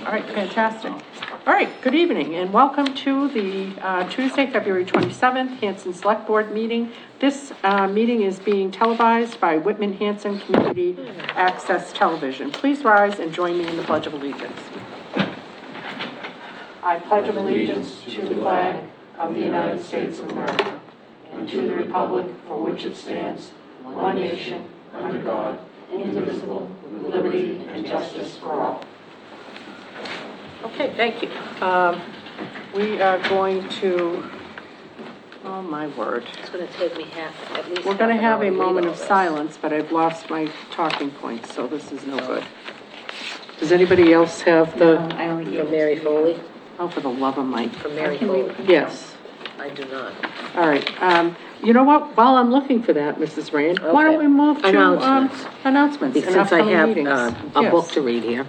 All right, fantastic. All right, good evening and welcome to the Tuesday, February 27th, Hanson Select Board meeting. This meeting is being televised by Whitman Hanson Community Access Television. Please rise and join me in the Pledge of Allegiance. I pledge allegiance to the flag of the United States of America and to the republic for which it stands, one nation, under God, indivisible, with liberty and justice for all. Okay, thank you. We are going to, oh my word. It's going to take me at least. We're going to have a moment of silence, but I've lost my talking points, so this is no good. Does anybody else have the? I only from Mary Foley. Oh, for the love of Mike. From Mary Foley. Yes. I do not. All right. You know what? While I'm looking for that, Mrs. Rand, why don't we move to announcements? Since I have a book to read here.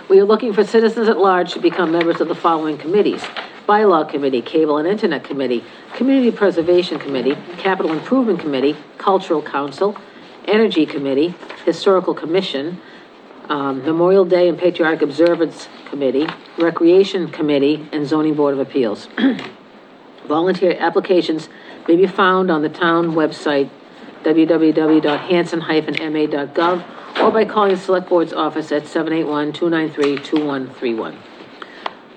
We are looking for citizens at large to become members of the following committees: Bylaw Committee, Cable and Internet Committee, Community Preservation Committee, Capital Improvement Committee, Cultural Council, Energy Committee, Historical Commission, Memorial Day and Patriotic Observance Committee, Recreation Committee, and Zoning Board of Appeals. Volunteer applications may be found on the town website, www.hanson-ma.gov, or by calling the Select Board's office at 781-293-2131.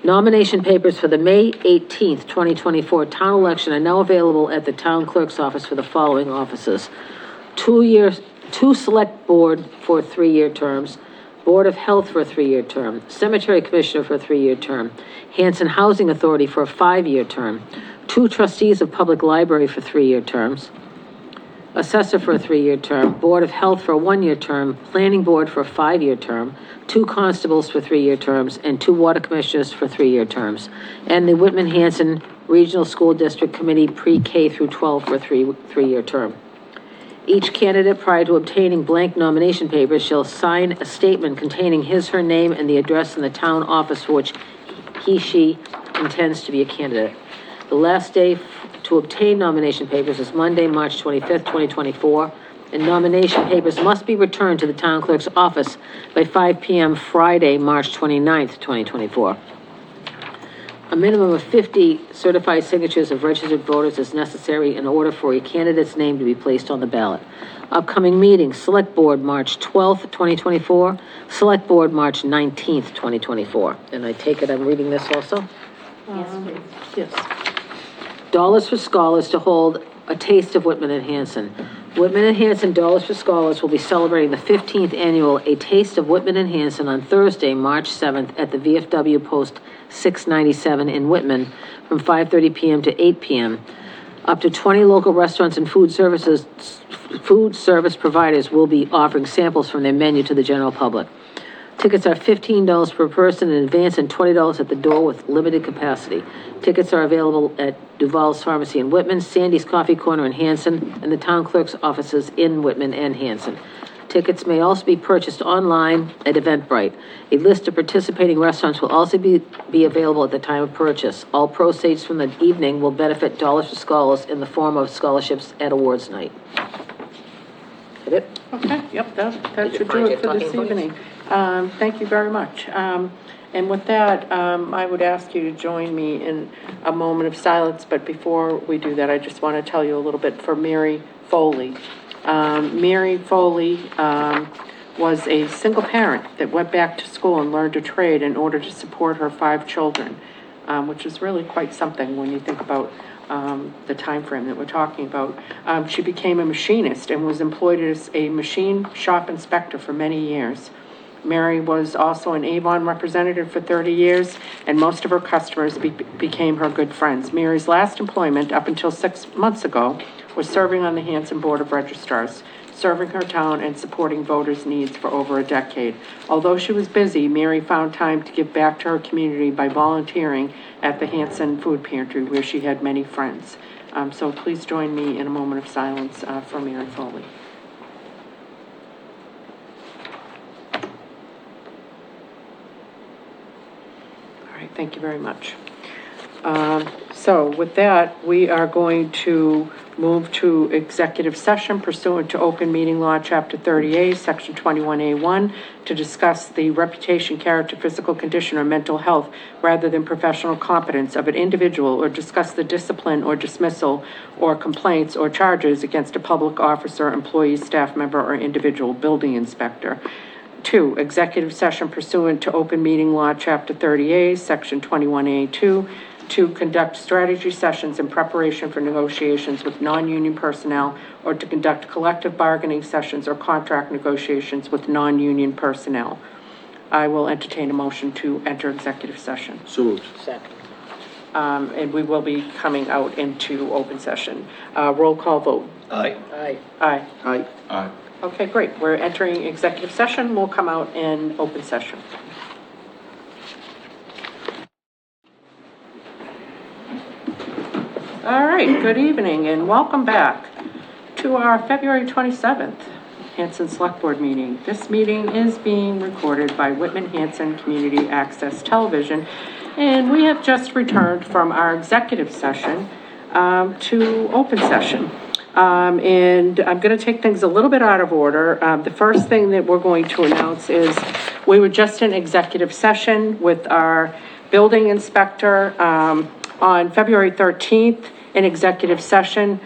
Nomination papers for the May 18th, 2024 town election are now available at the town clerk's office for the following offices: 2 Select Board for 3-year terms, Board of Health for a 3-year term, Cemetery Commissioner for a 3-year term, Hanson Housing Authority for a 5-year term, 2 Trustees of Public Library for 3-year terms, Assessor for a 3-year term, Board of Health for a 1-year term, Planning Board for a 5-year term, 2 Constables for 3-year terms, and 2 Water Commissioners for 3-year terms, and the Whitman-Hanson Regional School District Committee Pre-K through 12 for a 3-year term. Each candidate, prior to obtaining blank nomination papers, shall sign a statement containing his/her name and the address in the town office for which he/she intends to be a candidate. The last day to obtain nomination papers is Monday, March 25th, 2024, and nomination papers must be returned to the town clerk's office by 5 p.m. Friday, March 29th, 2024. A minimum of 50 certified signatures of registered voters is necessary in order for a candidate's name to be placed on the ballot. Upcoming meetings: Select Board, March 12th, 2024, Select Board, March 19th, 2024. And I take it I'm reading this also? Yes, please. Yes. Dollars for Scholars to hold a taste of Whitman and Hanson. Whitman and Hanson Dollars for Scholars will be celebrating the 15th annual A Taste of Whitman and Hanson on Thursday, March 7th at the VFW Post 697 in Whitman from 5:30 p.m. to 8 p.m. Up to 20 local restaurants and food service providers will be offering samples from their menu to the general public. Tickets are $15 per person in advance and $20 at the door with limited capacity. Tickets are available at Duval's Pharmacy in Whitman, Sandy's Coffee Corner in Hanson, and the town clerk's offices in Whitman and Hanson. Tickets may also be purchased online at Eventbrite. A list of participating restaurants will also be available at the time of purchase. All proceeds from the evening will benefit Dollars for Scholars in the form of scholarships at awards night. Hit it? Okay, yep, that should do it for this evening. Thank you very much. And with that, I would ask you to join me in a moment of silence, but before we do that, I just want to tell you a little bit for Mary Foley. Mary Foley was a single parent that went back to school and learned a trade in order to support her 5 children, which is really quite something when you think about the time frame that we're talking about. She became a machinist and was employed as a machine shop inspector for many years. Mary was also an Avon representative for 30 years, and most of her customers became her good friends. Mary's last employment, up until 6 months ago, was serving on the Hanson Board of Registrars, serving her town and supporting voters' needs for over a decade. Although she was busy, Mary found time to give back to her community by volunteering at the Hanson Food Pantry, where she had many friends. So please join me in a moment of silence for Mary Foley. All right, thank you very much. So with that, we are going to move to executive session pursuant to open meeting law, chapter 30A, section 21A1, to discuss the reputation, character, physical condition, or mental health rather than professional competence of an individual, or discuss the discipline or dismissal or complaints or charges against a public officer, employee, staff member, or individual building inspector. 2, executive session pursuant to open meeting law, chapter 30A, section 21A2, to conduct strategy sessions in preparation for negotiations with non-union personnel, or to conduct collective bargaining sessions or contract negotiations with non-union personnel. I will entertain a motion to enter executive session. So moved. Second. And we will be coming out into open session. Roll call vote. Aye. Aye. Aye. Aye. Aye. Okay, great. We're entering executive session. We'll come out in open session. All right, good evening and welcome back to our February 27th Hanson Select Board meeting. This meeting is being recorded by Whitman Hanson Community Access Television, and we have just returned from our executive session to open session. And I'm going to take things a little bit out of order. The first thing that we're going to announce is we were just in executive session with our building inspector on February 13th. In executive session,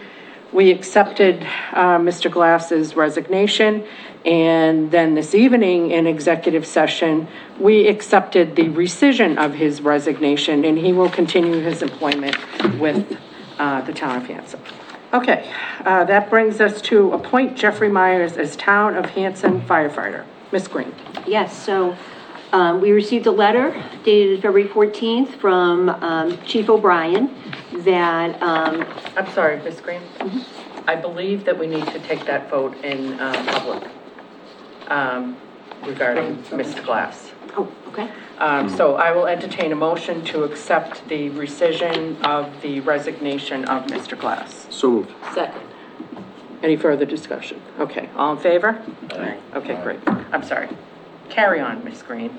we accepted Mr. Glass's resignation, and then this evening in executive session, we accepted the rescission of his resignation, and he will continue his employment with the town of Hanson. Okay, that brings us to appoint Jeffrey Myers as town of Hanson firefighter. Ms. Green. Yes, so we received a letter dated February 14th from Chief O'Brien that... I'm sorry, Ms. Green. I believe that we need to take that vote in public regarding Mr. Glass. Oh, okay. So I will entertain a motion to accept the rescission of the resignation of Mr. Glass. So moved. Second. Any further discussion? Okay, all in favor? Aye. Okay, great. I'm sorry. Carry on, Ms. Green.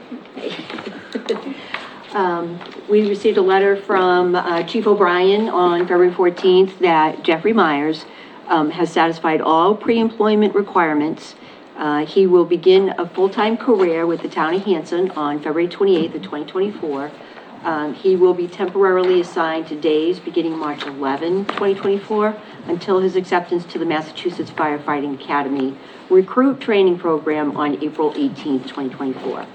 We received a letter from Chief O'Brien on February 14th that Jeffrey Myers has satisfied all pre-employment requirements. He will begin a full-time career with the town of Hanson on February 28th of 2024. He will be temporarily assigned to days beginning March 11, 2024, until his acceptance to the Massachusetts Firefighting Academy recruit training program on April 18th, 2024.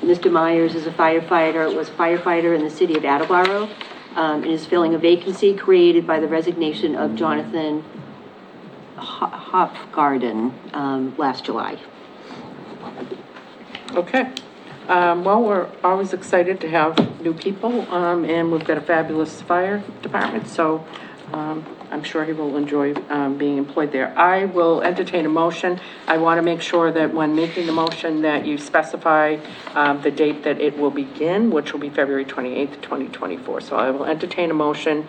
Mr. Myers is a firefighter, was a firefighter in the city of Attleboro, and is filling a vacancy created by the resignation of Jonathan Hopgarden last July. Okay. Well, we're always excited to have new people, and we've got a fabulous fire department, so I'm sure he will enjoy being employed there. I will entertain a motion. I want to make sure that when making the motion that you specify the date that it will begin, which will be February 28th, 2024. So I will entertain a motion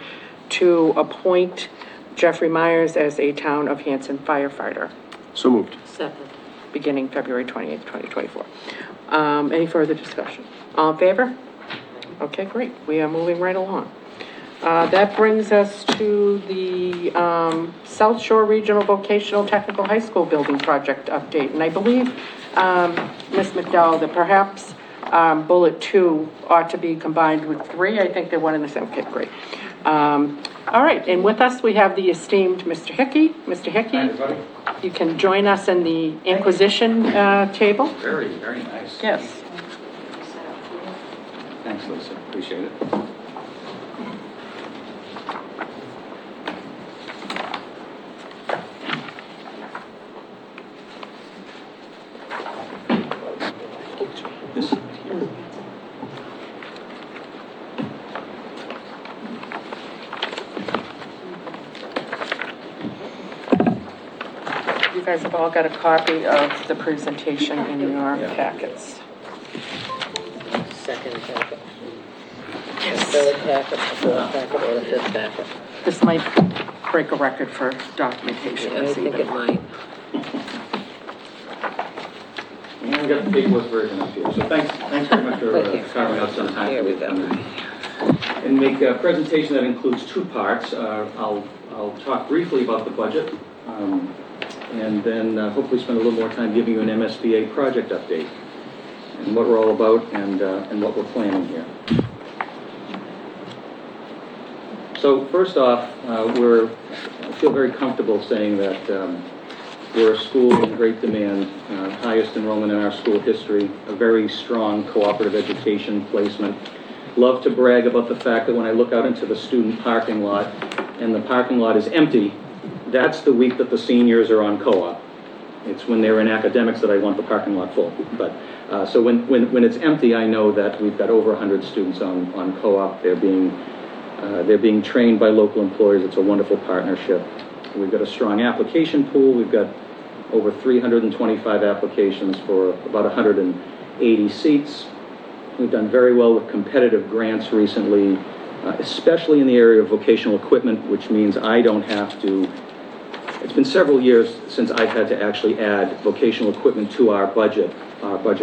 to appoint Jeffrey Myers as a town of Hanson firefighter, So moved. Second. beginning February 28th, 2024. Any further discussion? All in favor? Okay, great. We are moving right along. That brings us to the South Shore Regional Vocational Technical High School Building Project update. And I believe, Ms. McDowell, that perhaps bullet 2 ought to be combined with 3. I think they're one and the same. Okay, great. All right, and with us we have the esteemed Mr. Hickey. Mr. Hickey, Hi, everybody. you can join us in the Inquisition table. Very, very nice. Yes. Thanks, Lisa. Appreciate it. This here. You guys have all got a copy of the presentation in your Yeah. packets. Second packet. The third packet, the fourth packet, or the fifth packet. This might break a record for documentation I this think it evening. might. And we got the paperless version up here. So thanks very much for Thank you. carving out some time. Here we go. And make a presentation that includes 2 parts. I'll I'll talk briefly about the budget, and then hopefully spend a little more time giving you an MSBA project update and what we're all about and what we're planning here. So first off, I feel very comfortable saying that we're a school in great demand, highest enrollment in our school history, a very strong cooperative education placement. Love to brag about the fact that when I look out into the student parking lot and the parking lot is empty, that's the week that the seniors are on co-op. It's when they're in academics that I want the parking lot full. But so when it's empty, I know that we've got over 100 students on co-op. They're being trained by local employers. It's a wonderful partnership. We've got a strong application pool. We've got over 325 applications for about 180 seats. We've done very well with competitive grants recently, especially in the area of vocational equipment, which means I don't have to. It's been several years since I've had to actually add vocational equipment to our budget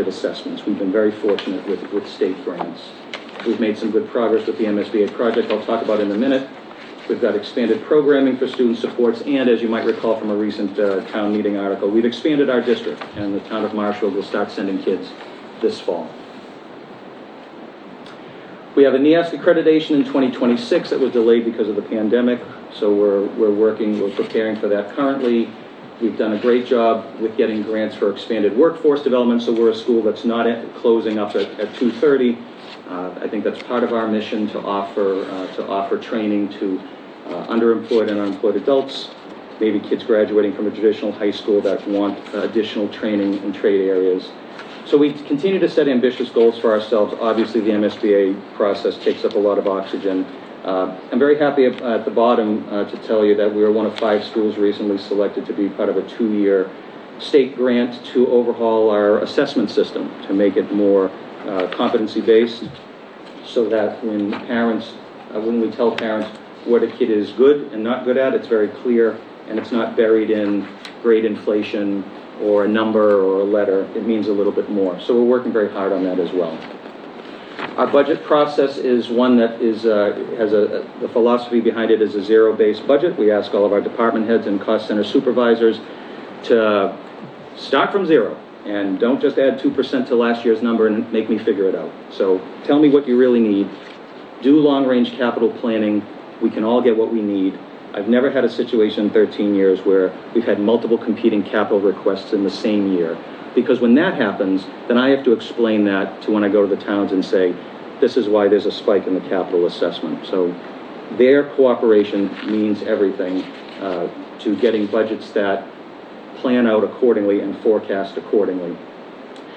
assessments. We've been very fortunate with state grants. We've made some good progress with the MSBA project I'll talk about in a minute. We've got expanded programming for student supports, and as you might recall from a recent town meeting article, we've expanded our district, and the town of Marshfield will start sending kids this fall. We have a NEASC accreditation in 2026 that was delayed because of the pandemic, so we're preparing for that currently. We've done a great job with getting grants for expanded workforce development, so we're a school that's not closing up at 2:30. I think that's part of our mission to offer training to underemployed and unemployed adults, maybe kids graduating from a traditional high school that want additional training in trade areas. So we continue to set ambitious goals for ourselves. Obviously, the MSBA process takes up a lot of oxygen. I'm very happy at the bottom to tell you that we were one of 5 schools recently selected to be part of a 2-year state grant to overhaul our assessment system to make it more competency-based, so that when we tell parents what a kid is good and not good at, it's very clear, and it's not buried in grade inflation or a number or a letter. It means a little bit more. So we're working very hard on that as well. Our budget process is one that the philosophy behind it is a zero-based budget. We ask all of our department heads and cost center supervisors to start from zero and don't just add 2% to last year's number and make me figure it out. So tell me what you really need. Do long-range capital planning. We can all get what we need. I've never had a situation in 13 years where we've had multiple competing capital requests in the same year. Because when that happens, then I have to explain that to when I go to the towns and say, this is why there's a spike in the capital assessment. So their cooperation means everything to getting budgets that plan out accordingly and forecast accordingly.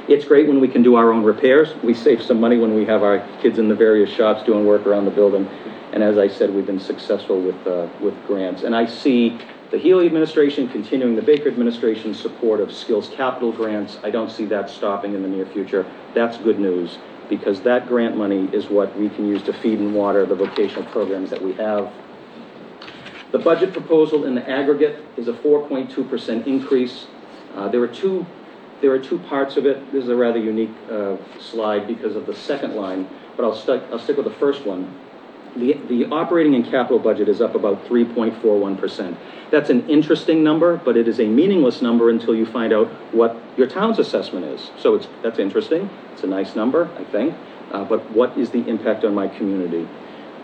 It's great when we can do our own repairs. We save some money when we have our kids in the various shops doing work around the building. And as I said, we've been successful with grants. And I see the Healy administration continuing the Baker administration's support of skills capital grants. I don't see that stopping in the near future. That's good news, because that grant money is what we can use to feed and water the vocational programs that we have. The budget proposal in the aggregate is a 4.2% increase. There are two parts of it. This is a rather unique slide because of the second line, but I'll stick with the first one. The operating and capital budget is up about 3.41%. That's an interesting number, but it is a meaningless number until you find out what your town's assessment is. So that's interesting. It's a nice number, I think, but what is the impact on my community?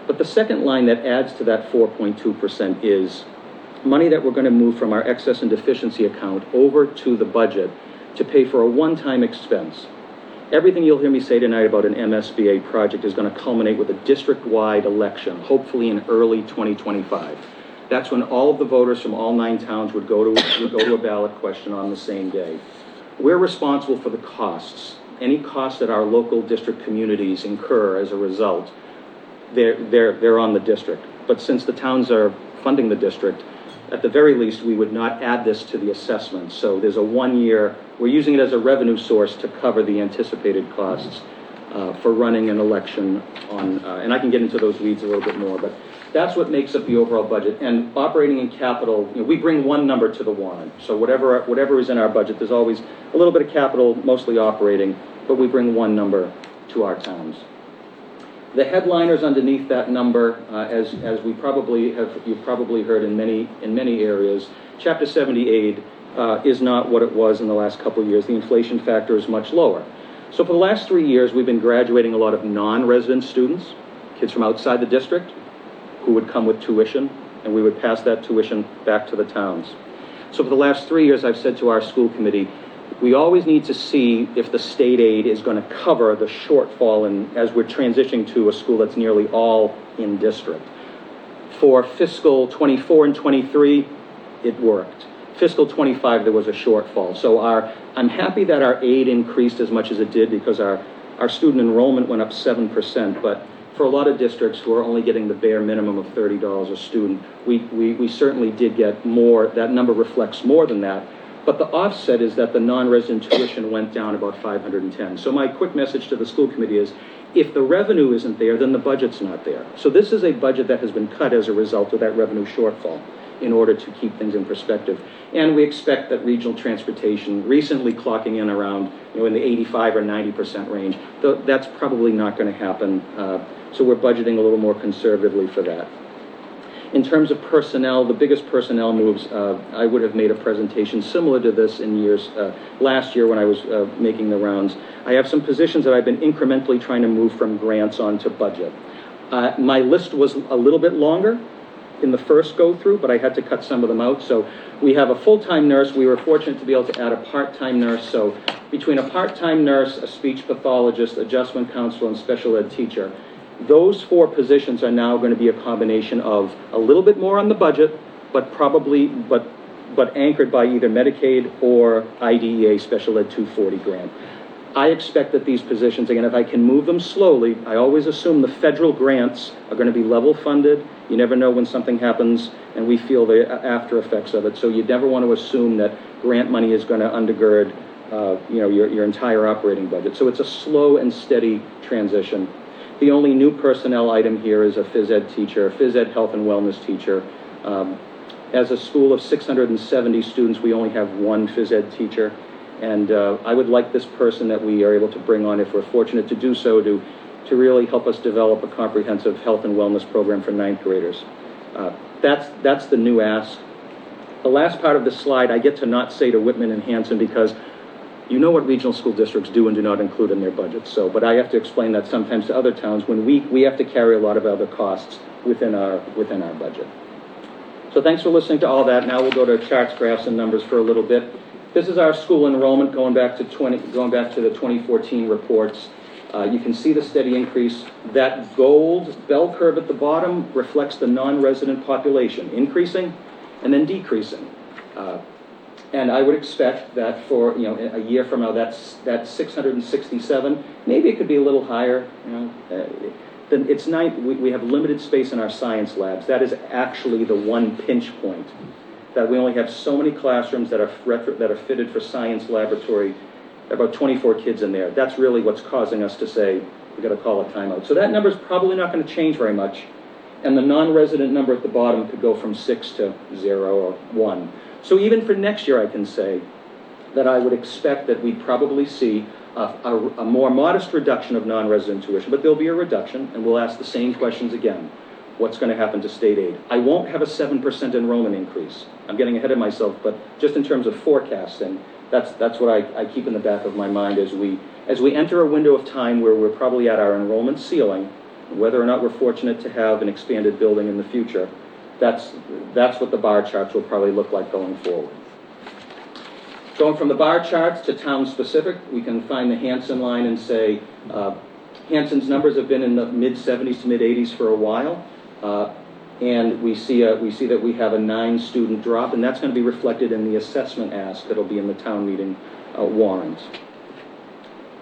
But the second line that adds to that 4.2% is money that we're going to move from our excess and deficiency account over to the budget to pay for a one-time expense. Everything you'll hear me say tonight about an MSBA project is going to culminate with a district-wide election, hopefully in early 2025. That's when all of the voters from all 9 towns would go to a ballot question on the same day. We're responsible for the costs. Any costs that our local district communities incur as a result, they're on the district. But since the towns are funding the district, at the very least, we would not add this to the assessment. So there's a 1-year, we're using it as a revenue source to cover the anticipated costs for running an election on, and I can get into those weeds a little bit more, but that's what makes up the overall budget. And operating and capital, we bring one number to the warrant. So whatever is in our budget, there's always a little bit of capital, mostly operating, but we bring one number to our towns. The headliners underneath that number, as you've probably heard in many areas, Chapter 70 aid is not what it was in the last couple of years. The inflation factor is much lower. So for the last 3 years, we've been graduating a lot of non-resident students, kids from outside the district, who would come with tuition, and we would pass that tuition back to the towns. So for the last 3 years, I've said to our school committee, we always need to see if the state aid is going to cover the shortfall as we're transitioning to a school that's nearly all in district. For fiscal 24 and 23, it worked. Fiscal 25, there was a shortfall. So I'm happy that our aid increased as much as it did because our student enrollment went up 7%, but for a lot of districts who are only getting the bare minimum of $30 a student, we certainly did get more. That number reflects more than that. But the offset is that the non-resident tuition went down about 510. So my quick message to the school committee is, if the revenue isn't there, then the budget's not there. So this is a budget that has been cut as a result of that revenue shortfall in order to keep things in perspective. And we expect that regional transportation, recently clocking in around, in the 85 or 90% range, that's probably not going to happen. So we're budgeting a little more conservatively for that. In terms of personnel, the biggest personnel moves, I would have made a presentation similar to this in years, last year when I was making the rounds. I have some positions that I've been incrementally trying to move from grants onto budget. My list was a little bit longer in the first go-through, but I had to cut some of them out. So we have a full-time nurse. We were fortunate to be able to add a part-time nurse. So between a part-time nurse, a speech pathologist, adjustment counselor, and special ed teacher, those 4 positions are now going to be a combination of a little bit more on the budget, but anchored by either Medicaid or IDEA Special Ed 240 grant. I expect that these positions, again, if I can move them slowly, I always assume the federal grants are going to be level funded. You never know when something happens and we feel the after effects of it. So you never want to assume that grant money is going to undergird your entire operating budget. So it's a slow and steady transition. The only new personnel item here is a phys ed teacher, a phys ed health and wellness teacher. As a school of 670 students, we only have 1 phys ed teacher. And I would like this person that we are able to bring on, if we're fortunate to do so, to really help us develop a comprehensive health and wellness program for 9th graders. That's the new ask. The last part of the slide, I get to not say to Whitman and Hanson because you know what regional school districts do and do not include in their budgets. So, but I have to explain that sometimes to other towns when we have to carry a lot of other costs within our budget. So thanks for listening to all that. Now we'll go to charts, graphs, and numbers for a little bit. This is our school enrollment going back to the 2014 reports. You can see the steady increase. That gold bell curve at the bottom reflects the non-resident population, increasing and then decreasing. And I would expect that for a year from now, that's 667. Maybe it could be a little higher. Then it's nice. We have limited space in our science labs. That is actually the one pinch point. That we only have so many classrooms that are fitted for science laboratory. About 24 kids in there. That's really what's causing us to say we've got to call a timeout. So that number is probably not going to change very much. And the non-resident number at the bottom could go from 6 to 0 or 1. So even for next year, I can say that I would expect that we'd probably see a more modest reduction of non-resident tuition, but there'll be a reduction, and we'll ask the same questions again. What's going to happen to state aid? I won't have a 7% enrollment increase. I'm getting ahead of myself, but just in terms of forecasting, that's what I keep in the back of my mind as we enter a window of time where we're probably at our enrollment ceiling, whether or not we're fortunate to have an expanded building in the future. That's what the bar charts will probably look like going forward. Going from the bar charts to town specific, we can find the Hanson line and say Hanson's numbers have been in the mid-70s to mid-80s for a while. And we see that we have a 9-student drop, and that's going to be reflected in the assessment ask that'll be in the town meeting warrant.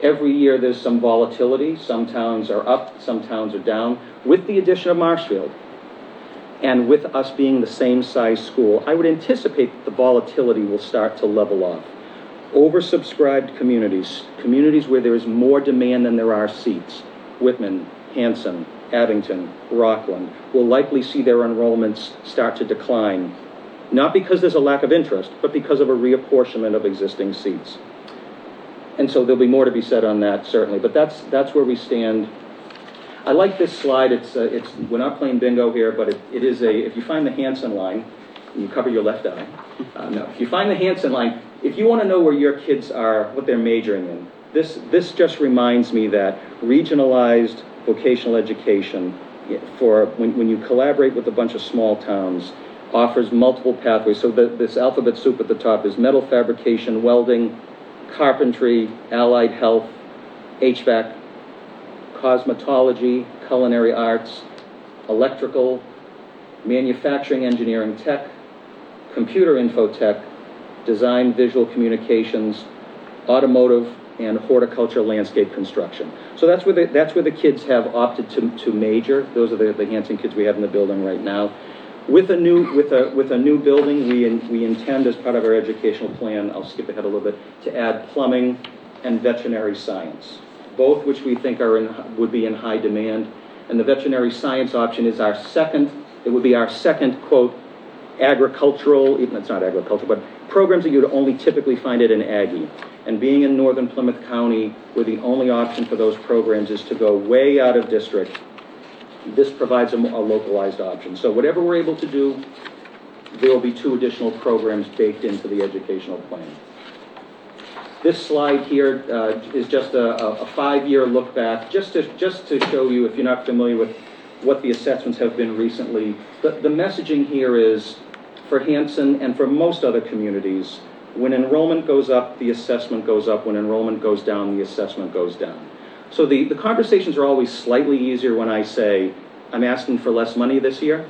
Every year there's some volatility. Some towns are up, some towns are down. With the addition of Marshfield, and with us being the same size school, I would anticipate that the volatility will start to level off. Oversubscribed communities where there is more demand than there are seats, Whitman, Hanson, Abington, Rockland, will likely see their enrollments start to decline, not because there's a lack of interest, but because of a reapportionment of existing seats. And so there'll be more to be said on that, certainly, but that's where we stand. I like this slide. We're not playing bingo here, but it is if you find the Hanson line, you cover your left eye. No, if you find the Hanson line, if you want to know where your kids are, what they're majoring in, this just reminds me that regionalized vocational education, for when you collaborate with a bunch of small towns, offers multiple pathways. So this alphabet soup at the top is metal fabrication, welding, carpentry, allied health, HVAC, cosmetology, culinary arts, electrical, manufacturing, engineering, tech, computer info tech, design, visual communications, automotive, and horticulture, landscape construction. So that's where the kids have opted to major. Those are the Hanson kids we have in the building right now. With a new building, we intend, as part of our educational plan, I'll skip ahead a little bit, to add plumbing and veterinary science, both which we think would be in high demand. And the veterinary science option is would be our second, quote, agricultural, even it's not agricultural, but programs that you would only typically find at an Aggie. And being in northern Plymouth County, where the only option for those programs is to go way out of district, this provides a localized option. So whatever we're able to do, there will be 2 additional programs baked into the educational plan. This slide here is just a 5-year look back, just to show you, if you're not familiar with what the assessments have been recently. The messaging here is, for Hanson and for most other communities, when enrollment goes up, the assessment goes up. When enrollment goes down, the assessment goes down. So the conversations are always slightly easier when I say, I'm asking for less money this year.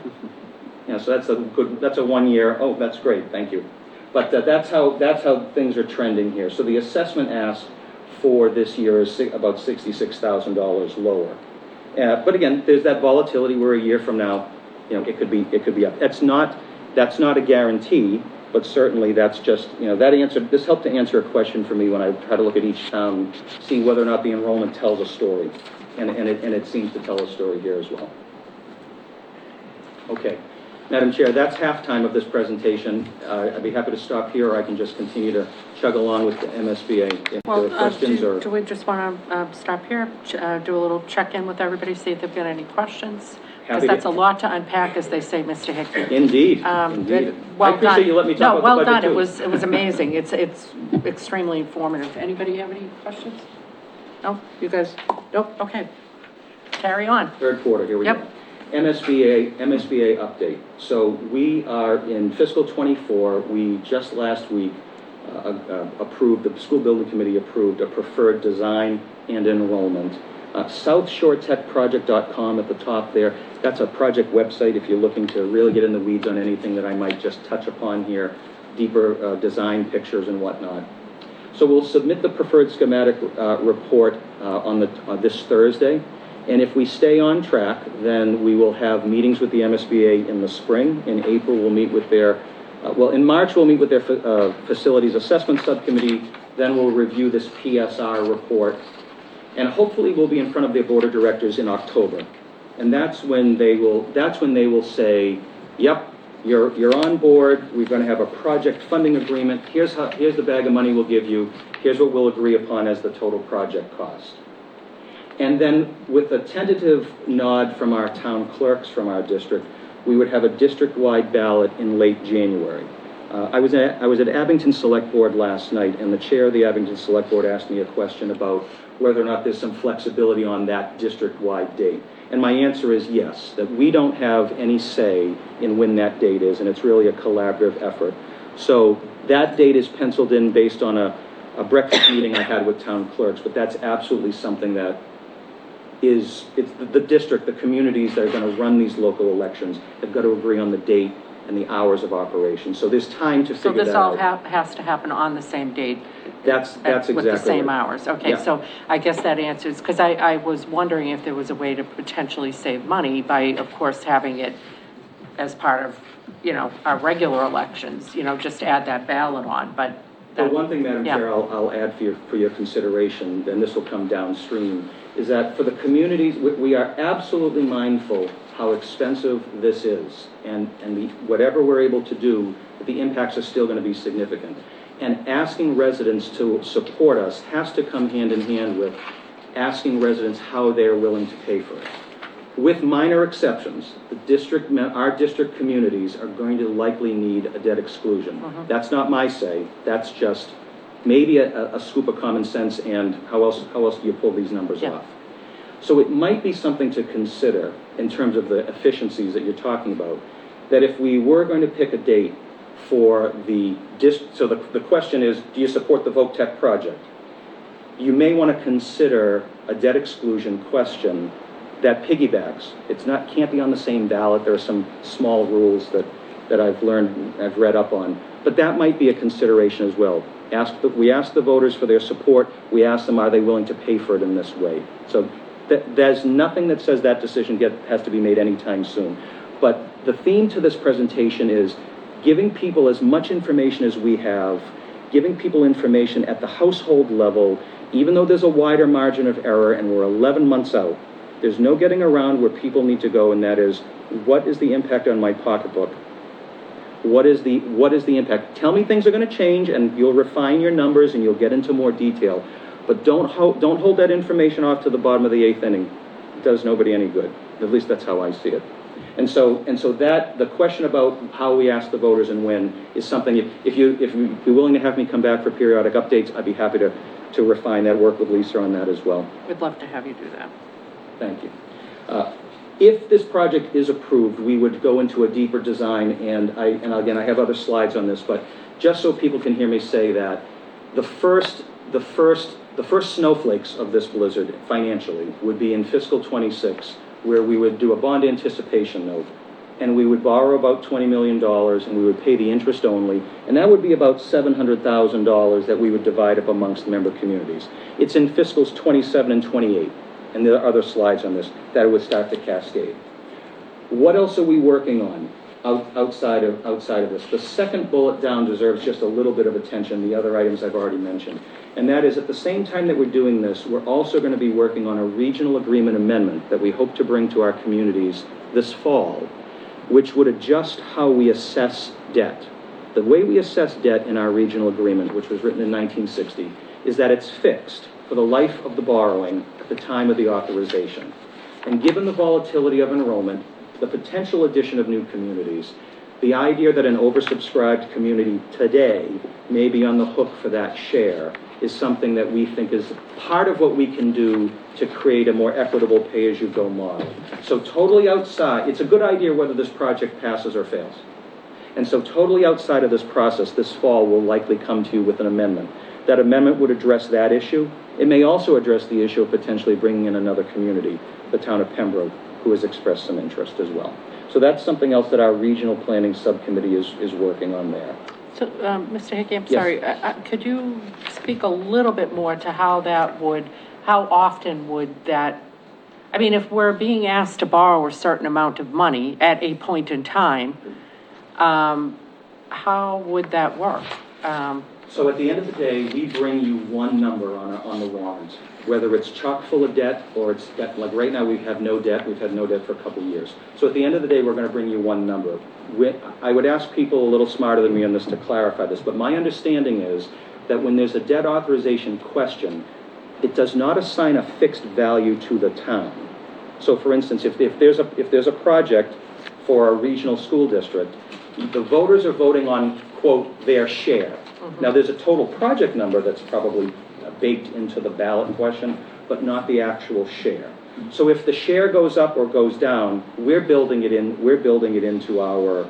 So that's a 1 year, oh, that's great, thank you. But that's how things are trending here. So the assessment ask for this year is about $66,000 lower. But again, there's that volatility where a year from now, it could be up. That's not a guarantee, but certainly that's just, this helped to answer a question for me when I try to look at each town, see whether or not the enrollment tells a story. And it seems to tell a story here as well. Okay. Madam Chair, that's halftime of this presentation. I'd be happy to stop here, or I can just continue to chug along with the MSBA. If there are questions do we just want to stop here, do a little check-in with everybody, see if they've got any questions? Because that's a lot to unpack, as they say, Mr. Hickey. Indeed. Indeed. Well, I appreciate you letting me talk about the budget too. It was amazing. It's extremely informative. Anybody have any questions? No? You guys? Nope? Okay. Carry on. Third quarter, here we go. MSBA update. So we are in fiscal 24. We just last week approved, the school building committee approved a preferred design and enrollment. SouthShoreTechProject.com at the top there. That's a project website if you're looking to really get in the weeds on anything that I might just touch upon here, deeper design pictures and whatnot. So we'll submit the preferred schematic report on this Thursday. And if we stay on track, then we will have meetings with the MSBA in the spring. In April, we'll meet with in March, we'll meet with their facilities assessment subcommittee. Then we'll review this PSR report. And hopefully we'll be in front of their board of directors in October. And that's when they will say, yep, you're on board. We're going to have a project funding agreement. Here's the bag of money we'll give you. Here's what we'll agree upon as the total project cost. And then with a tentative nod from our town clerks from our district, we would have a district-wide ballot in late January. I was at Abington Select Board last night, and the chair of the Abington Select Board asked me a question about whether or not there's some flexibility on that district-wide date. And my answer is yes, that we don't have any say in when that date is, and it's really a collaborative effort. So that date is penciled in based on a breakfast meeting I had with town clerks, but that's absolutely something that it's the district, the communities that are going to run these local elections have got to agree on the date and the hours of operation. So there's time to figure that out. So this all has to happen on the same date? That's exactly with the same right. hours. Okay, Yeah. So I guess that answers, because I was wondering if there was a way to potentially save money by, of course, having it as part of, our regular elections, just add that ballot on, but. Well, one thing, Madam Chair, I'll add for your consideration, and this will come downstream, is that for the communities, we are absolutely mindful how expensive this is, and whatever we're able to do, the impacts are still going to be significant. And asking residents to support us has to come hand in hand with asking residents how they're willing to pay for it. With minor exceptions, our district communities are going to likely need a debt exclusion. That's not my say, that's just maybe a scoop of common sense, and how else do you pull these numbers off? So it might be something to consider in terms of the efficiencies that you're talking about, that if we were going to pick a date for so the question is, do you support the Voc Tech project? You may want to consider a debt exclusion question that piggybacks. Can't be on the same ballot. There are some small rules that I've read up on, but that might be a consideration as well. We ask the voters for their support. We ask them, are they willing to pay for it in this way? So there's nothing that says that decision has to be made anytime soon. But the theme to this presentation is giving people as much information as we have, giving people information at the household level, even though there's a wider margin of error and we're 11 months out. There's no getting around where people need to go, and that is, what is the impact on my pocketbook? What is the impact? Tell me things are going to change, and you'll refine your numbers and you'll get into more detail. But don't hold that information off to the bottom of the 8th inning. It does nobody any good. At least that's how I see it. And so that the question about how we ask the voters and when is something. If you'd be willing to have me come back for periodic updates, I'd be happy to refine that, work with Lisa on that as well. We'd love to have you do that. Thank you. If this project is approved, we would go into a deeper design, and again, I have other slides on this, but just so people can hear me say that, the first snowflakes of this blizzard financially would be in fiscal 26, where we would do a bond anticipation note, and we would borrow about $20 million, and we would pay the interest only, and that would be about $700,000 that we would divide up amongst member communities. It's in fiscals 27 and 28. And there are other slides on this that would start to cascade. What else are we working on outside of this? The second bullet down deserves just a little bit of attention, the other items I've already mentioned. And that is, at the same time that we're doing this, we're also going to be working on a regional agreement amendment that we hope to bring to our communities this fall, which would adjust how we assess debt. The way we assess debt in our regional agreement, which was written in 1960, is that it's fixed for the life of the borrowing at the time of the authorization. And given the volatility of enrollment, the potential addition of new communities, the idea that an oversubscribed community today may be on the hook for that share is something that we think is part of what we can do to create a more equitable pay-as-you-go model. So totally outside, it's a good idea whether this project passes or fails. And so totally outside of this process, this fall we'll likely come to you with an amendment. That amendment would address that issue. It may also address the issue of potentially bringing in another community, the town of Pembroke, who has expressed some interest as well. So that's something else that our regional planning subcommittee is working on there. So, Mr. Hickey, I'm Yes. sorry, could you speak a little bit more to how often would that, I mean, if we're being asked to borrow a certain amount of money at a point in time, how would that work? So at the end of the day, we bring you one number on the warrant, whether it's chock full of debt or it's debt. Like right now, we have no debt. We've had no debt for a couple of years. So at the end of the day, we're going to bring you one number. I would ask people a little smarter than me on this to clarify this, but my understanding is that when there's a debt authorization question, it does not assign a fixed value to the town. So for instance, if there's a project for a regional school district, the voters are voting on, quote, their share. Now, there's a total project number that's probably baked into the ballot question, but not the actual share. So if the share goes up or goes down, we're building it into our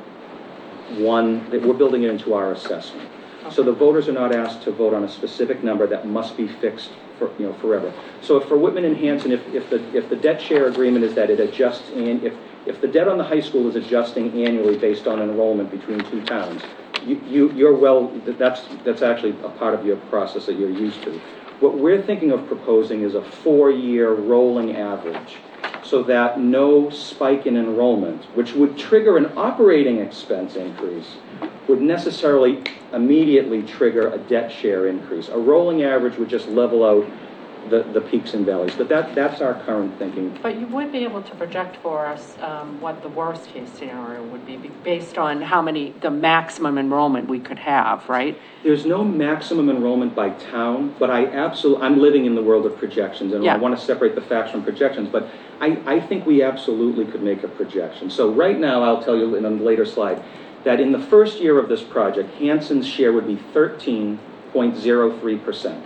assessment. So the voters are not asked to vote on a specific number that must be fixed for, forever. So if for Whitman and Hanson, if the debt share agreement is that it adjusts, and if the debt on the high school is adjusting annually based on enrollment between two towns, that's actually a part of your process that you're used to. What we're thinking of proposing is a 4-year rolling average, so that no spike in enrollment, which would trigger an operating expense increase, would necessarily immediately trigger a debt share increase. A rolling average would just level out the peaks and valleys. But that's our current thinking. But you would be able to project for us what the worst-case scenario would be based on the maximum enrollment we could have, right? There's no maximum enrollment by town, but I'm living in the world of projections, and I want to separate the facts from projections, but I think we absolutely could make a projection. So right now, I'll tell you in a later slide, that in the first year of this project, Hanson's share would be 13.03%.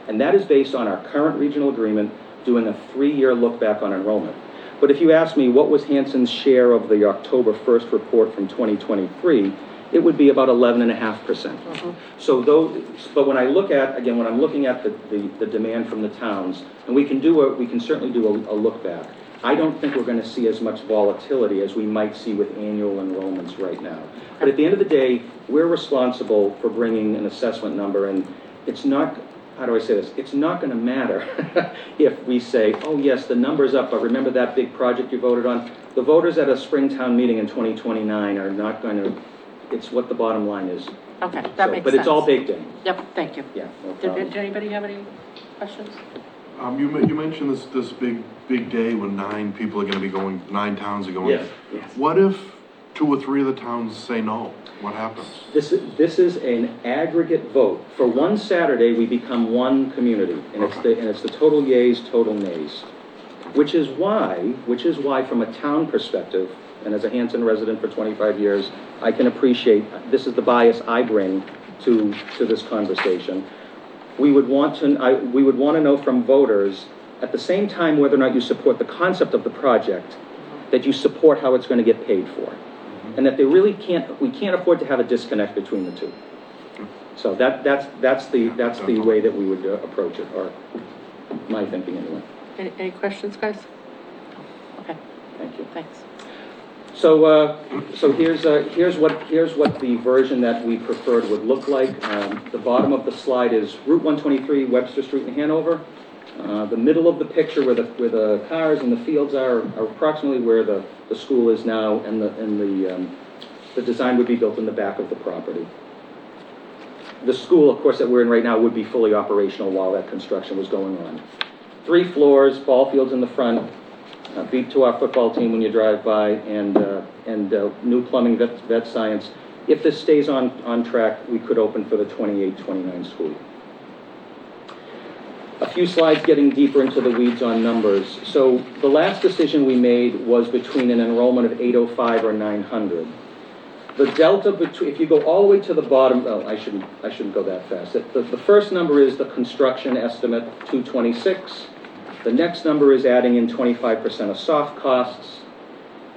And that is based on our current regional agreement doing a 3-year look back on enrollment. But if you ask me what was Hanson's share of the October 1st report from 2023, it would be about 11.5%. So but when I look at, again, when I'm looking at the demand from the towns, and we can certainly do a look back, I don't think we're going to see as much volatility as we might see with annual enrollments right now. But at the end of the day, we're responsible for bringing an assessment number, and it's not, how do I say this? It's not going to matter if we say, oh yes, the number's up, but remember that big project you voted on? The voters at a Springtown meeting in 2029 are not going to, it's what the bottom line is. Okay, that makes sense. But it's all baked in. Yep, thank you. Yeah, no problem. Did anybody have any questions? You mentioned this big day when 9 people are gonna be going, 9 towns are going. Yes. What if 2 or 3 of the towns say no? What happens? This is an aggregate vote. For one Saturday, we become one community, and it's the total yays, total nays. Which is why, from a town perspective, and as a Hanson resident for 25 years, I can appreciate, this is the bias I bring to this conversation. We would want to know from voters, at the same time, whether or not you support the concept of the project, that you support how it's going to get paid for. And that we can't afford to have a disconnect between the two. So that's the way that we would approach it, or my thinking anyway. Any questions, guys? Okay, Thank you. thanks. So here's what the version that we preferred would look like. The bottom of the slide is Route 123, Webster Street in Hanover. The middle of the picture where the cars and the fields are approximately where the school is now, and the design would be built in the back of the property. The school, of course, that we're in right now would be fully operational while that construction was going on. 3 floors, ball fields in the front, beat to our football team when you drive by, and new plumbing, vet science. If this stays on track, we could open for the 28-29 school year. A few slides getting deeper into the weeds on numbers. So the last decision we made was between an enrollment of 805 or 900. The delta between, if you go all the way to the bottom, oh, I shouldn't go that fast. The first number is the construction estimate, 226. The next number is adding in 25% of soft costs.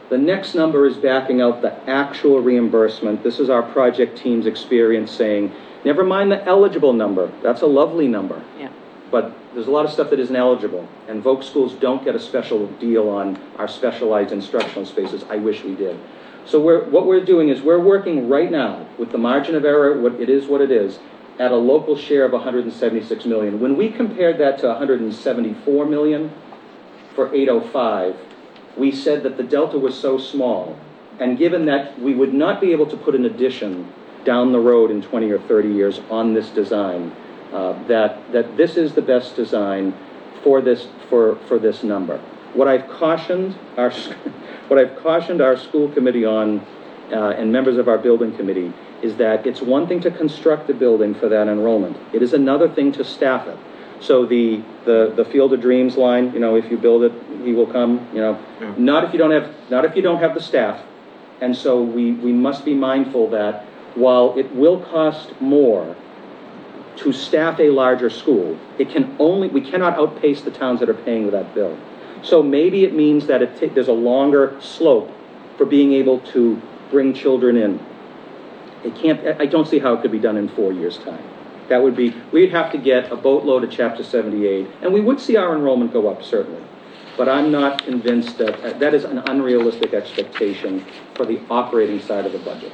The next number is backing out the actual reimbursement. This is our project team's experience saying, never mind the eligible number. That's a lovely number. Yeah. But there's a lot of stuff that isn't eligible. And Voc schools don't get a special deal on our specialized instructional spaces. I wish we did. So what we're doing is we're working right now with the margin of error, what it is, at a local share of 176 million. When we compared that to 174 million for 805, we said that the delta was so small, and given that we would not be able to put an addition down the road in 20 or 30 years on this design, that this is the best design for this number. What I've cautioned our school committee on, and members of our building committee, is that it's one thing to construct a building for that enrollment. It is another thing to staff it. So the Field of Dreams line, if you build it, he will come, not if you don't have the staff. And so we must be mindful that while it will cost more to staff a larger school, we cannot outpace the towns that are paying that bill. So maybe it means that there's a longer slope for being able to bring children in. I don't see how it could be done in 4 years' time. We'd have to get a boatload of Chapter 78, and we would see our enrollment go up, certainly. But I'm not convinced that is an unrealistic expectation for the operating side of the budget.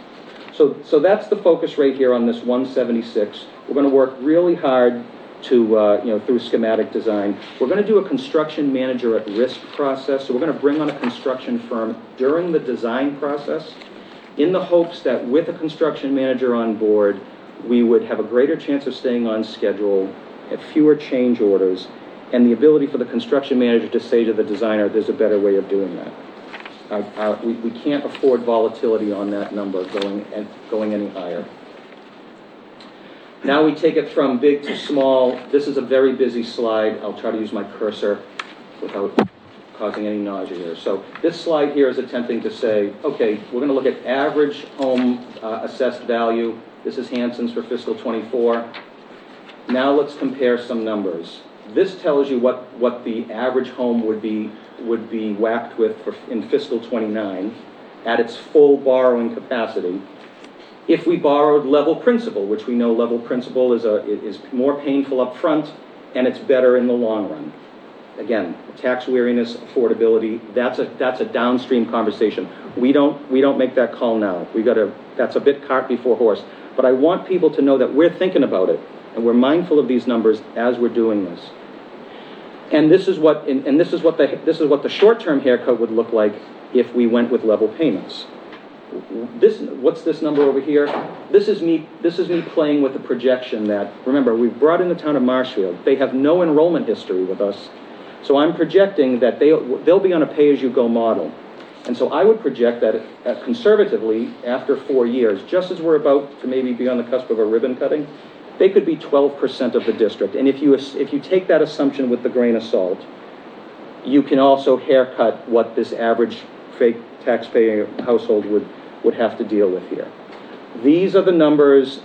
So that's the focus right here on this 176. We're going to work really hard to, through schematic design. We're going to do a construction manager at risk process. So we're going to bring on a construction firm during the design process in the hopes that with a construction manager on board, we would have a greater chance of staying on schedule, have fewer change orders, and the ability for the construction manager to say to the designer, there's a better way of doing that. We can't afford volatility on that number going any higher. Now we take it from big to small. This is a very busy slide. I'll try to use my cursor without causing any nausea here. So this slide here is attempting to say, okay, we're going to look at average home assessed value. This is Hanson's for fiscal 24. Now let's compare some numbers. This tells you what the average home would be whacked with in fiscal 29 at its full borrowing capacity. If we borrowed level principal, which we know level principal is more painful up front and it's better in the long run. Again, tax weariness, affordability, that's a downstream conversation. We don't make that call now. That's a bit cart before horse. But I want people to know that we're thinking about it and we're mindful of these numbers as we're doing this. And this is what the short-term haircut would look like if we went with level payments. What's this number over here? This is me playing with the projection that, remember, we've brought in the town of Marshfield. They have no enrollment history with us. So I'm projecting that they'll be on a pay-as-you-go model. And so I would project that conservatively, after 4 years, just as we're about to maybe be on the cusp of a ribbon cutting, they could be 12% of the district. And if you take that assumption with the grain of salt, you can also haircut what this average fake taxpayer household would have to deal with here. These are the numbers,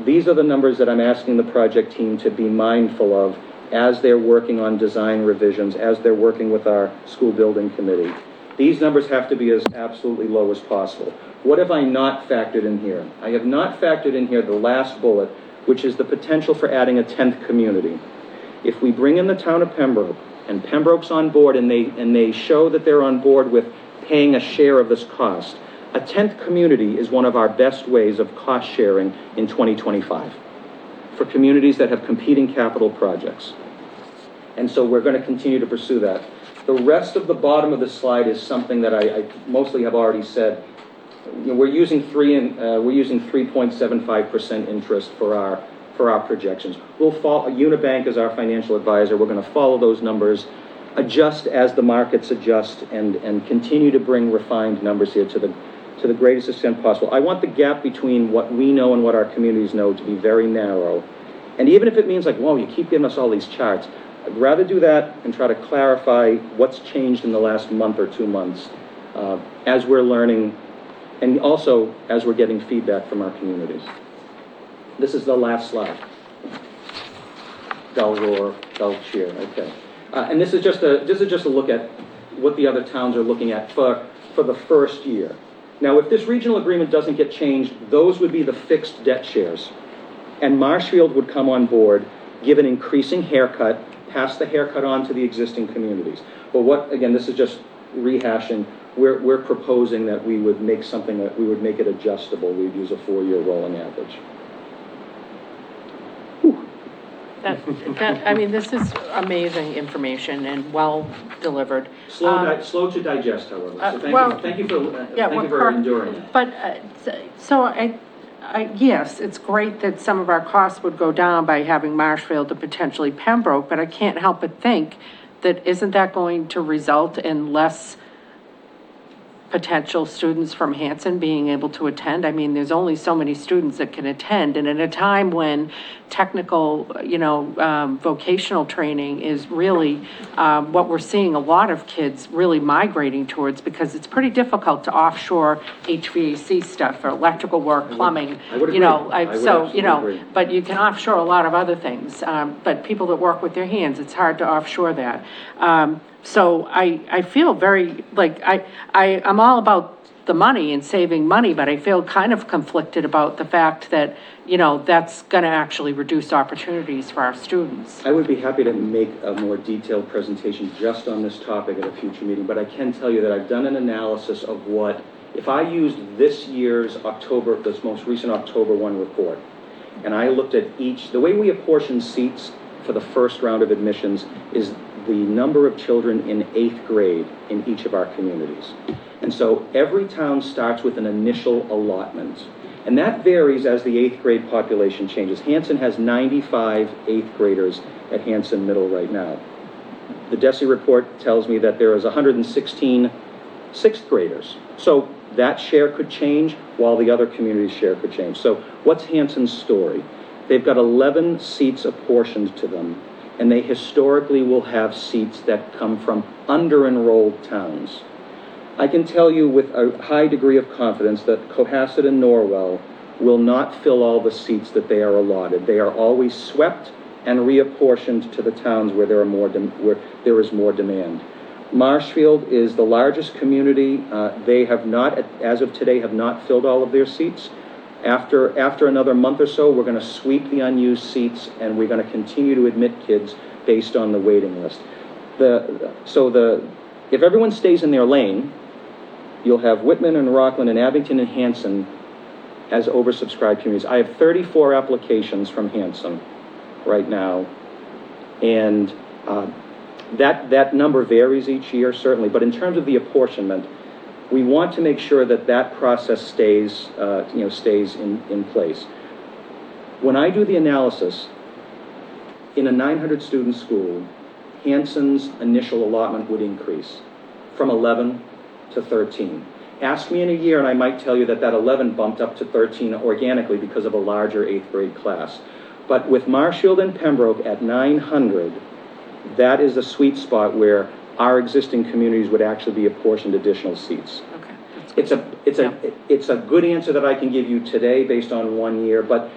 these are the numbers that I'm asking the project team to be mindful of as they're working on design revisions, as they're working with our school building committee. These numbers have to be as absolutely low as possible. What have I not factored in here? I have not factored in here the last bullet, which is the potential for adding a 10th community. If we bring in the town of Pembroke, and Pembroke's on board, and they show that they're on board with paying a share of this cost, a 10th community is one of our best ways of cost sharing in 2025 for communities that have competing capital projects. And so we're going to continue to pursue that. The rest of the bottom of the slide is something that I mostly have already said. We're using 3.75% interest for our projections. We'll follow Unibank as our financial advisor. We're going to follow those numbers, adjust as the markets adjust, and continue to bring refined numbers here to the greatest extent possible. I want the gap between what we know and what our communities know to be very narrow. And even if it means like, whoa, you keep giving us all these charts, I'd rather do that and try to clarify what's changed in the last month or 2 months as we're learning, and also as we're getting feedback from our communities. This is the last slide. Dull roar, dull cheer, okay. And this is just a look at what the other towns are looking at for the first year. Now, if this regional agreement doesn't get changed, those would be the fixed debt shares. And Marshfield would come on board, give an increasing haircut, pass the haircut on to the existing communities. But again, this is just rehashing. We're proposing that we would make it adjustable. We'd use a 4-year rolling average. This is amazing information and well delivered. Slow to digest, however. So thank you for enduring it. But yes, it's great that some of our costs would go down by having Marshfield to potentially Pembroke, but I can't help but think that isn't that going to result in less potential students from Hanson being able to attend? I mean, there's only so many students that can attend, and at a time when technical, vocational training is really what we're seeing a lot of kids really migrating towards, because it's pretty difficult to offshore HVAC stuff or electrical work, plumbing. I would agree. Agree. But you can offshore a lot of other things. But people that work with their hands, it's hard to offshore that. So I feel very, I'm all about the money and saving money, but I feel kind of conflicted about the fact that, that's going to actually reduce opportunities for our students. I would be happy to make a more detailed presentation just on this topic at a future meeting, but I can tell you that I've done an analysis of if I used this most recent October 1 report, and I looked at the way we apportion seats for the first round of admissions is the number of children in 8th grade in each of our communities. And so every town starts with an initial allotment. And that varies as the 8th grade population changes. Hanson has 95 8th graders at Hanson Middle right now. the DESI report tells me that there is 116 sixth graders. So that share could change while the other communities' share could change. So what's Hanson's story? They've got 11 seats apportioned to them, and they historically will have seats that come from under-enrolled towns. I can tell you with a high degree of confidence that Cohasset and Norwell will not fill all the seats that they are allotted. They are always swept and reapportioned to the towns where there is more demand. Marshfield is the largest community. They have not, as of today, have not filled all of their seats. After another month or so, we're going to sweep the unused seats, and we're going to continue to admit kids based on the waiting list. If everyone stays in their lane, you'll have Whitman and Rockland and Abington and Hanson as oversubscribed communities. I have 34 applications from Hanson right now, and that number varies each year, certainly, but in terms of the apportionment, we want to make sure that that process stays in place. When I do the analysis, in a 900 student school, Hanson's initial allotment would increase from 11 to 13. Ask me in a year and I might tell you that 11 bumped up to 13 organically because of a larger 8th grade class. But with Marshfield and Pembroke at 900, that is the sweet spot where our existing communities would actually be apportioned additional seats. Okay. It's a good answer that I can give you today based on 1 year, but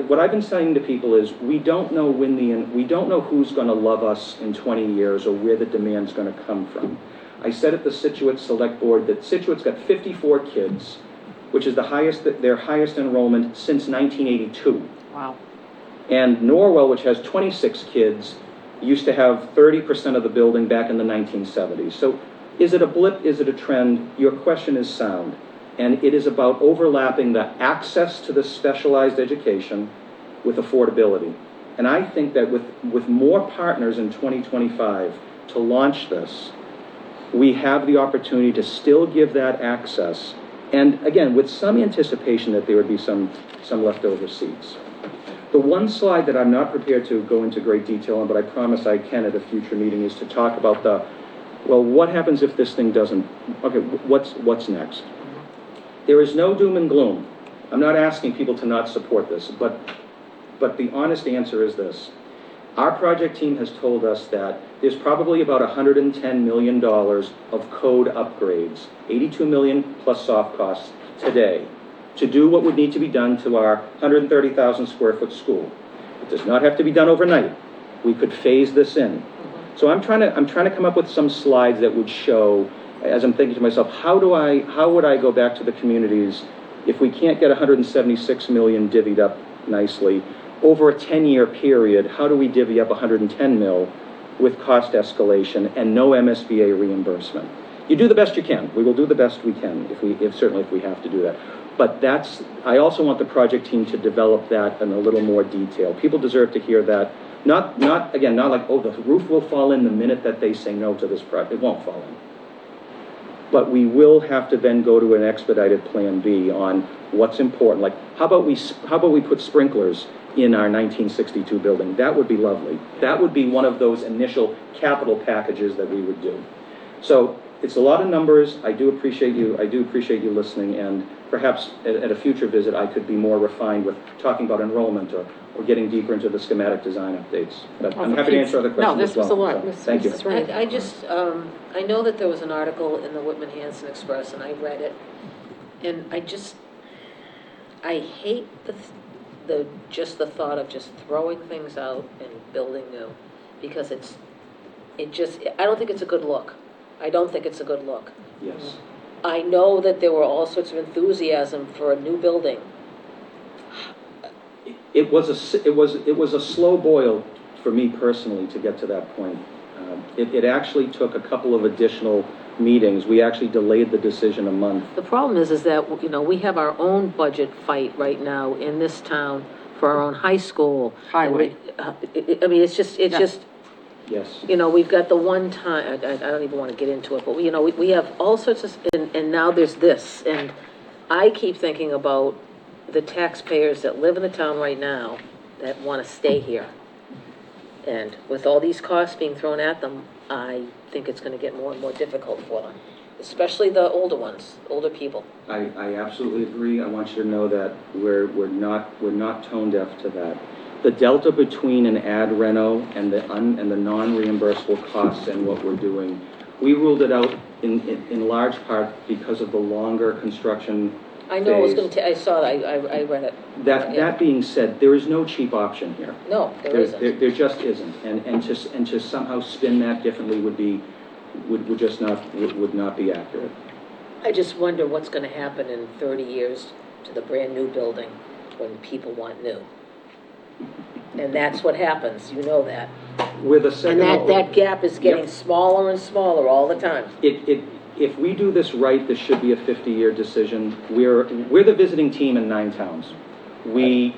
what I've been saying to people is we don't know we don't know who's going to love us in 20 years or where the demand's going to come from. I said at the Scituate Select Board that Scituate's got 54 kids, which is their highest enrollment since 1982. Wow. And Norwell, which has 26 kids, used to have 30% of the building back in the 1970s. So is it a blip? Is it a trend? Your question is sound. And it is about overlapping the access to the specialized education with affordability. And I think that with more partners in 2025 to launch this, we have the opportunity to still give that access. And again, with some anticipation that there would be some leftover seats. The one slide that I'm not prepared to go into great detail on, but I promise I can at a future meeting, is to talk about what happens if this thing doesn't, okay, what's next? There is no doom and gloom. I'm not asking people to not support this, but the honest answer is this. Our project team has told us that there's probably about $110 million of code upgrades, 82 million plus soft costs today, to do what would need to be done to our 130,000 square foot school. It does not have to be done overnight. We could phase this in. So I'm trying to come up with some slides that would show, as I'm thinking to myself, how would I go back to the communities if we can't get 176 million divvied up nicely over a 10-year period? How do we divvy up 110 mil with cost escalation and no MSBA reimbursement? You do the best you can. We will do the best we can certainly if we have to do that. But I also want the project team to develop that in a little more detail. People deserve to hear that. Not like, oh, the roof will fall in the minute that they say no to this project. It won't fall in. But we will have to then go to an expedited plan B on what's important. Like, how about we put sprinklers in our 1962 building? That would be lovely. That would be one of those initial capital packages that we would do. So it's a lot of numbers. I do appreciate you listening, and perhaps at a future visit I could be more refined with talking about enrollment or getting deeper into the schematic design updates. But I'm happy to answer other questions. No, this was a lot. So, thank you. I know that there was an article in the Whitman Hanson Express, and I read it, and I hate the thought of just throwing things out and building new, because I don't think it's a good look. I don't think it's a good look. Yes. I know that there were all sorts of enthusiasm for a new building. It was a slow boil for me personally to get to that point. It actually took a couple of additional meetings. We actually delayed the decision a month. The problem is that, we have our own budget fight right now in this town for our own high school. Highway. It's just, Yes. We've got the one time, I don't even want to get into it, but we have all sorts of, and now there's this, and I keep thinking about the taxpayers that live in the town right now that want to stay here. And with all these costs being thrown at them, I think it's gonna get more and more difficult for them, especially the older ones, older people. I absolutely agree. I want you to know that we're not tone deaf to that. The delta between an ad reno and the non-reimbursable costs and what we're doing, we ruled it out in large part because of the longer construction I know it was phase. gonna I saw that, I read it. Yeah. That being said, there is no cheap option here. No, there isn't. There just isn't, and to somehow spin that differently would just not be accurate. I just wonder what's gonna happen in 30 years to the brand-new building when people want new. And that's what happens, you know that. With a second. And that gap is getting Yep. smaller and smaller all the time. If we do this right, this should be a 50-year decision. We're the visiting team in 9 towns. I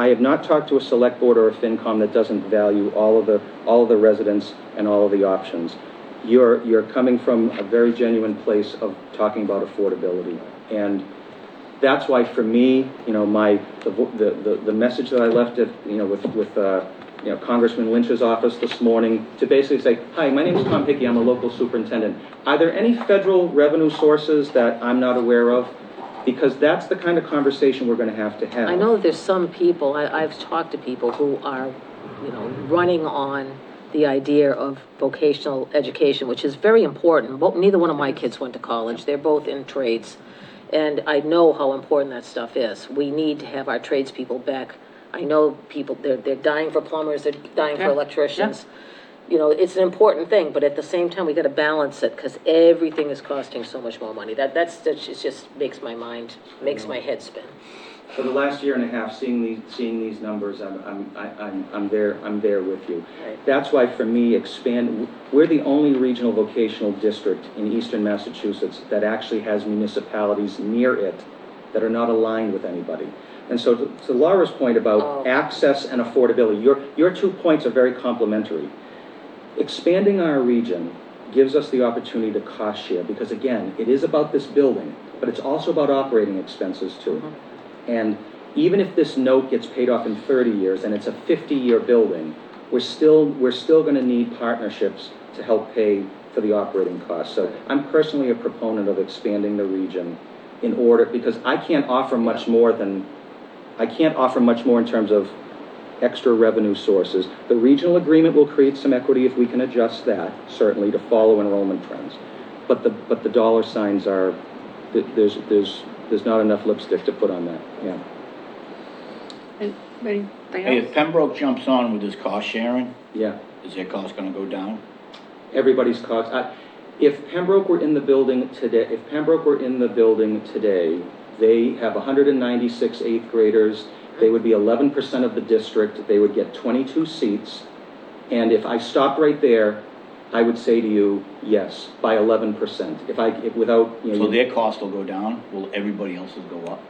have not talked to a select board or a FinCom that doesn't value all of the residents and all of the options. You're coming from a very genuine place of talking about affordability, and that's why for me, you know, the message that I left at, you know, with Congressman Lynch's office this morning to basically say, hi, my name is Tom Hickey, I'm a local superintendent. Are there any federal revenue sources that I'm not aware of? Because that's the kind of conversation we're going to have. I know that there's some people, I've talked to people who are, you know, running on the idea of vocational education, which is very important. Neither one of my kids went to college. They're both in trades. And I know how important that stuff is. We need to have our tradespeople back. I know people, they're dying for plumbers, they're dying for electricians. You know, it's an important thing, but at the same time, we got to balance it because everything is costing so much more money. That just makes my head spin. For the last year and a half, seeing these numbers, I'm there with you. Right. That's why for me, we're the only regional vocational district in eastern Massachusetts that actually has municipalities near it that are not aligned with anybody. And so to Laura's point about access and affordability, your 2 points are very complementary. Expanding our region gives us the opportunity to cost share because again, it is about this building, but it's also about operating expenses too. Mm-hmm. And even if this note gets paid off in 30 years and it's a 50-year building, we're still going to need partnerships to help pay for the operating costs. So I'm personally a proponent of expanding the region in order, because I can't offer much more in terms of extra revenue sources. The regional agreement will create some equity if we can adjust that, certainly to follow enrollment trends. But the dollar signs are, there's not enough lipstick to put on that, yeah. Anything Hey, else? if Pembroke jumps on with this cost sharing, Yeah, is their cost gonna go down? everybody's cost. If Pembroke were in the building today, they have 196 eighth graders. They would be 11% of the district. They would get 22 seats. And if I stopped right there, I would say to you, yes, by 11%. Without, you know. So their cost will go down, will everybody else's go up?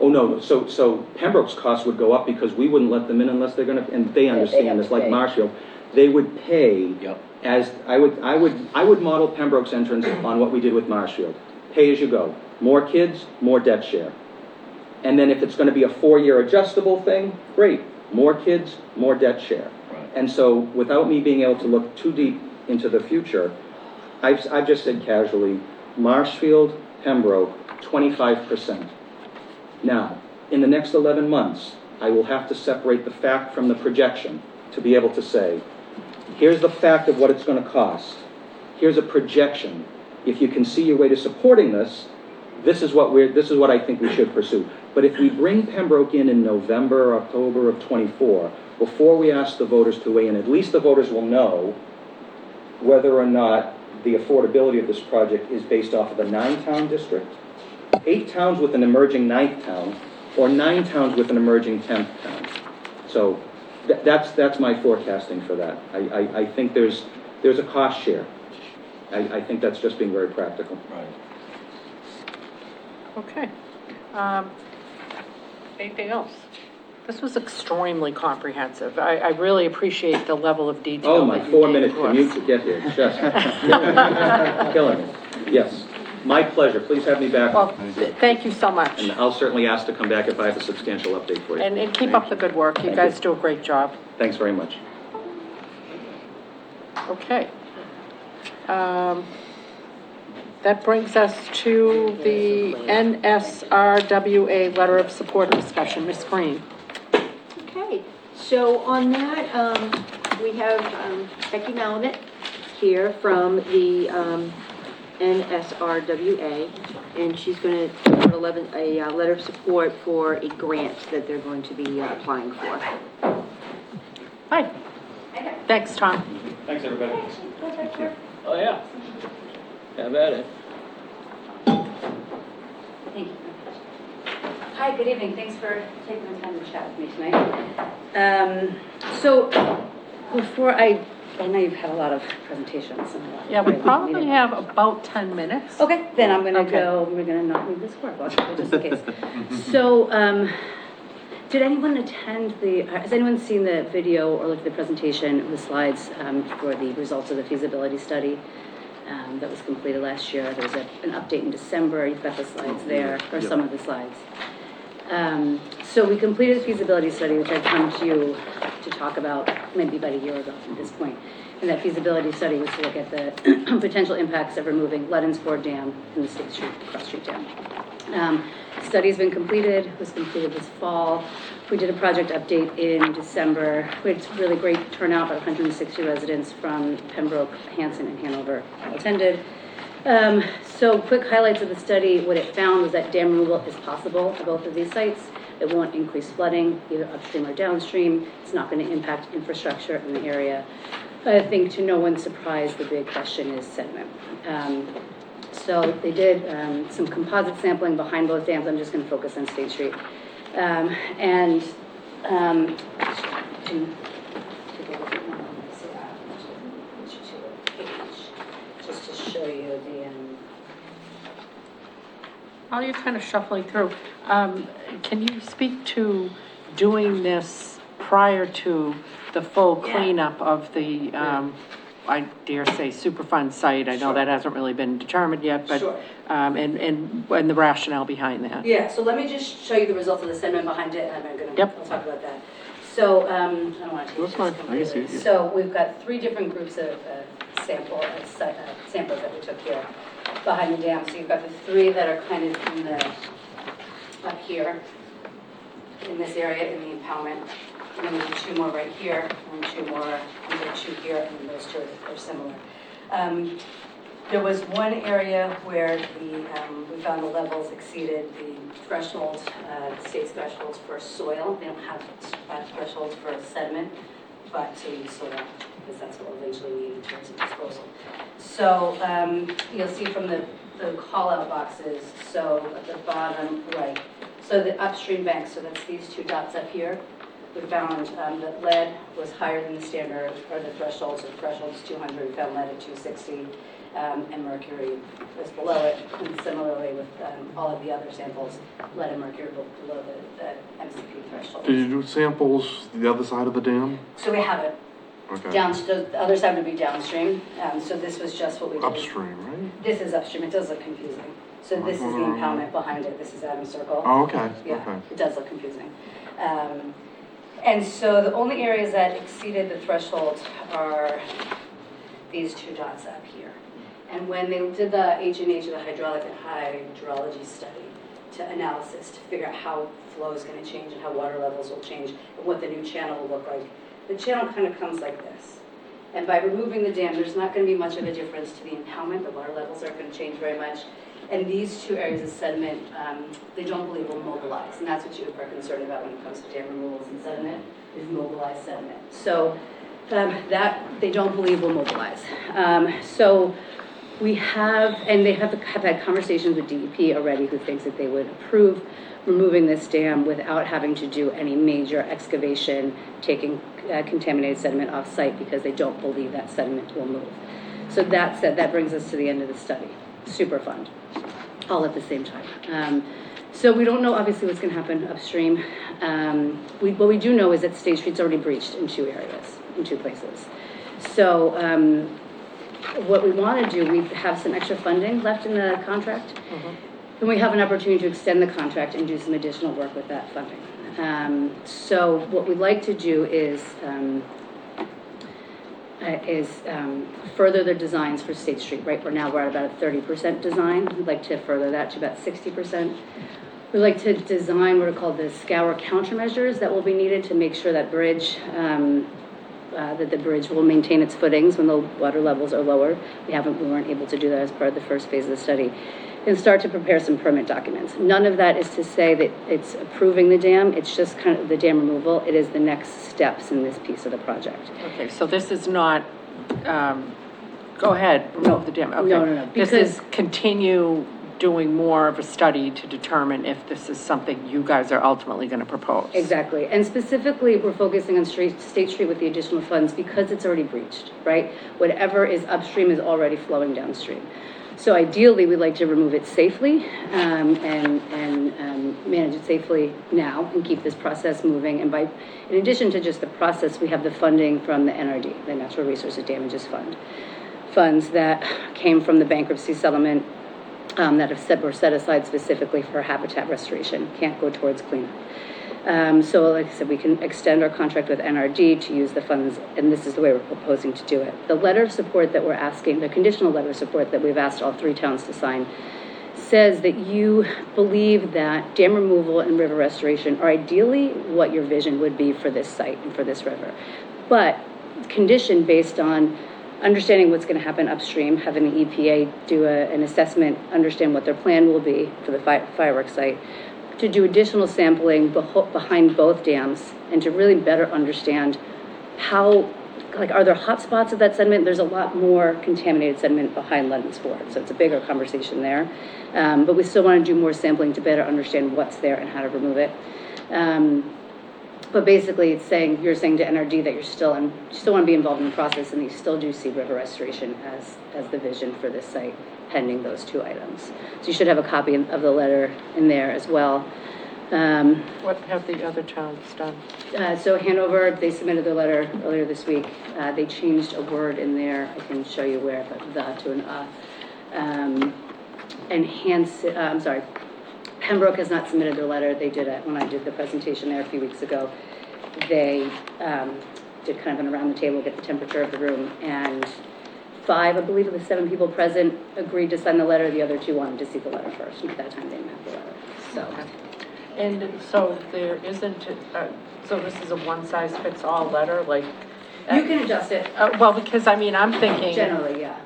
Oh, no, so Pembroke's costs would go up because we wouldn't let them in unless they're gonna, and they understand this, like Marshfield. They would pay. Yep. As, I would model Pembroke's entrance on what we did with Marshfield. Pay as you go. More kids, more debt share. And then if it's gonna be a 4-year adjustable thing, great. More kids, more debt share. Right. And so without me being able to look too deep into the future, I've just said casually, Marshfield, Pembroke, 25%. Now, in the next 11 months, I will have to separate the fact from the projection to be able to say, here's the fact of what it's going to cost. Here's a projection. If you can see your way to supporting this, this is what I think we should pursue. But if we bring Pembroke in November or October of 24, before we ask the voters to weigh in, at least the voters will know whether or not the affordability of this project is based off of the 9-town district, 8 towns with an emerging 9th town, or 9 towns with an emerging 10th town. So that's my forecasting for that. I think there's a cost share. I think that's just being very practical. Right. Okay. Anything else? This was extremely comprehensive. I really appreciate the level of detail. Oh, my that you 4-minute gave to us. commute to get here, just killing me. Yes, my pleasure. Please have me back. Well, thank you so much. And I'll certainly ask to come back if I have a substantial update for you. And keep up the good work. You Thank guys you. do a great job. Thanks very much. Okay. That brings us to the NSRWA letter of support discussion. Ms. Green. Okay, so on that, we have Becky Malamet here from the NSRWA, and she's going to put a letter of support for a grant that they're going to be applying for. Hi. Thanks, Tom. Thanks, everybody. Oh, yeah. Have at it. Thank you. Hi, good evening. Thanks for taking the time to chat with me tonight. So before I know you've had a lot of presentations. And a lot Yeah, we of probably have about 10 minutes. Okay, then I'm gonna Okay. go, we're gonna not move this forward, just in case. So, did anyone attend has anyone seen the video or looked at the presentation, the slides for the results of the feasibility study that was completed last year? There was an update in December. You've got the slides there, or some of the slides. So we completed the feasibility study, which I'd come to you to talk about maybe about a year ago at this point. And that feasibility study was to look at the potential impacts of removing Ledensford Dam and the State Street Cross Street Dam. Study's been completed, was completed this fall. We did a project update in December. We had really great turnout, about 160 residents from Pembroke, Hanson, and Hanover all attended. So quick highlights of the study, what it found was that dam removal is possible at both of these sites. It won't increase flooding, either upstream or downstream. It's not going to impact infrastructure in the area. I think to no one's surprise, the big question is sediment. So they did some composite sampling behind both dams. I'm just going to focus on State Street. Just to show you the, While you're kind of shuffling through, can you speak to doing this prior to the full cleanup of the, I dare say, Superfund site? I know that hasn't really been determined yet, but, Sure. And the rationale behind that. Yeah, so let me just show you the results of the sediment behind it, and Yep. I'll talk about that. So, I don't want to take That's this fine. I can see completely. it, yeah. So we've got 3 different groups of samples that we took here behind the dam. So you've got the 3 that are kind of in up here, in this area, in the impoundment. And then there's 2 more right here, and 2 more, and then 2 here, and then those 2 are similar. There was one area where we found the levels exceeded the threshold, state's thresholds for soil. They don't have thresholds for sediment, but so we use soil because that's what we'll eventually need in terms of disposal. So you'll see from the call-out boxes, so at the bottom right, so the upstream banks, so that's these 2 dots up here. We found that lead was higher than the standard, or the threshold, so the threshold is 200, we found lead at 260, and mercury was below it, and similarly with all of the other samples, lead and mercury were below the MCP threshold. Did you do samples the other side of the dam? So we have it. Okay. The other side would be downstream, so this was just what we did. Upstream, right? This is upstream, it does look confusing. So this is the impoundment behind it, this is Adams Circle. Oh, okay, Yeah, okay. it does look confusing. And so the only areas that exceeded the threshold are these 2 dots up here. And when they did the H&H, the hydraulic and hydrology study analysis to figure out how flow is going to change and how water levels will change and what the new channel will look like, the channel kind of comes like this. And by removing the dam, there's not going to be much of a difference to the impoundment. The water levels aren't going to change very much. And these 2 areas of sediment, they don't believe will mobilize. And that's what you are concerned about when it comes to dam removals and sediment, is mobilized sediment. So that they don't believe will mobilize. So we have, and they have had conversations with DEP already, who thinks that they would approve removing this dam without having to do any major excavation, taking contaminated sediment off site, because they don't believe that sediment will move. So that said, that brings us to the end of the study. Superfund, all at the same time. So we don't know obviously what's going to happen upstream. What we do know is that State Street's already breached in 2 areas, in 2 places. So what we want to do, we have some extra funding left in the contract, and we have an opportunity to extend the contract and do some additional work with that funding. So what we'd like to do is further the designs for State Street. Right now, we're at about a 30% design. We'd like to further that to about 60%. We'd like to design what are called the scour countermeasures that will be needed to make sure that that the bridge will maintain its footings when the water levels are lower. We weren't able to do that as part of the first phase of the study. And start to prepare some permit documents. None of that is to say that it's approving the dam, it's just kind of the dam removal. It is the next steps in this piece of the project. Okay, so this is not, go ahead, remove the dam, okay. No, This is continue doing more of a study to determine if this is something you guys are ultimately gonna propose. Exactly, and specifically, we're focusing on State Street with the additional funds because it's already breached, right? Whatever is upstream is already flowing downstream. So ideally, we'd like to remove it safely and manage it safely now and keep this process moving. And in addition to just the process, we have the funding from the NRD, the Natural Resources Damages Fund. Funds that came from the bankruptcy settlement that were set aside specifically for habitat restoration, can't go towards cleanup. So like I said, we can extend our contract with NRD to use the funds, and this is the way we're proposing to do it. The letter of support that we're asking, the conditional letter of support that we've asked all 3 towns to sign, says that you believe that dam removal and river restoration are ideally what your vision would be for this site and for this river. But conditioned based on understanding what's going to happen upstream, having the EPA do an assessment, understand what their plan will be for the fireworks site, to do additional sampling behind both dams and to really better understand how, like, are there hot spots of that sediment? There's a lot more contaminated sediment behind London's Ford, so it's a bigger conversation there. But we still want to do more sampling to better understand what's there and how to remove it. But basically, it's saying, you're saying to NRD that you still want to be involved in the process, and you still do see river restoration as the vision for this site, pending those 2 items. So you should have a copy of the letter in there as well. What have the other towns done? So Hanover, they submitted their letter earlier this week. They changed a word in there. I can show you where, but the to an and Hanson, I'm sorry, Pembroke has not submitted their letter. They did it when I did the presentation there a few weeks ago. They did kind of an around the table, get the temperature of the room, and 5, I believe, of the 7 people present agreed to sign the letter. The other 2 wanted to see the letter first, and at that time they didn't have the letter. So. Okay. And so there isn't, so this is a one-size-fits-all letter, like? You can adjust it. Well, because, I mean, I'm thinking. Generally, yeah.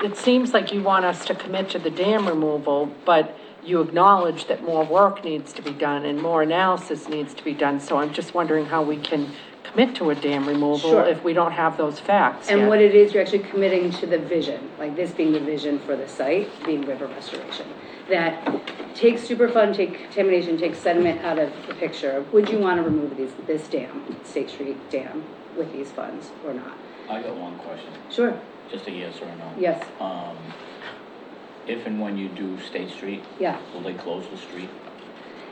It seems like you want us to commit to the dam removal, but you acknowledge that more work needs to be done and more analysis needs to be done. So I'm just wondering how we can commit to a dam removal Sure. if we don't have those facts And yet. what it is, you're actually committing to the vision, like this being the vision for the site, being river restoration. That takes Superfund, take contamination, take sediment out of the picture. Would you want to remove this dam, State Street Dam, with these funds or not? I got one question, Sure, just a yes or a no. yes, If and when you do State Street, yeah. will they close the street?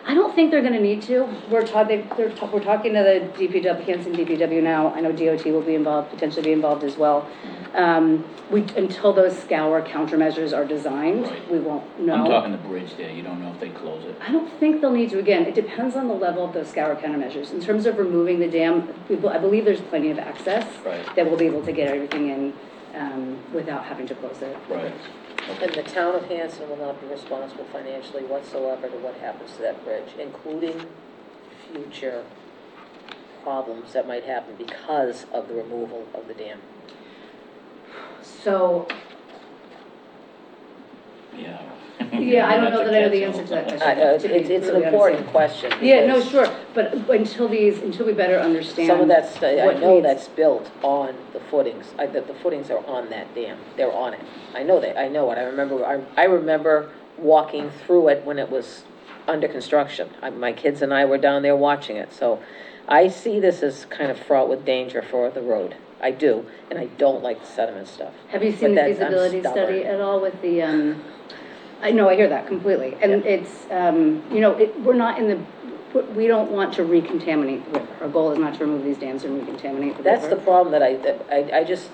I don't think they're gonna need to. We're talking to the DPW, Hanson DPW now. I know DOT will be involved, potentially be involved as well. Until those scour countermeasures are designed, Right. we won't know. I'm talking the bridge there, you don't know if they close it. I don't think they'll need to. Again, it depends on the level of those scour countermeasures. In terms of removing the dam, I believe there's plenty of access. Right. That we'll be able to get everything in, without having to close it. Right. And the town of Hanson will not be responsible financially whatsoever to what happens to that bridge, including future problems that might happen because of the removal of the dam. So, Yeah. yeah, I don't know That's a that I know the catch-all. answer to that question. It's an important question. Yeah, no, because sure, but until we better understand. Some of that's, I what know needs- that's built on the footings, that the footings are on that dam, they're on it. I know that, I know it, I remember walking through it when it was under construction. My kids and I were down there watching it, so I see this as kind of fraught with danger for the road. I do, and I don't like the sediment stuff. Have you seen But the that's- I'm feasibility study stubborn. at all with the, I know, I hear that completely, and it's, we're not in the, we don't want to recontaminate the river. Our goal is not to remove these dams and recontaminate the river. That's the problem that I just,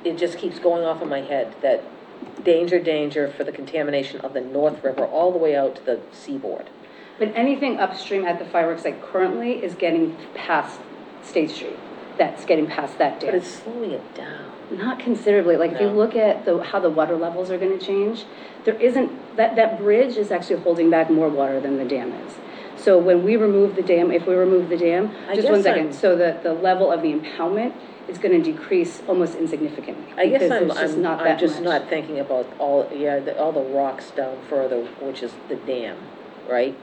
it just keeps going off in my head, that danger for the contamination of the North River all the way out to the seaboard. But anything upstream at the fireworks site currently is getting past State Street. that's getting past that dam. But it's slowing it down. Not considerably, like if you No. look at how the water levels are gonna change, there isn't, that bridge is actually holding back more water than the dam is. So when we remove the dam, if we remove the dam, I just one guess second, so the level of the impoundment is gonna decrease almost insignificantly. I guess because it's just not I'm that just much. not thinking about all the rocks down further, which is the dam, right?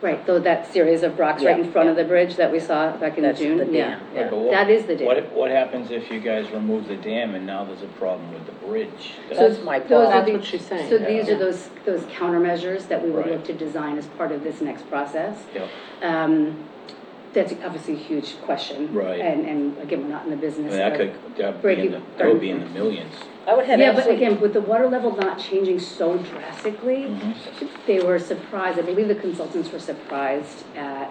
Right, though that series of rocks right Yeah, in front of yeah. the bridge that we saw back in That's June, the yeah. dam, yeah. But That is the dam. What happens if you guys remove the dam and now there's a problem with the bridge? That's my Those problem. are That's the- what she's saying, So these yeah. are those countermeasures that we would Right. look to design as part of this next process. Yep. That's obviously a huge question. Right. And again, we're not in the I business mean, that would be in the millions. I would have Yeah, but absolutely, again, with the water level not changing so drastically, they were surprised, I believe the consultants were surprised at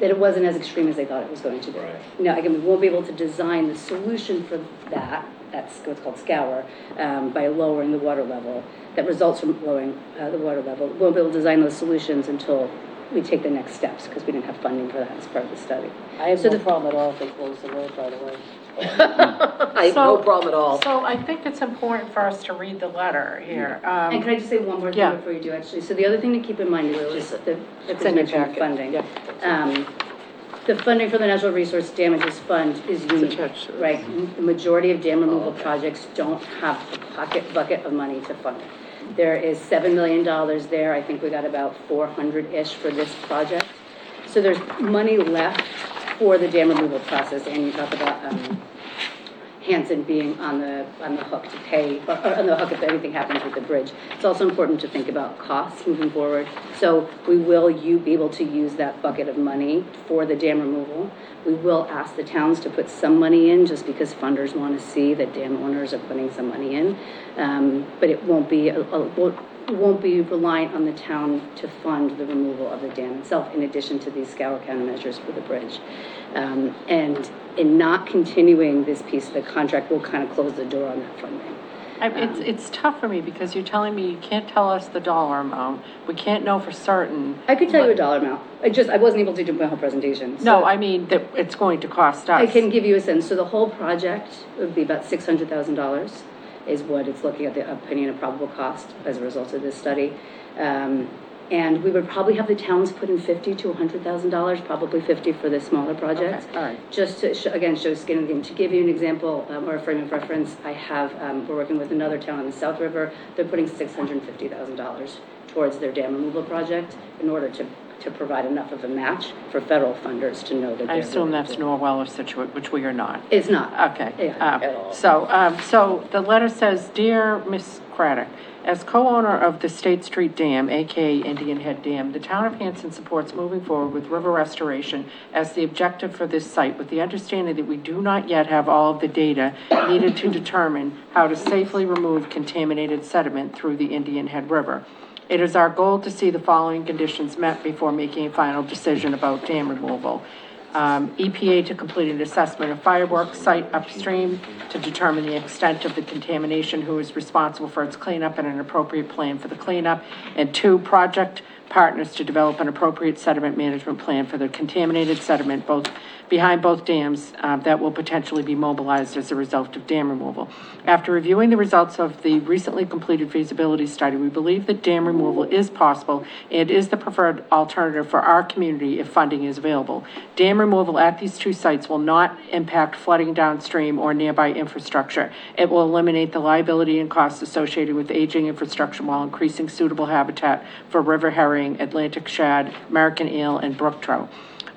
that it wasn't as extreme as they thought it was going to be. Right. Now, again, we won't be able to design the solution for that's what's called scour, by lowering the water level, that results from lowering the water level. We won't be able to design those solutions until we take the next steps, because we didn't have funding for that as part of the study. I have So no the- problem at all if they close the road, by the way. I have no problem at all. So I think it's important for us to read the letter here. And can I just say one more yeah. thing before you do, actually? So the other thing to keep in mind is just the, It's in your mentioned packet. funding. Yeah. The funding for the Natural Resource Damages Fund is unique, attached to this. right? The majority of dam removal projects don't have a bucket of money to fund it. There is $7 million there. I think we got about 400-ish for this project. So there's money left for the dam removal process, and you talk about Hanson being on the hook to pay, or on the hook if anything happens with the bridge. It's also important to think about costs moving forward. So we will be able to use that bucket of money for the dam removal. We will ask the towns to put some money in, just because funders want to see that dam owners are putting some money in. But it won't be won't be reliant on the town to fund the removal of the dam itself, in addition to these scour countermeasures for the bridge. And in not continuing this piece of the contract, we'll kind of close the door on that funding. It's tough for me because you're telling me you can't tell us the dollar amount. We can't know for certain. I could tell you a dollar amount. I wasn't able to do my whole presentation. No, So I mean that it's going to cost us. I can give you a sense. So the whole project would be about $600,000 is what it's looking at, the opinion of probable cost as a result of this study. And we would probably have the towns put in $50,000 to $100,000, probably 50 for the smaller projects. Okay, all right. Just to, again, show skin in the game. To give you an example or a frame of reference, I have, we're working with another town on the South River. They're putting $650,000 towards their dam removal project in order to provide enough of a match for federal funders to know that they're I assume going that's to- Norwell or Situate, which we are not. It's not. Okay. Yeah. At all. So the letter says, Dear Ms. Craddock, as co-owner of the State Street Dam, AKA Indian Head Dam, the town of Hanson supports moving forward with river restoration as the objective for this site, with the understanding that we do not yet have all of the data needed to determine how to safely remove contaminated sediment through the Indian Head River. It is our goal to see the following conditions met before making a final decision about dam removal. EPA to complete an assessment of fireworks site upstream to determine the extent of the contamination, who is responsible for its cleanup, and an appropriate plan for the cleanup. And 2, project partners to develop an appropriate sediment management plan for the contaminated sediment behind both dams that will potentially be mobilized as a result of dam removal. After reviewing the results of the recently completed feasibility study, we believe that dam removal is possible and is the preferred alternative for our community if funding is available. Dam removal at these 2 sites will not impact flooding downstream or nearby infrastructure. It will eliminate the liability and costs associated with aging infrastructure while increasing suitable habitat for river herring, Atlantic shad, American eel, and brook trout.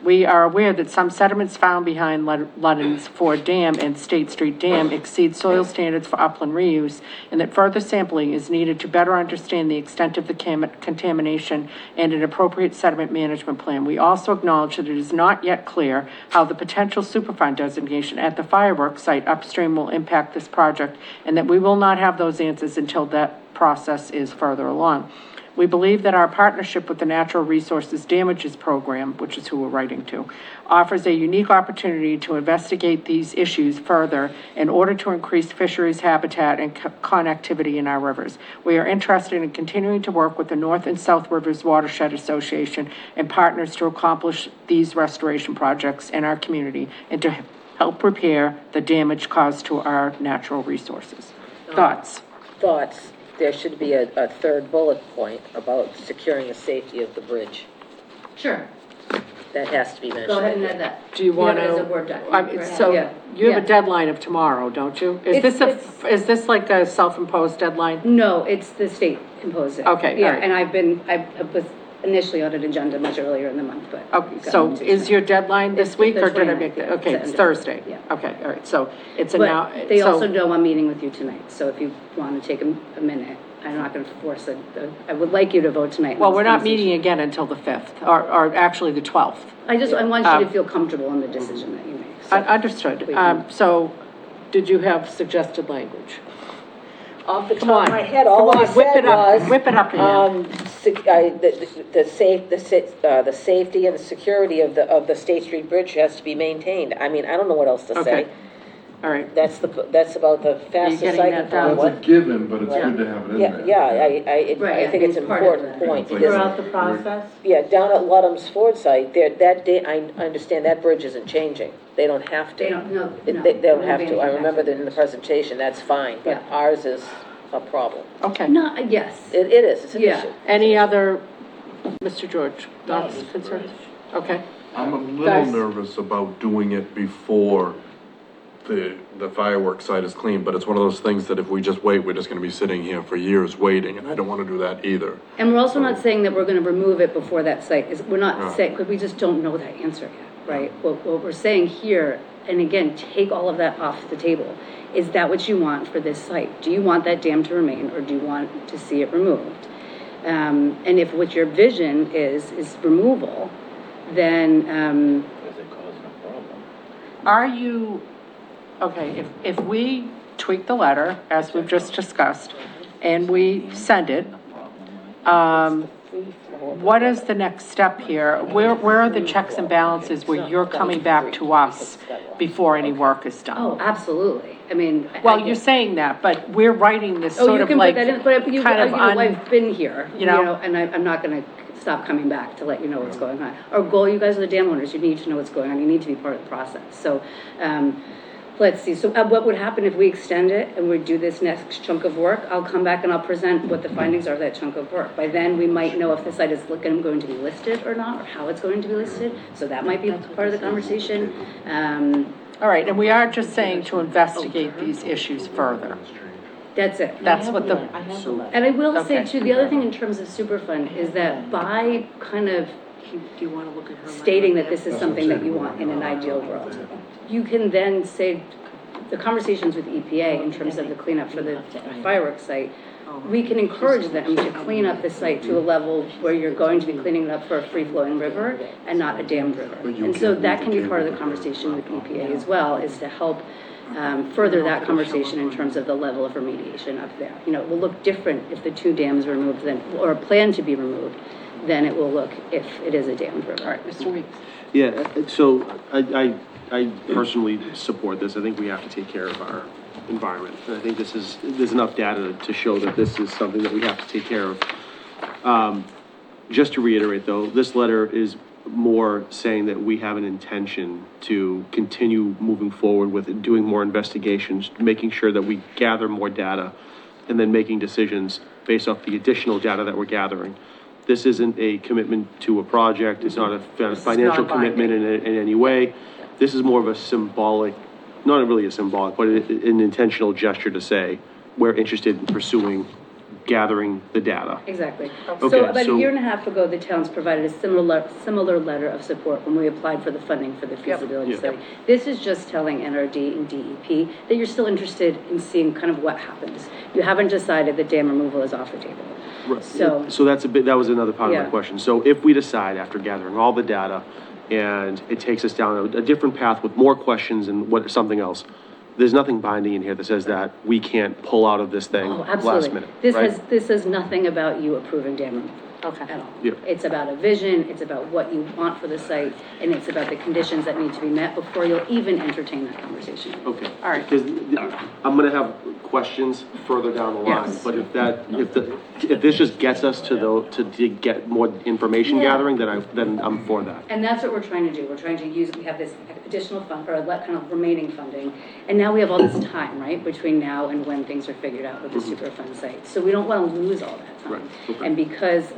We are aware that some sediments found behind Ludden's Ford Dam and State Street Dam exceed soil standards for upland reuse, and that further sampling is needed to better understand the extent of the contamination and an appropriate sediment management plan. We also acknowledge that it is not yet clear how the potential Superfund designation at the fireworks site upstream will impact this project, and that we will not have those answers until that process is further along. We believe that our partnership with the Natural Resources Damages Program, which is who we're writing to, offers a unique opportunity to investigate these issues further in order to increase fisheries habitat and connectivity in our rivers. We are interested in continuing to work with the North and South Rivers Watershed Association and partners to accomplish these restoration projects in our community and to help repair the damage caused to our natural resources. Thoughts? Thoughts, there should be a third bullet point about securing the safety of the bridge. Sure. That has to be mentioned. Go ahead and add that. Do you want to? Have it as a Word document. So Yeah. you have a Yeah. deadline of tomorrow, don't you? Is It's- this like a self-imposed deadline? No, it's the state imposed it. Okay, all Yeah, right. and I was initially on an agenda much earlier in the month, but. Okay, so is your deadline this It's week the or did I 29th, make that? yeah, Okay, it's it's the end of- Thursday. yeah. Okay, all right, so it's a now. But they so- also know I'm meeting with you tonight, so if you want to take a minute, I'm not going to force it. I would like you to vote tonight. on Well, this we're not conversation. meeting again until the 5th, or actually the 12th. I want you to Um, feel comfortable in the decision that you make. so. Understood. We can- So, did you have suggested language? Off the Come top on. of my head, all Come I on, whip said it up, was, whip it up again. the safety and the security of the State Street Bridge has to be maintained. I mean, I don't know what else to Okay. say. All right. That's about the fastest getting I that can down? find. That's a given, but it's Yeah. good to have it in Yeah, there. yeah, Right, I I think it's think an part of important that. point. It's like because- a- Throughout the process? Yeah, down at Ludham's Ford site, that day, I understand that bridge isn't changing. They don't have to. They don't, no, They'll there won't have be to. I anything remember after that in the presentation, that's fine, but Yeah. ours is a problem. Okay. No, yes. It is, it's an Yeah. issue. Any other, Mr. George, thoughts, concerns? Okay. I'm a little Guys. nervous about doing it before the fireworks site is clean, but it's one of those things that if we just wait, we're just gonna be sitting here for years waiting, and I don't wanna do that either. And we're also not saying that we're going to remove it before that site is, we're No. not saying, because we just don't know that answer yet, right? What we're saying here, and again, take all of that off the table, is that what you want for this site? Do you want that dam to remain, or do you want to see it removed? And if what your vision is removal, then, Because it causing a problem. Are you, okay, if we tweak the letter, as we've just discussed, and we send it, what is the next step here? Where are the checks and balances where you're coming back to us before any work is done? oh, absolutely. I mean. Well, you're saying that, but we're writing this Oh, sort you of can like, put that in, but you, kind of I've been here, you know? and I'm not gonna stop coming back to let you know what's going on. Our goal, you guys are the dam owners, you need to know what's going on, you need to be part of the process. So, let's see, so what would happen if we extend it and we do this next chunk of work? I'll come back and I'll present what the findings are of that chunk of work. By then, we might know if the site is going to be listed or not, or how it's going to be listed, so that might be part of the conversation. All right, and we are just saying to investigate these issues further. That's it. That's what the, I have the letter. And I will say Okay. too, the other thing in terms of Superfund is that by kind of Do you want to look at her? stating that this is something that you want in an ideal world, you can then say, the conversations with EPA in terms of the cleanup for the fireworks site, we can encourage them to clean up the site to a level where you're going to be cleaning it up for a free-flowing river and not a dammed river. And so that can be part of the conversation with EPA as well, is to help further that conversation in terms of the level of remediation up there. You know, it will look different if the two dams are removed than, or plan to be removed, than it will look if it is a dammed river. all right, Mr. Weeks. Yeah, so I personally support this. I think we have to take care of our environment. And I think there's enough data to show that this is something that we have to take care of. Just to reiterate though, this letter is more saying that we have an intention to continue moving forward with doing more investigations, making sure that we gather more data, and then making decisions based off the additional data that we're gathering. This isn't a commitment to a project, it's not a financial commitment in any way. This is more of a symbolic, not really a symbolic, but an intentional gesture to say, we're interested in pursuing, gathering the data. Exactly. Okay, So about a so- year and a half ago, the towns provided a similar letter of support when we applied for the funding for the feasibility Yep. study. This is just telling NRD and DEP that you're still interested in seeing kind of what happens. You haven't decided that dam removal is off the table. Right. So- So that's that was another part of Yeah. my question. So if we decide after gathering all the data and it takes us down a different path with more questions and something else, there's nothing binding in here that says that we can't pull out of this thing Oh, last absolutely. minute, This right? this is nothing about you approving dam removal. Okay. At all. Yeah. It's about a vision, it's about what you want for the site, and it's about the conditions that need to be met before you'll even entertain that conversation. Okay. All right. Because I'm gonna have questions further down the line, Yes. but if this just gets us to get more information Yeah. gathering, then I'm for that. And that's what we're trying to do. We're trying to use, we have this additional fund, or kind of remaining funding, and now we have all this time, right, between now and when things are figured out with the Superfund site. So we don't want to lose all that time. Right, okay. And because,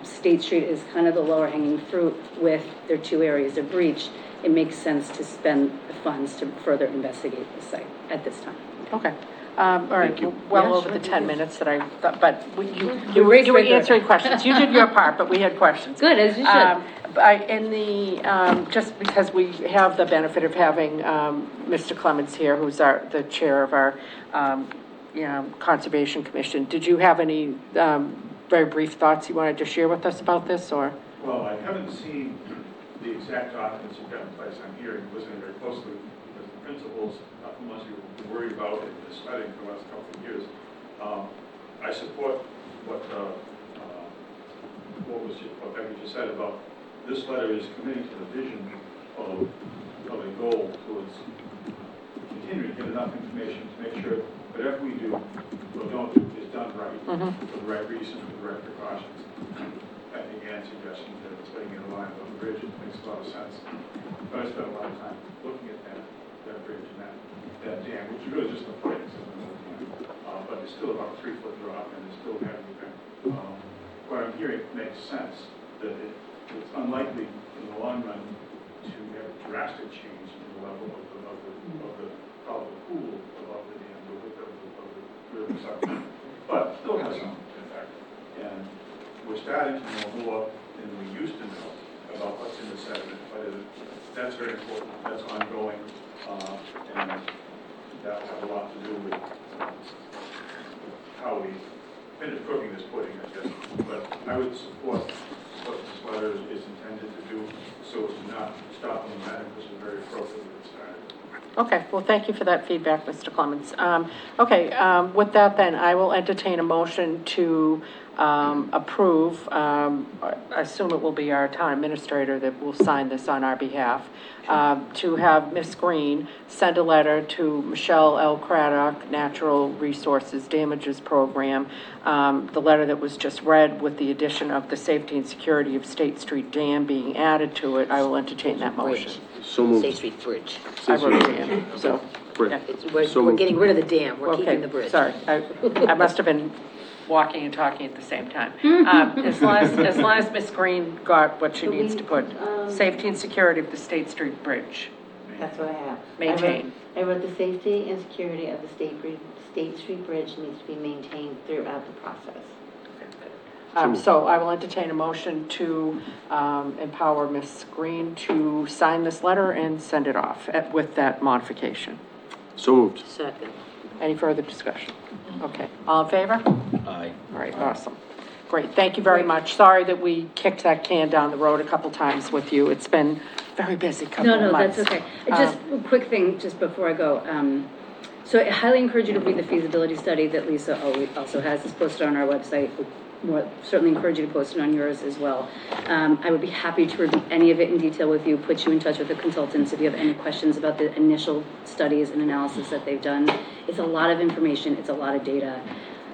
State Street is kind of the lower hanging fruit with their two areas of breach, it makes sense to spend the funds to further investigate the site at this time. Okay. All right, you. well Yeah, over sure. the 10 minutes that I thought, but You raced you were right through it. answering questions. You did your part, but we had questions. Good, as you should. Just because we have the benefit of having Mr. Clements here, who's the chair of our, Conservation Commission, did you have any very brief thoughts you wanted to share with us about this, or? Well, I haven't seen the exact documents you've got in place. I'm hearing, listening very closely, because the principles, not the ones you've been worried about in the studying for the last couple of years. I support what Becky just said about this letter is committing to the vision of a goal towards continuing to get enough information to make sure whatever we do or don't do is done right, for the right reasons, with the right precautions. I think Ann's suggestion that it's putting in a line above the bridge makes a lot of sense. But I spent a lot of time looking at that bridge and that dam, which is really just the footings of the whole dam. But it's still about a 3-foot drop and it's still having what I'm hearing makes sense, that it's unlikely in the long run to have a drastic change in the level of the pool above the dam, of the river side. But still has some effect. And we're starting to know more than we used to know about what's in the sediment, but that's very important, that's ongoing, and that will have a lot to do with how we finish cooking this pudding, I guess. But I would support what this letter is intended to do, so as to not stop the momentum, this is very appropriate when it started. Okay, well, thank you for that feedback, Mr. Clements. With that then, I will entertain a motion to approve, I assume it will be our town administrator that will sign this on our behalf, to have Ms. Green send a letter to Michelle L. Craddock, Natural Resources Damages Program, the letter that was just read with the addition of the safety and security of State Street Dam being added to it. I will entertain that motion. So moved. State Street Bridge. I wrote dam, so. Bridge. yeah. So We're moved. getting rid of the dam, we're Okay, keeping the bridge. sorry, I must have been walking and talking at the same time. As long as Ms. Green got what she needs to put, safety and security of the State Street Bridge. That's what I have. Maintain. I wrote the safety and security of the State Street Bridge needs to be maintained throughout the process. So I will entertain a motion to empower Ms. Green to sign this letter and send it off with that modification. So moved. Second. Any further discussion? Okay, all in favor? Aye. All right, awesome. Great, thank you very much. Sorry that we kicked that can down the road a couple times with you. It's been very busy couple of No, months. that's okay. Just a quick thing, just before I go. So I highly encourage you to read the feasibility study that Lisa also has. It's posted on our website. Certainly encourage you to post it on yours as well. I would be happy to review any of it in detail with you, put you in touch with the consultants if you have any questions about the initial studies and analysis that they've done. It's a lot of information, it's a lot of data.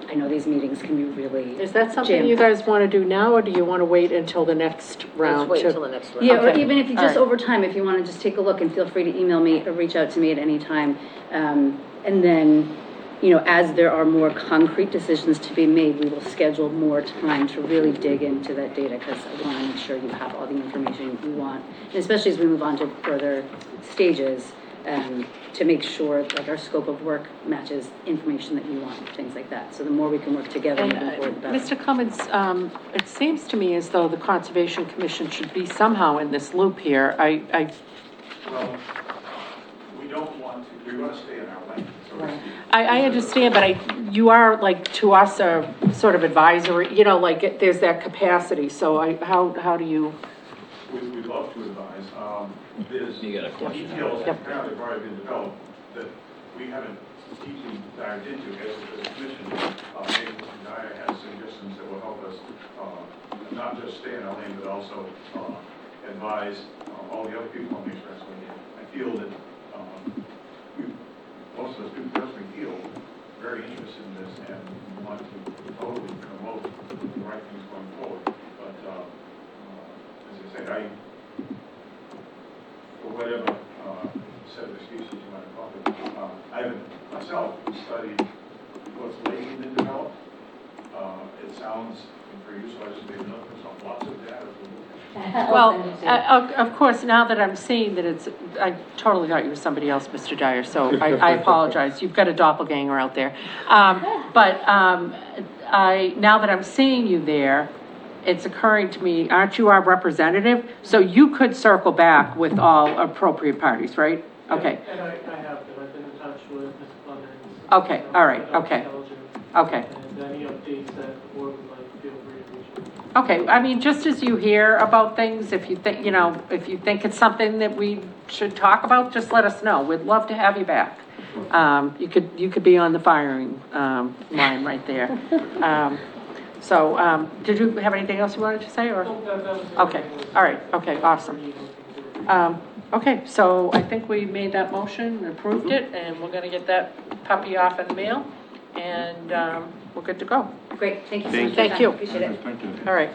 I know these meetings can be really Is that something you guys want to do now, or do you want to wait until the next round? Let's wait until the next round. Yeah, or Okay. even if you All just right. over time, if you want to just take a look, and feel free to email me or reach out to me at any time. And then, as there are more concrete decisions to be made, we will schedule more time to really dig into that data, because I want to make sure you have all the information you want. And especially as we move on to further stages, to make sure like our scope of work matches information that you want, things like that. So the more we can work together And, moving forward, the better. Mr. Clements, it seems to me as though the Conservation Commission should be somehow in this loop here. Well, we don't want to, we want to stay in our lane, so to speak. I understand, but you are like, to us, a sort of advisory, there's that capacity, so how do you? We'd love to advise. There's You got a question? details that Yep. apparently have already been developed that we haven't deeply dived into as a commission. Maybe Mr. Dyer has suggestions that will help us not just stay in our lane, but also advise all the other people on the expressway. I feel that most of us do personally feel very interested in this and want to totally promote the right things going forward. But as I said, for whatever set of excuses you might have thought of, I haven't myself studied what's lately been developed. It sounds, for you, so I just made a note of myself, lots of data. Well, of course, now that I'm seeing that I totally thought you were somebody else, Mr. Dyer, so I apologize. You've got a doppelganger out there. Now that I'm seeing you there, it's occurring to me, aren't you our representative? So you could circle back with all appropriate parties, right? Okay. And I have been. I've been in touch with Ms. Clemens. Okay, all right, okay. Okay. And any updates that the board would like, feel free to reach out. Okay, I mean, just as you hear about things, if you think, if you think it's something that we should talk about, just let us know. We'd love to have you back. You could be on the firing line right there. Did you have anything else you wanted to say, or? No, that was Okay, all right, okay, awesome. Okay, so I think we made that motion, approved it, and we're gonna get that puppy off in the mail, and we're good to go. Great, thank you so much. Thank you. Appreciate it. Thank you. All right.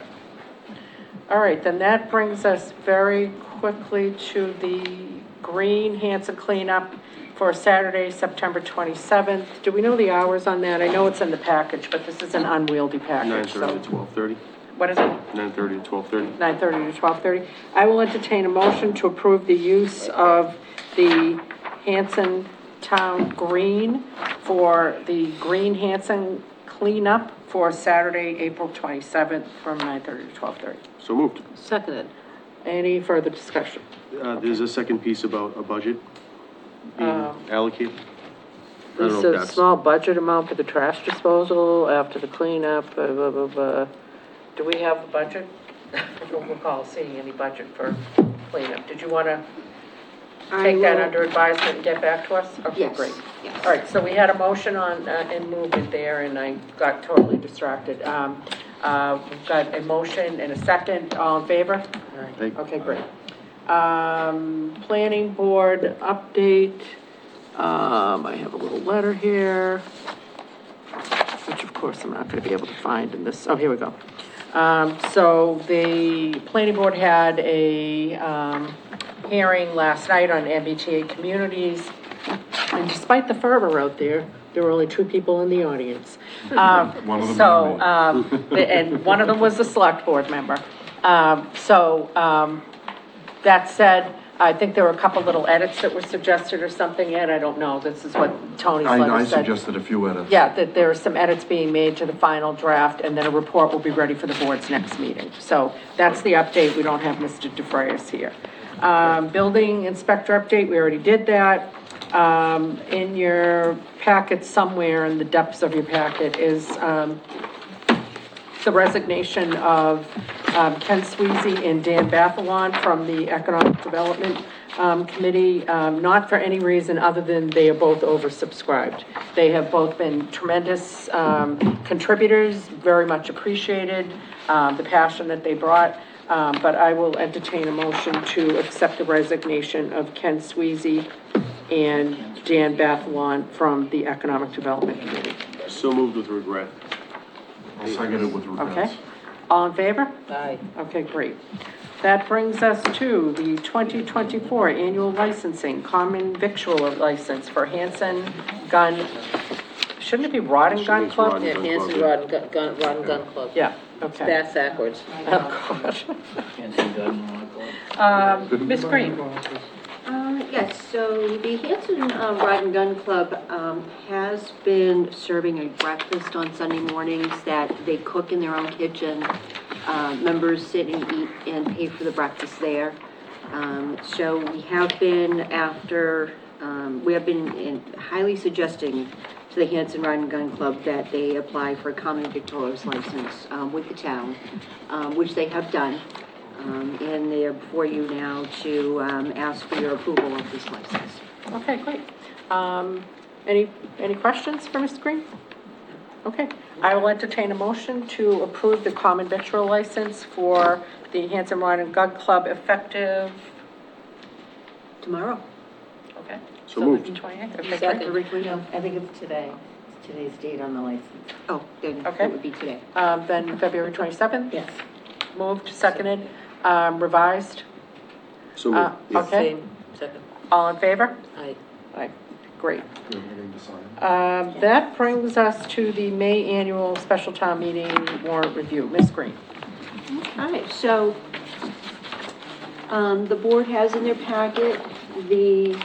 All right, then that brings us very quickly to the green Hanson cleanup for Saturday, September 27th. Do we know the hours on that? I know it's in the package, but this is an unwieldy package. 9:30 to 12:30. What is it? 9:30 to 12:30. 9:30 to 12:30. I will entertain a motion to approve the use of the Hanson Town Green for the Green Hanson cleanup for Saturday, April 27th from 9:30 to 12:30. So moved. Seconded. Any further discussion? There's a second piece about a budget being allocated. I don't This know is if a that's, small budget amount for the trash disposal after the cleanup, blah, blah, blah, blah. Do we have a budget? I don't recall seeing any budget for cleanup. Did you want to take that under advisement and get back to us? Okay, Yes, great. yes. All right, so we had a motion on, in movement there, and I got totally distracted. We've got a motion and a second, all in favor? Aye. Okay, great. Planning board update, I have a little letter here, which of course I'm not gonna be able to find in this, oh, here we go. So the planning board had a, hearing last night on MBTA communities, and despite the fervor out there, there were only 2 people in the audience. One of them And one of them was the select board member. That said, I think there were a couple little edits that were suggested or something, Ed, I don't know, this is what Tony's letter I said. suggested a few edits. Yeah, that there are some edits being made to the final draft, and then a report will be ready for the board's next meeting. So that's the update, we don't have Mr. DeFrayis here. Building inspector update, we already did that. In your packet somewhere, in the depths of your packet, is the resignation of Ken Sweezy and Dan Bathalon from the Economic Development Committee, not for any reason other than they are both oversubscribed. They have both been tremendous contributors, very much appreciated the passion that they brought, but I will entertain a motion to accept the resignation of Ken Sweezy and Dan Bathalon from the Economic Development Committee. so moved with regret. I'll second it with regrets. Okay, all in favor? Aye. Okay, great. That brings us to the 2024 annual licensing, common victualler license for Hanson Gun, shouldn't it be Rod and Gun It's Club? Rod Yeah, and Hanson Club, Rod and Gun Club. Yeah, okay. Bass backwards. Oh, God. Hanson Gun Club. Ms. Green? Yes, so the Hanson Rod and Gun Club has been serving a breakfast on Sunday mornings that they cook in their own kitchen. Members sit and eat and pay for the breakfast there. So we have been highly suggesting to the Hanson Rod and Gun Club that they apply for a common victualer's license with the town, which they have done. And they're before you now to ask for your approval of this license. Okay, great. Any questions for Mr. Green? Okay, I will entertain a motion to approve the common victual license for the Hanson Wine and Gun Club effective, Tomorrow. okay? So moved. the 28th, okay, Second. great. No, I think it's today. It's today's date on the license. Oh, then Okay. it would be today. Then February 27th? Yes. Moved, seconded, revised, So moved. Yes. okay? Second. All in favor? Aye. Aye, great. You're needing to sign. That brings us to the May annual special town meeting warrant review. Ms. Green? Okay, so, the board has in their packet the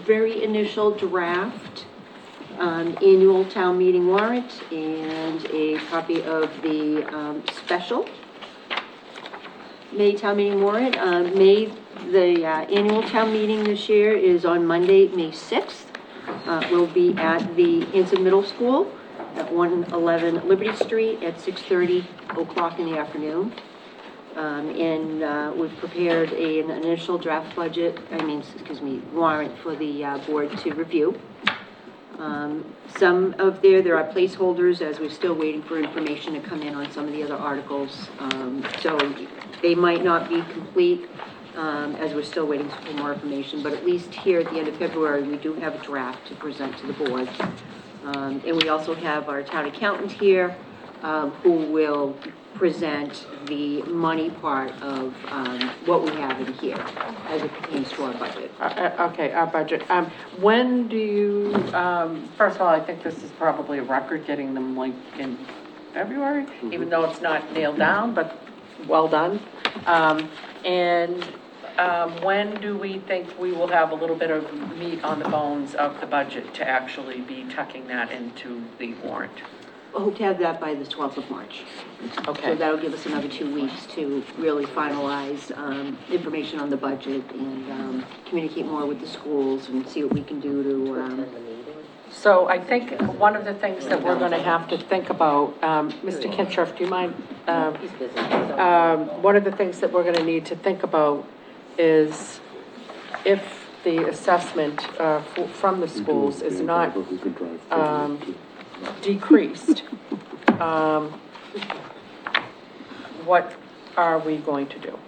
very initial draft, annual town meeting warrant and a copy of the, special May town meeting warrant. The annual town meeting this year is on Monday, May 6th. Will be at the Hanson Middle School at 111 Liberty Street at 6:30 o'clock in the afternoon. We've prepared an initial draft warrant for the board to review. There are placeholders as we're still waiting for information to come in on some of the other articles. So they might not be complete, as we're still waiting for more information, but at least here at the end of February, we do have a draft to present to the board. And we also have our town accountant here, who will present the money part of, what we have in here as it pertains to our budget. Okay, our budget. When do you, first of all, I think this is probably a record, getting them like in February, even though it's not nailed down, but well done. When do we think we will have a little bit of meat on the bones of the budget to actually be tucking that into the warrant? I hope to have that by the 12th of March. Okay. So that'll give us another 2 weeks to really finalize, information on the budget and, communicate more with the schools and see what we can do to, So I think one of the things that we're gonna have to think about, Mr. Kinshirf, do you mind? He's busy. One of the things that we're gonna need to think about is if the assessment, from the schools is not, decreased, what are we going to do?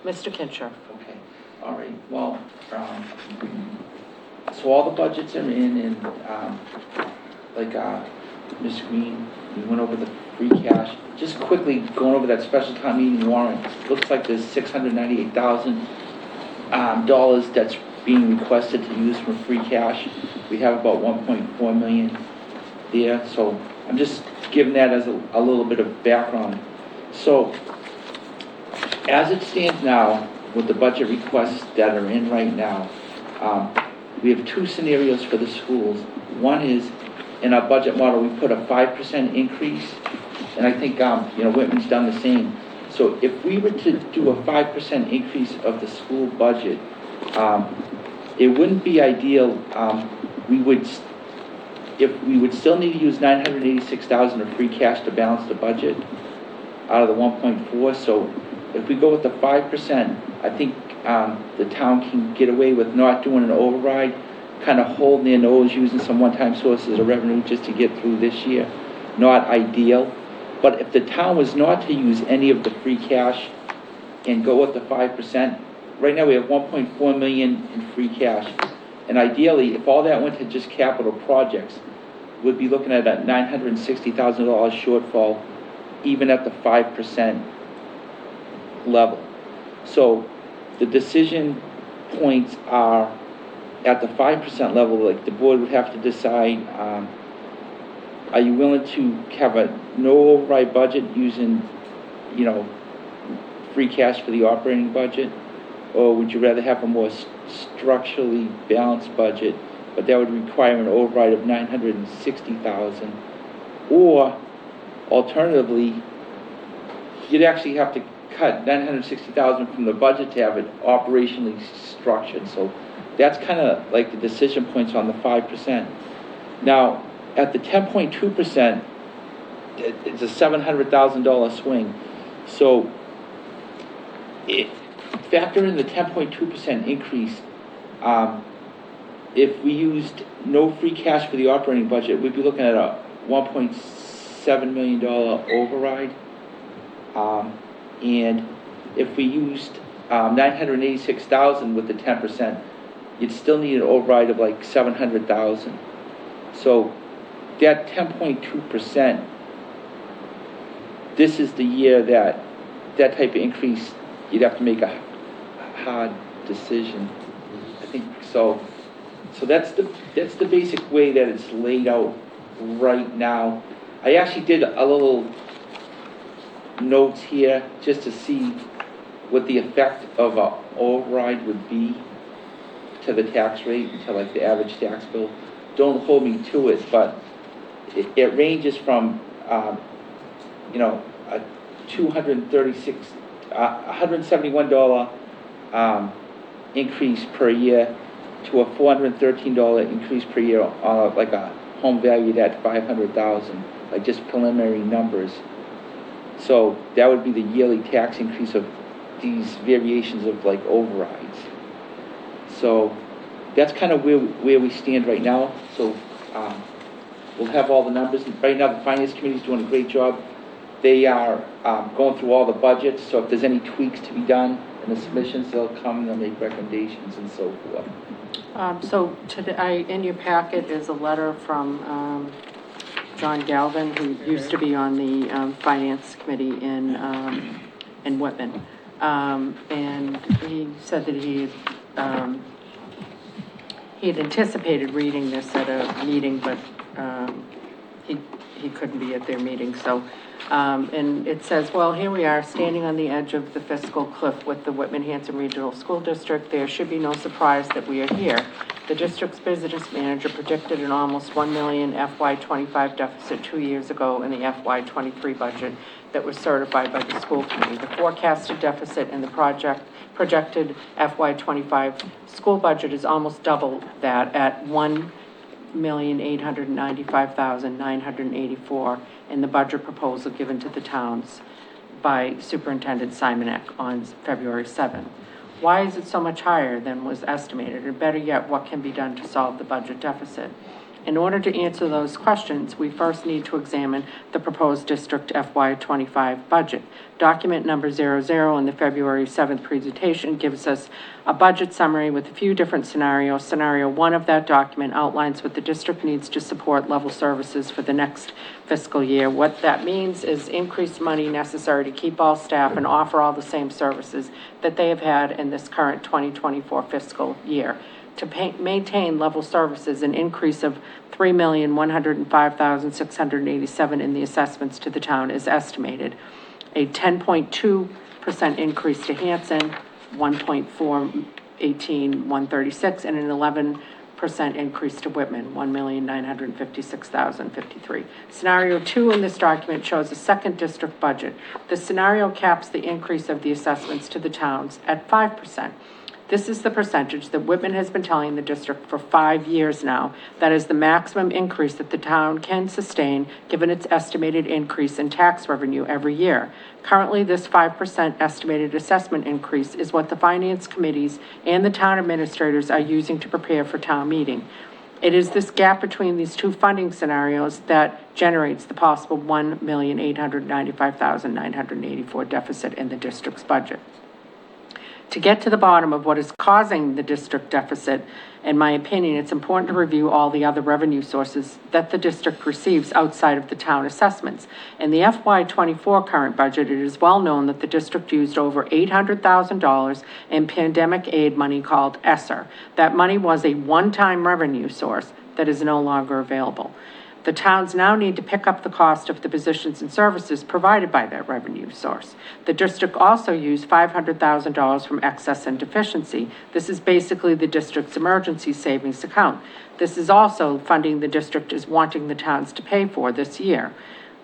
Mr. Kinshirf? Okay, all right, well, so all the budgets are in, and, Ms. Green, we went over the free cash. Just quickly going over that special town meeting warrant, looks like there's $698,000 that's being requested to use from free cash. We have about 1.4 million there, so I'm just giving that as a little bit of background. So, as it stands now, with the budget requests that are in right now, we have 2 scenarios for the schools. One is, in our budget model, we put a 5% increase, and I think, Whitman's done the same. So if we were to do a 5% increase of the school budget, it wouldn't be ideal. We would still need to use $986,000 of free cash to balance the budget out of the 1.4. So if we go with the 5%, I think the town can get away with not doing an override, kind of holding their nose, using some one-time sources of revenue just to get through this year. Not ideal. But if the town was not to use any of the free cash and go with the 5%, right now we have 1.4 million in free cash. And ideally, if all that went to just capital projects, we'd be looking at a $960,000 shortfall, even at the 5% level. So the decision points are at the 5% level. Like, the board would have to decide, are you willing to have a no override budget using, free cash for the operating budget? Or would you rather have a more structurally balanced budget, but that would require an override of $960,000? Or, alternatively, you'd actually have to cut $960,000 from the budget to have it operationally structured. So that's kind of like the decision points on the 5%. Now, at the 10.2%, it's a $700,000 swing. So factor in the 10.2% increase If we used no free cash for the operating budget, we'd be looking at a $1.7 million override. And if we used 986,000 with the 10%, you'd still need an override of like 700,000. So that 10.2%, this is the year that type of increase, you'd have to make a hard decision. I think so. So that's the basic way that it's laid out right now. I actually did a little notes here just to see what the effect of an override would be to the tax rate, to like the average tax bill. Don't hold me to it, but it ranges from, you know, a $171 increase per year to a $413 increase per year on like a home valued at $500,000, like just preliminary numbers. So that would be the yearly tax increase of these variations of like overrides. So that's kind of where we stand right now. So we'll have all the numbers. Right now the Finance Committee is doing a great job. They are going through all the budgets, so if there's any tweaks to be done in the submissions, they'll come and they'll make recommendations and so forth. So today, in your packet is a letter from John Galvin, who used to be on the Finance Committee in Whitman. And he said that he had anticipated reading this at a meeting, but he couldn't be at their meeting. So, and it says, well, here we are standing on the edge of the fiscal cliff with the Whitman Hanson Regional School District. There should be no surprise that we are here. The district's business manager predicted an almost $1 million FY25 deficit 2 years ago in the FY23 budget that was certified by the school committee. The forecasted deficit in the projected FY25 school budget is almost double that at $1,895,984 in the budget proposal given to the towns by Superintendent Simonek on February 7th. Why is it so much higher than was estimated? Or better yet, what can be done to solve the budget deficit? In order to answer those questions, we first need to examine the proposed district FY25 budget. Document number 00 in the February 7th presentation gives us a budget summary with a few different scenarios. Scenario 1 of that document outlines what the district needs to support level services for the next fiscal year. What that means is increased money necessary to keep all staff and offer all the same services that they have had in this current 2024 fiscal year. To maintain level services, an increase of $3,105,687 in the assessments to the town is estimated. A 10.2% increase to Hanson, 1.418,136, and an 11% increase to Whitman, $1,956,053. Scenario 2 in this document shows a second district budget. The scenario caps the increase of the assessments to the towns at 5%. This is the percentage that Whitman has been telling the district for 5 years now. That is the maximum increase that the town can sustain given its estimated increase in tax revenue every year. Currently, this 5% estimated assessment increase is what the finance committees and the town administrators are using to prepare for town meeting. It is this gap between these two funding scenarios that generates the possible $1,895,984 deficit in the district's budget. To get to the bottom of what is causing the district deficit, in my opinion, it's important to review all the other revenue sources that the district receives outside of the town assessments. In the FY24 current budget, it is well known that the district used over $800,000 in pandemic aid money called ESSER. That money was a one-time revenue source that is no longer available. The towns now need to pick up the cost of the positions and services provided by that revenue source. The district also used $500,000 from excess and deficiency. This is basically the district's emergency savings account. This is also funding the district is wanting the towns to pay for this year.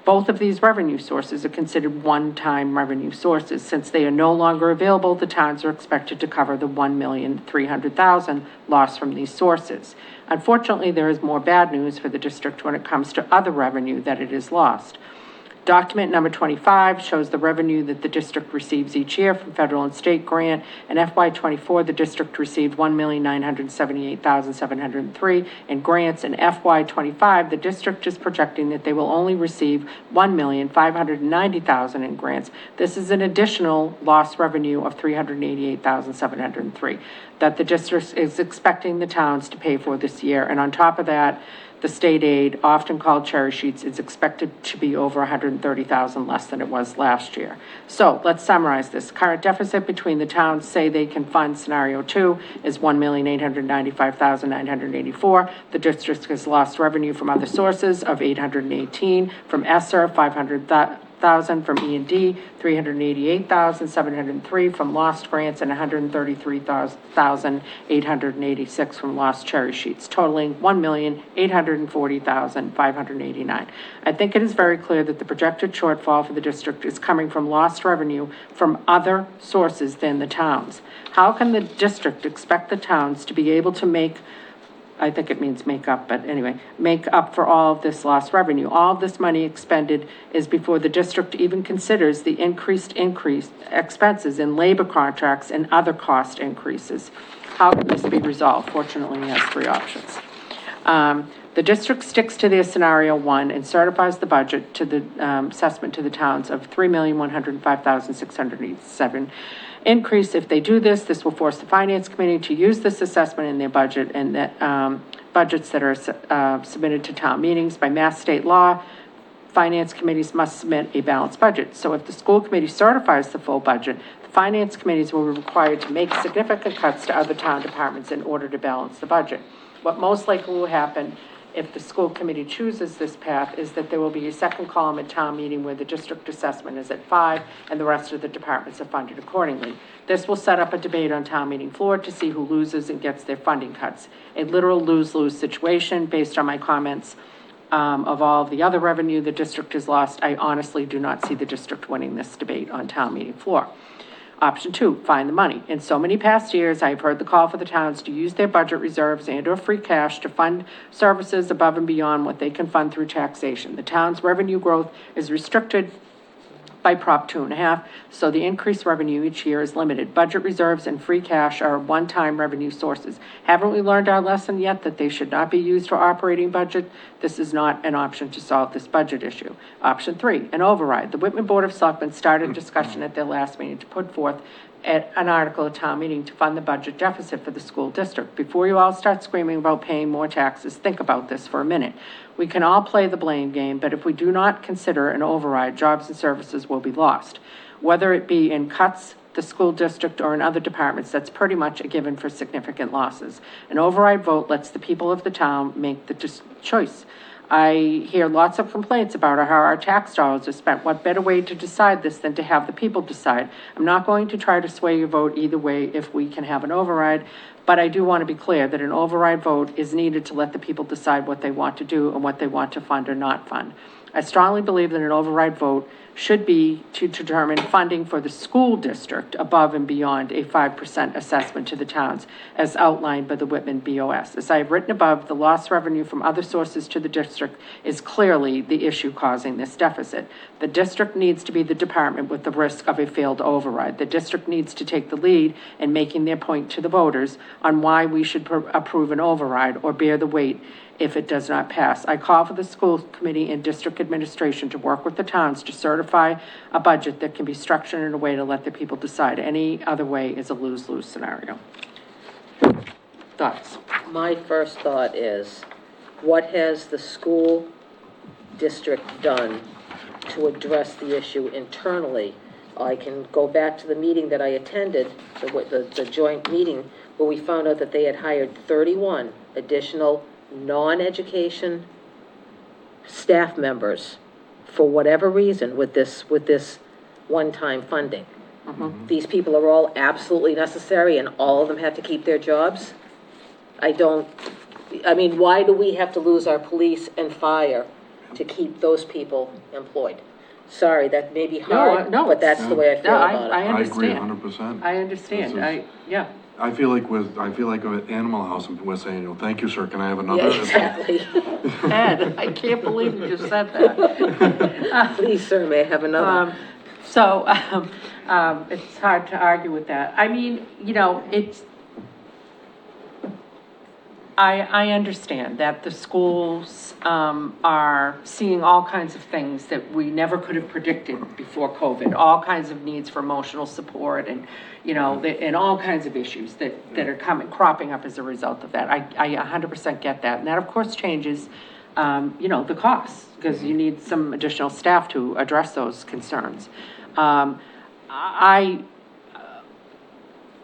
Both of these revenue sources are considered one-time revenue sources. Since they are no longer available, the towns are expected to cover the $1,300,000 lost from these sources. Unfortunately, there is more bad news for the district when it comes to other revenue that it has lost. Document number 25 shows the revenue that the district receives each year from federal and state grant. In FY '24, the district received $1,978,703 in grants. In FY '25, the district is projecting that they will only receive $1,590,000 in grants. This is an additional lost revenue of $388,703 that the district is expecting the towns to pay for this year. And on top of that, the state aid, often called cherry sheets, is expected to be over $130,000 less than it was last year. So let's summarize this. Current deficit between the towns say they can fund scenario 2 is $1,895,984. The district has lost revenue from other sources of $818, from ESSER, $500,000 from E&D, $388,703 from lost grants, and $133,886 from lost cherry sheets, totaling $1,840,589. I think it is very clear that the projected shortfall for the district is coming from lost revenue from other sources than the towns. How can the district expect the towns to be able to make, I think it means make up, but anyway, make up for all of this lost revenue? All of this money expended is before the district even considers the increased expenses in labor contracts and other cost increases. How can this be resolved? Fortunately, it has 3 options. The district sticks to their scenario 1 and certifies the budget to the assessment to the towns of $3,105,687 increase. If they do this, this will force the finance committee to use this assessment in their budget, and that budgets that are submitted to town meetings. By mass state law, finance committees must submit a balanced budget. So if the school committee certifies the full budget, the finance committees will be required to make significant cuts to other town departments in order to balance the budget. What most likely will happen if the school committee chooses this path is that there will be a second column at town meeting where the district assessment is at 5 and the rest of the departments are funded accordingly. This will set up a debate on town meeting floor to see who loses and gets their funding cuts. A literal lose-lose situation based on my comments of all of the other revenue the district has lost. I honestly do not see the district winning this debate on town meeting floor. Option 2, find the money. In so many past years, I've heard the call for the towns to use their budget reserves and or free cash to fund services above and beyond what they can fund through taxation. The town's revenue growth is restricted by Prop 2.5, so the increased revenue each year is limited. Budget reserves and free cash are one-time revenue sources. Haven't we learned our lesson yet that they should not be used for operating budget? This is not an option to solve this budget issue. Option 3, an override. The Whitman Board of Selectmen started discussion at their last meeting to put forth an article at town meeting to fund the budget deficit for the school district. Before you all start screaming about paying more taxes, think about this for a minute. We can all play the blame game, but if we do not consider an override, jobs and services will be lost. Whether it be in cuts, the school district, or in other departments, that's pretty much a given for significant losses. An override vote lets the people of the town make the choice. I hear lots of complaints about how our tax dollars are spent. What better way to decide this than to have the people decide? I'm not going to try to sway your vote either way if we can have an override, but I do want to be clear that an override vote is needed to let the people decide what they want to do and what they want to fund or not fund. I strongly believe that an override vote should be to determine funding for the school district above and beyond a 5% assessment to the towns, as outlined by the Whitman BOS. As I have written above, the lost revenue from other sources to the district is clearly the issue causing this deficit. The district needs to be the department with the risk of a failed override. The district needs to take the lead in making their point to the voters on why we should approve an override or bear the weight if it does not pass. I call for the school committee and district administration to work with the towns to certify a budget that can be structured in a way to let the people decide. Any other way is a lose-lose scenario. Thoughts? My first thought is, what has the school district done to address the issue internally? I can go back to the meeting that I attended, the joint meeting, where we found out that they had hired 31 additional non-education staff members for whatever reason with this one-time funding. Mm-hmm. These people are all absolutely necessary and all of them have to keep their jobs. Why do we have to lose our police and fire to keep those people employed? Sorry, that may be hard, but that's the way I feel about it. I understand. I agree 100%. I understand. This is- Yeah. I feel like with Animal House, and we're saying, thank you, sir, can I have another? Yeah, exactly. Ed, I can't believe you just said that. Please, sir, may I have another? It's hard to argue with that. I mean, I understand that the schools, are seeing all kinds of things that we never could have predicted before COVID, all kinds of needs for emotional support and, and all kinds of issues that are cropping up as a result of that. I 100% get that. And that, of course, changes, the costs, because you need some additional staff to address those concerns. I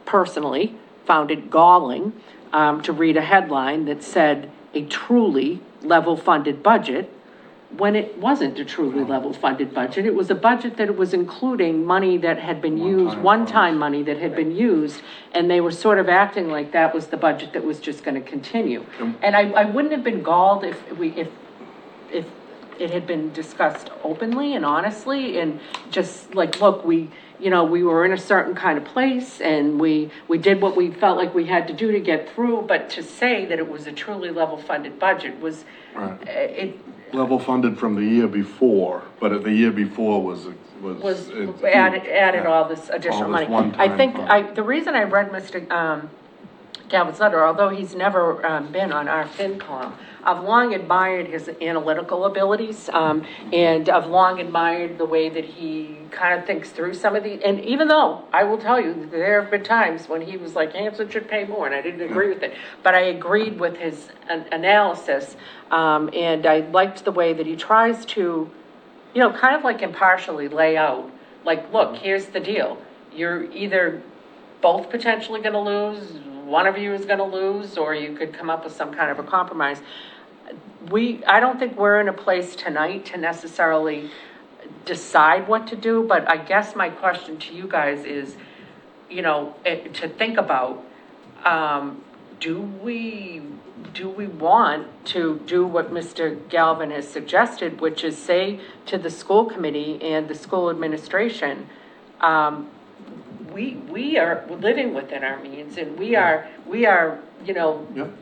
personally found it galling to read a headline that said a truly level-funded budget, when it wasn't a truly level-funded budget. It was a budget that was including money that had been used, one-time money that had been used, and they were sort of acting like that was the budget that was just going to continue. And I wouldn't have been galled if it had been discussed openly and honestly, and just like, look, we were in a certain kind of place, and we did what we felt like we had to do to get through, but to say that it was a truly level-funded budget was, Level funded from the year before, but the year before was added all this additional money. I think, the reason I read Mr. Galvin's letter, although he's never been on our FinCom, I've long admired his analytical abilities, and I've long admired the way that he kind of thinks through some of the, and even though I will tell you, there have been times when he was like, Hanson should pay more, and I didn't agree with it, but I agreed with his analysis, and I liked the way that he tries to, kind of like impartially lay out, like, look, here's the deal. You're either both potentially going to lose, one of you is going to lose, or you could come up with some kind of a compromise. I don't think we're in a place tonight to necessarily decide what to do, but I guess my question to you guys is, to think about, do we want to do what Mr. Galvin has suggested, which is say to the school committee and the school administration, we are living within our means, and we are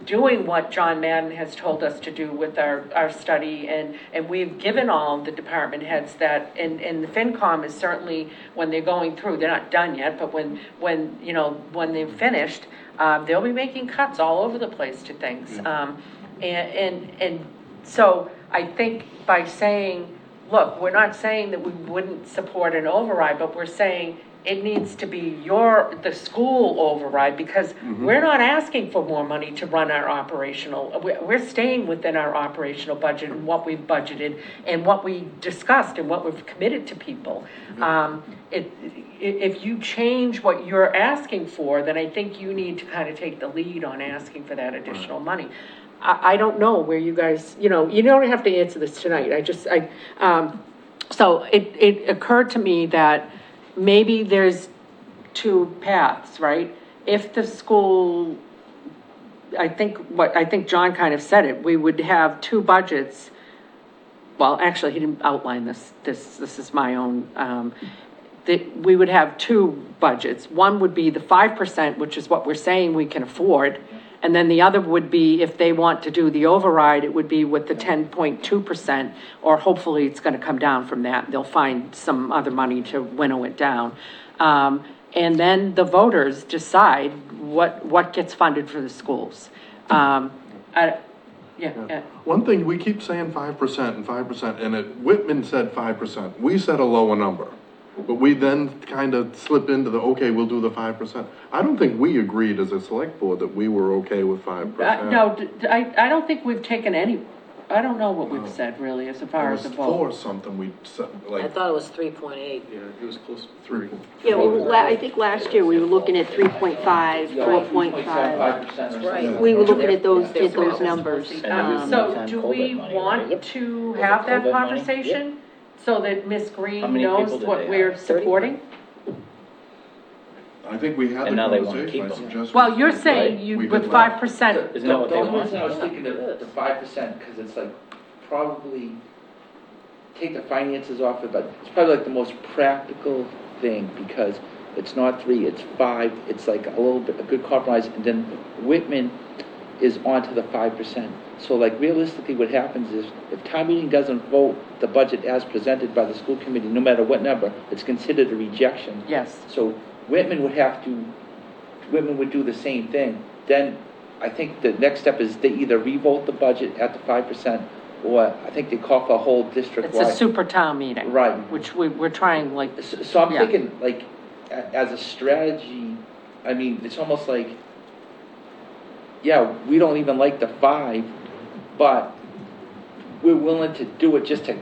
doing what John Madden has told us to do with our study, and we've given all the department heads that, and the FinCom is certainly, when they're going through, they're not done yet, but when they've finished, they'll be making cuts all over the place to things. And so I think by saying, look, we're not saying that we wouldn't support an override, but we're saying it needs to be the school override, because we're not asking for more money to run our operational, we're staying within our operational budget and what we've budgeted and what we discussed and what we've committed to people. If you change what you're asking for, then I think you need to kind of take the lead on asking for that additional money. I don't know where you guys, you don't have to answer this tonight. So it occurred to me that maybe there's two paths, right? If the school, I think John kind of said it, we would have two budgets. Well, actually, he didn't outline this. This is my own, that we would have two budgets. One would be the 5%, which is what we're saying we can afford. And then the other would be, if they want to do the override, it would be with the 10.2%, or hopefully it's going to come down from that. They'll find some other money to winnow it down. And then the voters decide what gets funded for the schools. Yeah. One thing, we keep saying 5% and 5%, and Whitman said 5%. We said a lower number. But we then kind of slip into okay, we'll do the 5%. I don't think we agreed as a select board that we were okay with 5%. No, I don't think we've taken any, I don't know what we've said really as far as the vote. It was 4 something we said, like. I thought it was 3.8. Yeah, it was close to 3. Yeah, well, I think last year we were looking at 3.5, 4.5. That's right. We were looking at those numbers. So do we want to have that conversation? So that Ms. Green knows what we're supporting? I think we had the And now they wanna conversation. keep I them. suggest Well, we- you're saying you, We with did not. 5%. Isn't that what they the- want? the- The reason I was thinking the 5%, because it's like, probably, take the finances off it, but it's probably like the most practical thing, because it's not 3, it's 5, it's like a little bit, a good compromise, and then Whitman is onto the 5%. So like realistically, what happens is, if town meeting doesn't vote the budget as presented by the school committee, no matter what number, it's considered a rejection. Yes. So Whitman would do the same thing. Then I think the next step is they either revote the budget at the 5%, or I think they call for a whole district-wide. It's a super town meeting. Right. Which we're trying, like. So I'm yeah. thinking, like, as a strategy, I mean, it's almost like, yeah, we don't even like the 5, but we're willing to do it just to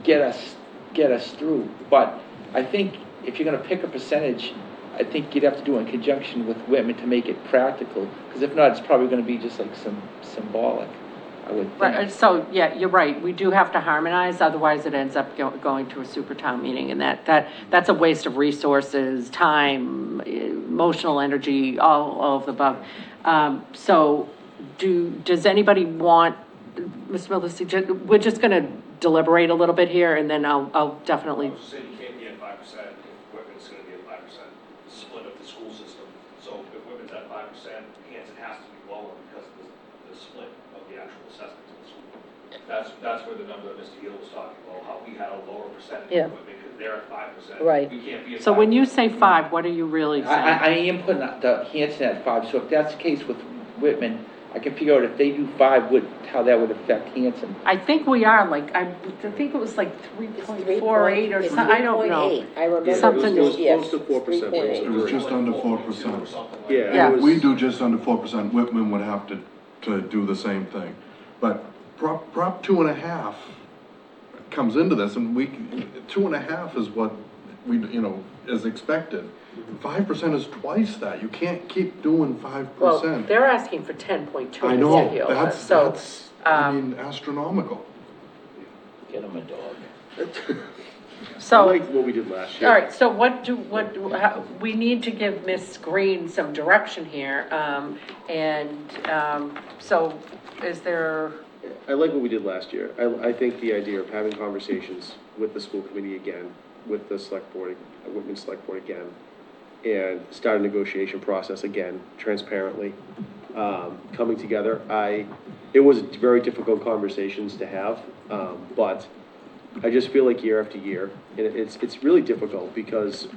get us through. But I think if you're gonna pick a percentage, I think you'd have to do it in conjunction with Whitman to make it practical, because if not, it's probably gonna be just like some symbolic, I would think. Right, so, yeah, you're right, we do have to harmonize, otherwise it ends up going to a super town meeting, and that's a waste of resources, time, emotional energy, all of the above. So, does anybody want, Ms. Melissi, we're just gonna deliberate a little bit here, and then I'll definitely. I was just saying, you can't be at 5% if Whitman's gonna be at 5% split of the school system. So if Whitman's at 5%, Hanson has to be lower because of the split of the actual assessment to the school. That's where the number that Mr. Hill was talking about, how we had a lower percentage Yeah. of Whitman because they're at 5%. Right. We can't be at 5%. So when you say 5, what are you really saying? I am putting the Hanson at 5, so if that's the case with Whitman, I can figure out if they do 5, how that would affect Hanson. I think we are, like, I think it was like 3.48 or something, I don't know. I remember. Something- It was yes, close to 4%. but it was It was just three. under 4%. Yeah, Yeah. it was. We do just under 4%, Whitman would have to do the same thing. But Prop 2.5 comes into this, and 2.5 is what we, is expected. 5% is twice that, you can't keep doing 5%. Well, they're asking for 10.2. I know, Mr. Hill, that's, so, I mean, astronomical. Get them a dog. I So, liked what we did last year. all right, so we need to give Ms. Green some direction here, so is there, I like what we did last year. I think the idea of having conversations with the school committee again, with the select board, Whitman Select Board again, and start a negotiation process again, transparently, coming together. It was very difficult conversations to have, but I just feel like year after year, and it's really difficult because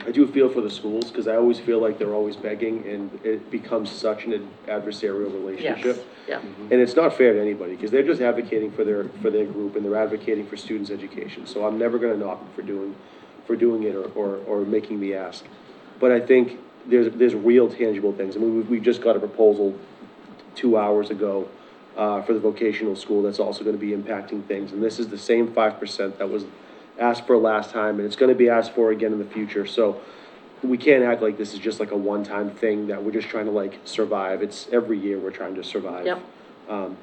I do feel for the schools, because I always feel like they're always begging, and it becomes such an adversarial relationship. yes, yeah. And it's not fair to anybody, because they're just advocating for their group, and they're advocating for students' education. So I'm never gonna knock them for doing it or making the ask. But I think there's real tangible things. I mean, we just got a proposal 2 hours ago for the vocational school that's also gonna be impacting things. And this is the same 5% that was asked for last time, and it's gonna be asked for again in the future. So we can't act like this is just like a one-time thing that we're just trying to like survive. It's every year we're trying to survive. Yep.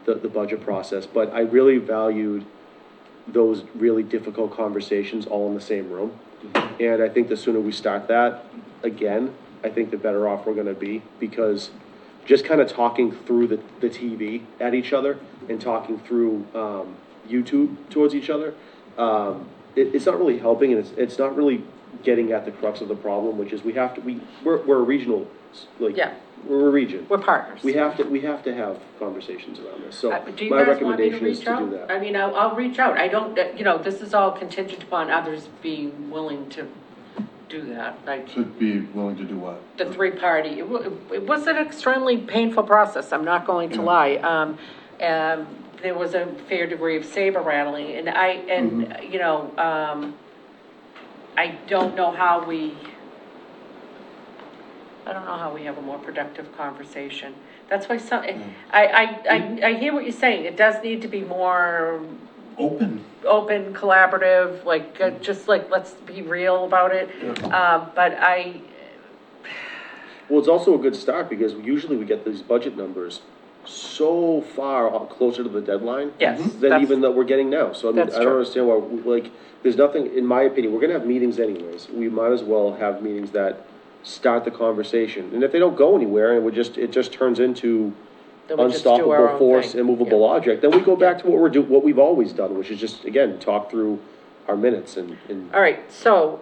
The budget process. But I really valued those really difficult conversations all in the same room. And I think the sooner we start that again, I think the better off we're gonna be, because just kind of talking through the TV at each other and talking through YouTube towards each other, it's not really helping, and it's not really getting at the crux of the problem, which is we're a regional, like, Yeah. we're a region. We're partners. We have to have conversations around this, so Do you my guys want me to recommendation is reach to do out? that. I mean, I'll reach out. I don't, this is all contingent upon others being willing to do that. To be willing to do what? The three-party, it was an extremely painful process, I'm not going to lie. There was a fair degree of saber rattling, and I don't know how we have a more productive conversation. That's why I hear what you're saying, it does need to be more Open. collaborative, like, just like, let's be real about it. But Well, it's also a good start, because usually we get these budget numbers so far closer to the deadline. Yes, Than that's- even that we're getting now, so I mean, That's I don't true. understand why, like, there's nothing, in my opinion, we're gonna have meetings anyways. We might as well have meetings that start the conversation, and if they don't go anywhere, and it just turns into then we just do our unstoppable own force, thing. immovable object, then we go back to what we've always done, which is just, again, talk through our minutes and. All right, so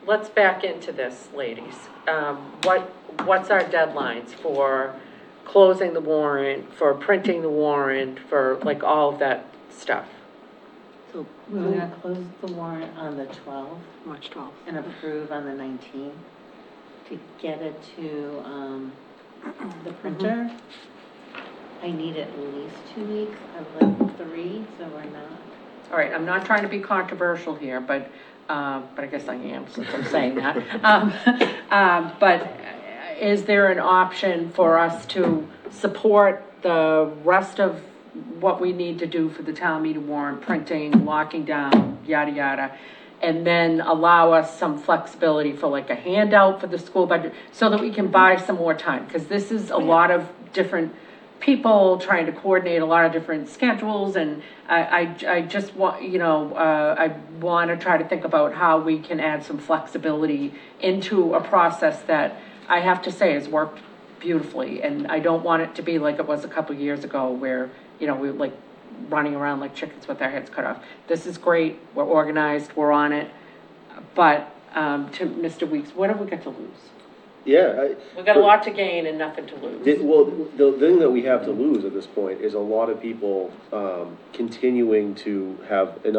let's back into this, ladies. What's our deadlines for closing the warrant, for printing the warrant, for like all of that stuff? So we're gonna close the warrant on the 12th March 12th. and approve on the 19th to get it to, the printer. I need at least 2 weeks. I'd like 3, so we're not. All right, I'm not trying to be controversial here, but I guess I am since I'm saying that. But is there an option for us to support the rest of what we need to do for the town meeting warrant, printing, locking down, yada, yada, and then allow us some flexibility for like a handout for the school budget, so that we can buy some more time? Because this is a lot of different people trying to coordinate a lot of different schedules, and I just want, I want to try to think about how we can add some flexibility into a process that I have to say has worked beautifully, and I don't want it to be like it was a couple years ago where, we were like running around like chickens with our heads cut off. This is great, we're organized, we're on it, but to Mr. Weeks, what have we got to lose? Yeah. We've got a lot to gain and nothing to lose. Well, the thing that we have to lose at this point is a lot of people continuing to have an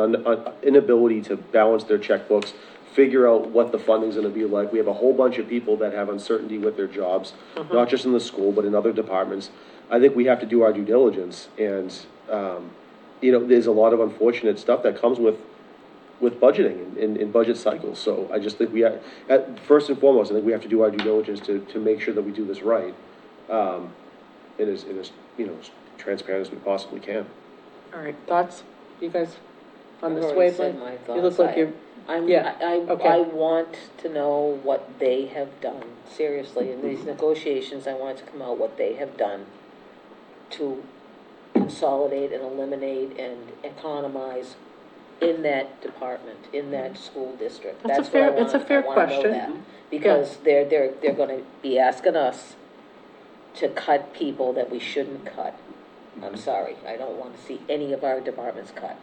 inability to balance their checkbooks, figure out what the funding's gonna be like. We have a whole bunch of people that have uncertainty with their jobs, not just in the school, but in other departments. I think we have to do our due diligence, and, there's a lot of unfortunate stuff that comes with budgeting and budget cycles. So I just think first and foremost, I think we have to do our due diligence to make sure that we do this right. And as transparent as we possibly can. All right, thoughts, you guys, on I've this already wavelength? said my You thoughts. look like you're, yeah, okay. I want to know what they have done, seriously, in these negotiations, I want it to come out what they have done to consolidate and eliminate and economize in that department, in that school district. That's a fair- what I it's a fair I wanna know question. that. Because they're gonna be asking us to cut people that we shouldn't cut. I'm sorry, I don't wanna see any of our departments cut,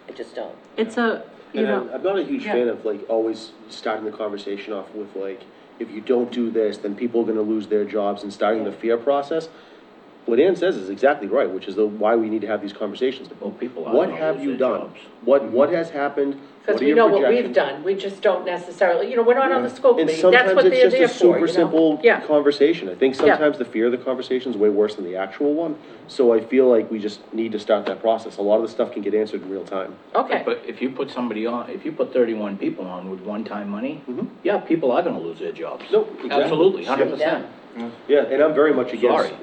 I just don't. It's a, And I'm not a huge yeah. fan of like always starting the conversation off with like, if you don't do this, then people are gonna lose their jobs, and starting the fear process. What Ann says is exactly right, which is why we need to have these conversations. Well, people are What gonna have lose you their done? jobs. What has happened? because What are we your know what we've projections? done, we just don't necessarily, we're not on the school And committee, that's what sometimes they're it's there just a for, super simple Yeah, conversation. I think sometimes the fear of the conversation is way worse than the actual one. So I feel like we just need to start that process. A lot of the stuff can get answered in real time. okay. But if you put somebody on, if you put 31 people on with one-time money, Mhm. yeah, people are gonna lose their jobs. No, exactly. Absolutely, 100%. Yeah, and I'm very much against Sorry.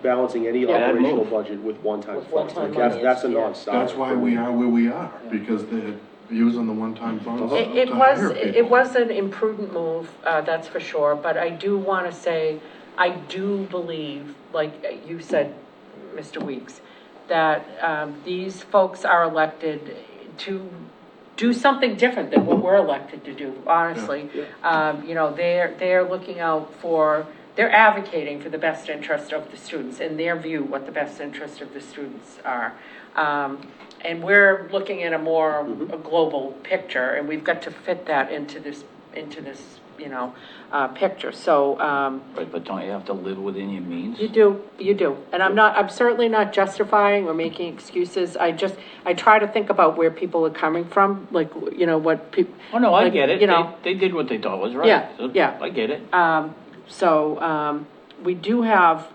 balancing any Yeah, operational move. budget with one-time With funds. one-time Like, money, that's a yeah. non-starter. That's why we are where we are, because they're using the one-time funds It to was, hire it people. was an imprudent move, that's for sure, but I do want to say, I do believe, like you said, Mr. Weeks, that these folks are elected to do something different than what we're elected to do, honestly. They're looking out for, they're advocating for the best interest of the students, in their view, what the best interest of the students are. And we're looking at a more a global picture, and we've got to fit that into this picture. So, Right, but don't you have to live within your means? you do. And I'm certainly not justifying or making excuses. I try to think about where people are coming from, like, what people. Oh, no, I like, get it. They did what they thought was right. Yeah, So, yeah. I get it. We do have,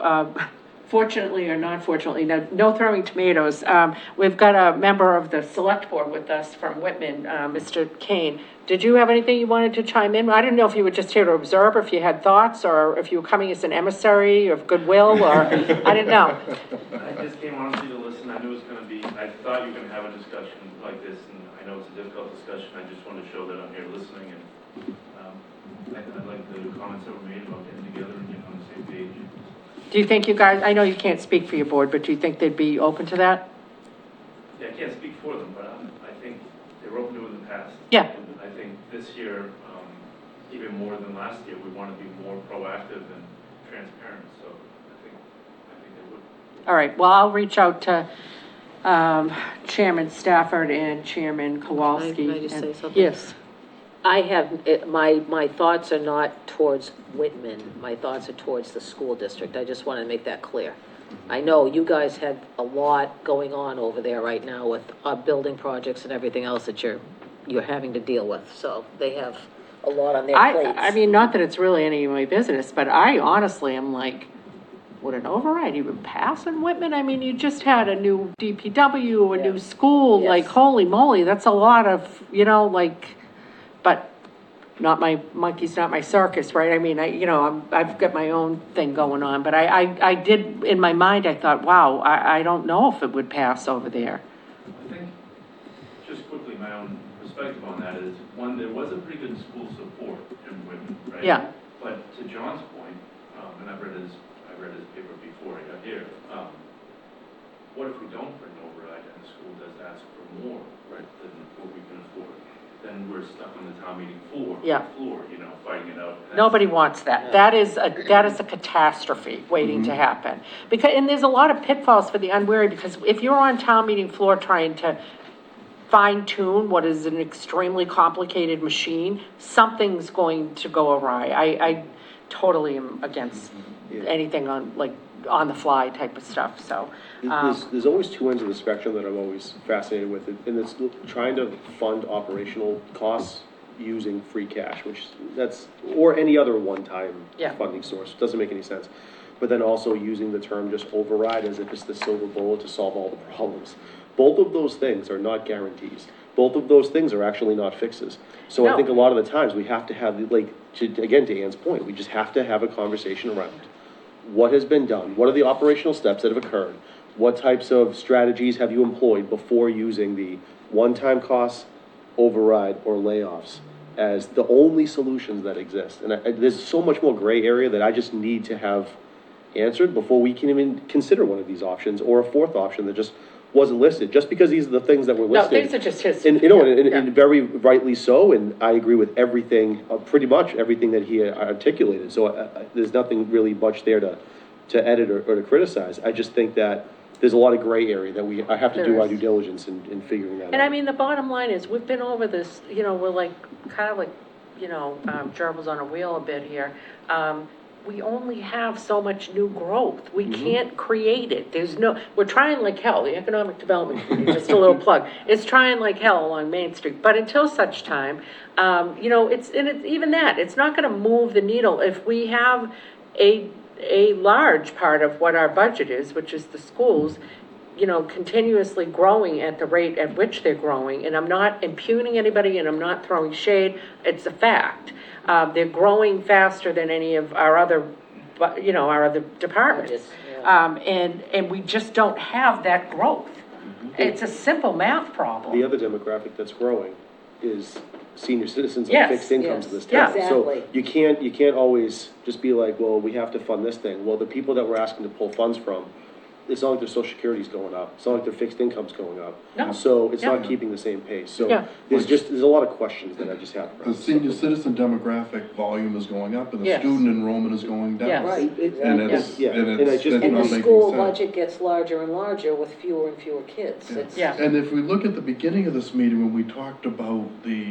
fortunately or non-fortunately, no throwing tomatoes. We've got a member of the select board with us from Whitman, Mr. Kane. Did you have anything you wanted to chime in? I didn't know if you were just here to observe, or if you had thoughts, or if you were coming as an emissary of goodwill, or, I didn't know. I just came honestly to listen. I knew it was going to be, I thought you were going to have a discussion like this, and I know it's a difficult discussion. I just want to show that I'm here listening, and I like the comments that were made about getting together and getting on the same page. Do you think you guys, I know you can't speak for your board, but do you think they'd be open to that? Yeah, I can't speak for them, but I think they were open to it in the past. Yeah. I think this year, even more than last year, we want to be more proactive and transparent, so I think they would. All right, well, I'll reach out to Chairman Stafford and Chairman Kowalski. Can I just say something? Yes. I have, my thoughts are not towards Whitman, my thoughts are towards the school district, I just wanna make that clear. I know you guys have a lot going on over there right now with, building projects and everything else that you're having to deal with, so they have a lot on their plates. I mean, not that it's really any of my business, but I honestly am like, would an override even pass in Whitman? I mean, you just had a new DPW, a Yeah. new school, like, Yes. holy moly, that's a lot of, like, but not my monkey's not my circus, right? I mean, I've got my own thing going on, but I did, in my mind, I thought, wow, I don't know if it would pass over there. I think, just quickly, my own perspective on that is, one, there was a pretty good school support in Whitman, right? Yeah. But to John's point, and I read his paper before I got here, what if we don't put an override and the school does ask for more, right, than what we can afford? Then we're stuck on the town meeting floor, Yeah. fighting it out. And Nobody wants that. That is a catastrophe waiting to happen. And there's a lot of pitfalls for the unwary, because if you're on town meeting floor trying to fine tune what is an extremely complicated machine, something's going to go awry. I totally am against anything on the fly type of stuff, so. There's always two ends of the spectrum that I'm always fascinated with, and it's trying to fund operational costs using free cash, or any other one-time Yeah. funding source, doesn't make any sense. But then also using the term just override as if it's the silver bullet to solve all the problems. Both of those things are not guarantees. Both of those things are actually not fixes. So I No. think a lot of the times we have to have, again, to Ann's point, we just have to have a conversation around what has been done, what are the operational steps that have occurred, what types of strategies have you employed before using the one-time costs, override, or layoffs as the only solutions that exist. And there's so much more gray area that I just need to have answered before we can even consider one of these options, or a fourth option that just wasn't listed, just because these are the things that were No, listed. these are just his. And, and very rightly so, and I agree with everything, pretty much everything that he articulated, so there's nothing really much there to edit or to criticize. I just think that there's a lot of gray area that I have to do There our is. due diligence in figuring that out. And I mean, the bottom line is, we've been over this, we're like, kind of like, gerbils on a wheel a bit here. We only have so much new growth. We can't create it. We're trying like hell. The Economic Development Committee, just a little plug, is trying like hell along Main Street. But until such time, even that, it's not gonna move the needle. If we have a large part of what our budget is, which is the schools, continuously growing at the rate at which they're growing, and I'm not impugning anybody and I'm not throwing shade, it's a fact. They're growing faster than any of our other departments. Budgets, yeah. And we just don't have that growth. It's a simple math problem. The other demographic that's growing is senior citizens Yes, and fixed incomes in yes, this town. exactly. So you can't always just be like, well, we have to fund this thing. Well, the people that we're asking to pull funds from, it's not like their social security's going up, it's not like their fixed income's going up. No. So it's not Yeah. keeping the same pace, so Yeah. there's a lot of questions that I just have. The senior citizen demographic volume is going up and the Yes. student enrollment is going down. Yes. Right. And it's, Yeah. and And I it's just- not And the making school sense. budget gets larger and larger with fewer and fewer kids. Yeah. It's- Yeah. And if we look at the beginning of this meeting, when we talked about the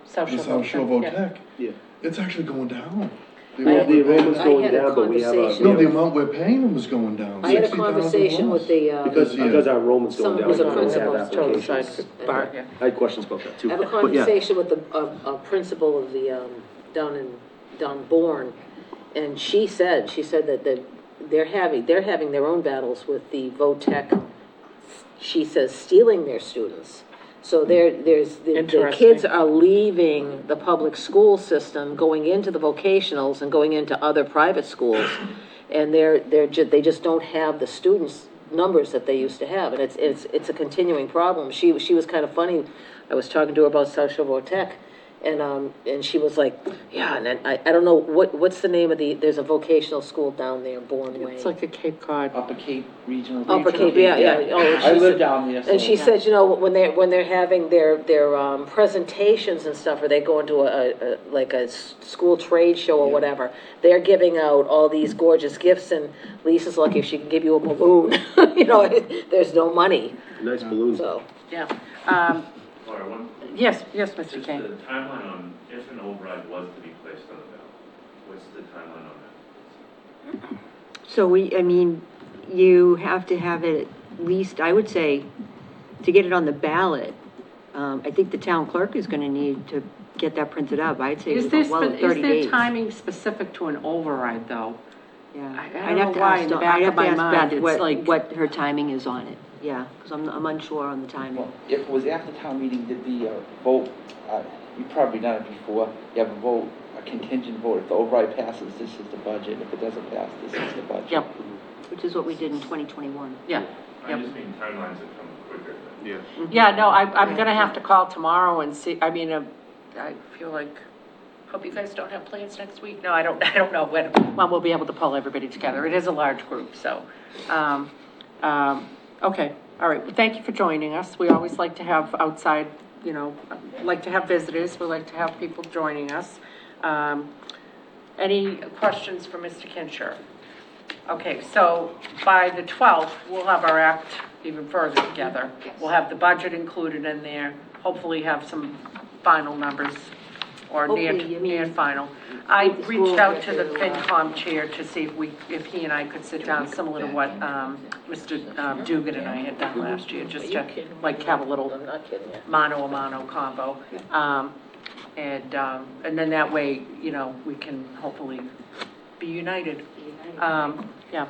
South Shore Tech, Yeah. it's actually going down. The I amount The we're paying enrollment's them- going had a down, but we have a. conversation- No, the amount we're paying them is going down. I had a 60,000 conversation with less. the, Because our enrollment's going someone down. who's a we don't have principal, Totally applications. side bar, yeah. I had questions about that too. I have a But yeah. conversation with a principal of the, down Bourne, and she said that they're having their own battles with the VOTEC, she says, stealing their students. So the Interesting. kids are leaving the public school system, going into the vocationals and going into other private schools. And they just don't have the students numbers that they used to have, and it's a continuing problem. She was kind of funny. I was talking to her about South Shore Tech, and she was like, yeah, and then I don't know what's the name of there's a vocational school down there, Bourne Way. It's like a Cape Cod. Upper Cape Regional. Upper Cape, yeah. Oh, I she live said- down there. And so- she said, when they're having their presentations and stuff, or they go into a school trade show or whatever, they're giving out all these gorgeous gifts, and Lisa's lucky if she can give you a balloon. There's no money, Nice balloons. so. Yeah. Laura, one, Yes, Mr. just the Kane. timeline on if an override was to be placed on the ballot. What's the timeline on that? So I mean, you have to have it at least, I would say, to get it on the ballot, I think the town clerk is gonna need to get that printed up. I'd say Is there, well, 30 days. is there timing specific to an override, though? Yeah. I don't know why in the back of my mind, it's like- What her timing is on it, yeah, because I'm unsure on the timing. Well, if it was after town meeting, did the vote, you've probably done it before, you have a vote, a contingent vote. If the override passes, this is the budget. If it doesn't pass, this is the budget. Yep, Which is what we did in 2021. yeah. I just mean timelines that come quicker than. Yeah. Yeah, no, I'm gonna have to call tomorrow and see, I mean, I feel like, hope you guys don't have plans next week. No, I don't know when we'll be able to pull everybody together. It is a large group, so, okay, all right. Well, thank you for joining us. We always like to have outside, like to have visitors. We like to have people joining us. Any questions for Mr. Kincher? Okay, so by the 12th, we'll have our act even further together. We'll have the budget included in there, hopefully have some final numbers, or near final. I with the school reached out to the to, FinCom chair to see if he and I could sit down, similar to what Mr. Dugan and I had done last year, just to, like, have a little I'm not kidding you. mano-a-mano combo. And then that way, we can hopefully be united. Yeah.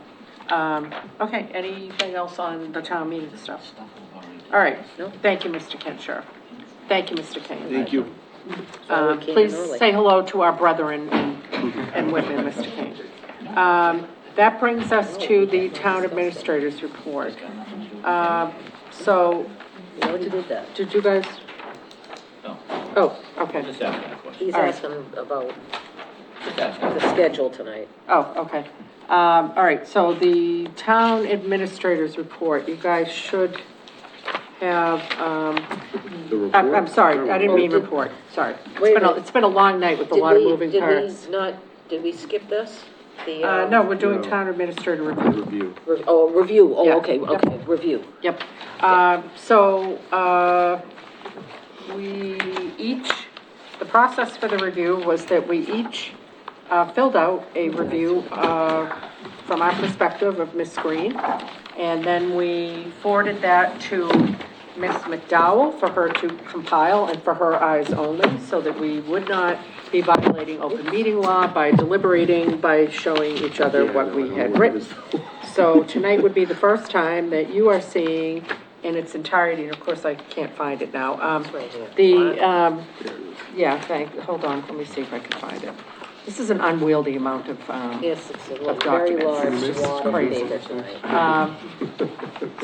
Okay, anything else on the town meeting stuff? All right, thank you, Mr. Kincher. Thank you, Mr. Kane. Thank you. Sorry we came Please in early. say hello to our brethren in Whitman, Mr. Kane. That brings us to the town administrator's report. So, You already did that. did you guys? No. Oh, okay. Just asking a question. He's All right. asking about Just asking. the schedule tonight. Oh, okay. All right, so the town administrator's report, you guys should have, The report? I'm sorry, I didn't mean did- report, sorry. Wait a minute. It's been a long night with a lot of moving parts. Did we skip this? The, No, we're doing No. town administrator review. Review. review, Yeah. okay, review. Yep. We each, the process for the review was that we each filled out a review from our perspective of Ms. Green, and then we forwarded that to Ms. McDowell for her to compile and for her eyes only, so that we would not be violating open meeting law by deliberating, by showing each other what we had written. So tonight would be the first time that you are seeing in its entirety, and of course I can't find it now. right here. Hold on, let me see if I can find it. This is an unwieldy amount of, Yes, it's a of very documents. large wad of Crazy. paper tonight.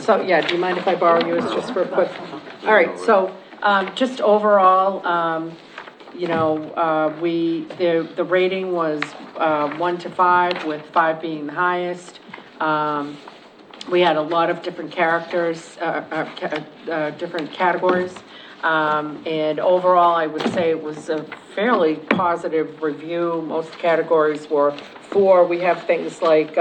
So, yeah, do you mind if I borrow yours just for a quick? All right, so, just overall, the rating was 1 to 5, with 5 being the highest. We had a lot of different characters, different categories. And overall, I would say it was a fairly positive review. Most categories were 4. We have things like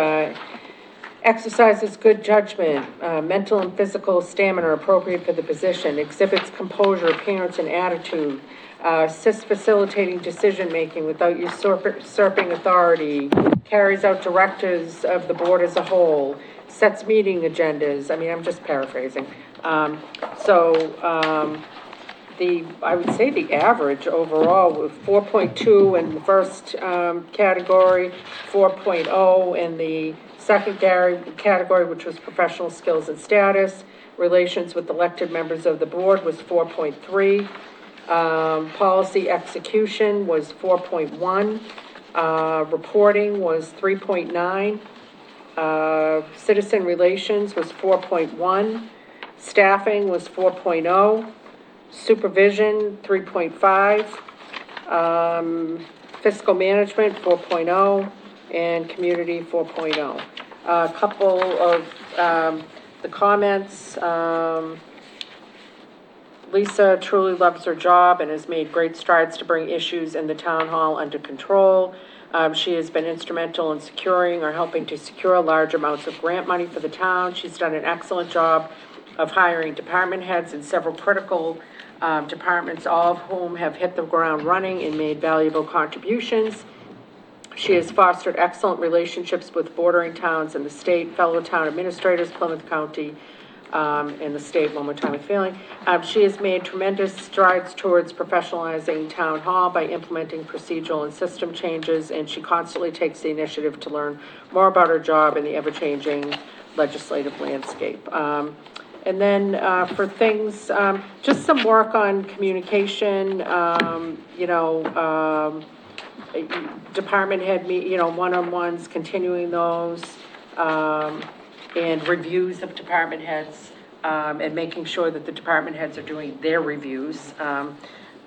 exercises good judgment, mental and physical stamina appropriate for the position, exhibits composure, appearance, and attitude, assists facilitating decision-making without usurping authority, carries out directives of the board as a whole, sets meeting agendas. I mean, I'm just paraphrasing. I would say the average overall was 4.2 in the first category, 4.0 in the second category, which was professional skills and status. Relations with elected members of the board was 4.3. Policy execution was 4.1. Reporting was 3.9. Citizen relations was 4.1. Staffing was 4.0. Supervision, 3.5, fiscal management, 4.0, and community, 4.0. A couple of the comments, Lisa truly loves her job and has made great strides to bring issues in the town hall under control. She has been instrumental in securing or helping to secure large amounts of grant money for the town. She's done an excellent job of hiring department heads in several critical departments, all of whom have hit the ground running and made valuable contributions. She has fostered excellent relationships with bordering towns and the state, fellow town administrators, Plymouth County, and the state, one more time with feeling. She has made tremendous strides towards professionalizing town hall by implementing procedural and system changes, and she constantly takes the initiative to learn more about her job in the ever-changing legislative landscape. And then for things, just some work on communication, department head, one-on-ones, continuing those, and reviews of department heads, and making sure that the department heads are doing their reviews,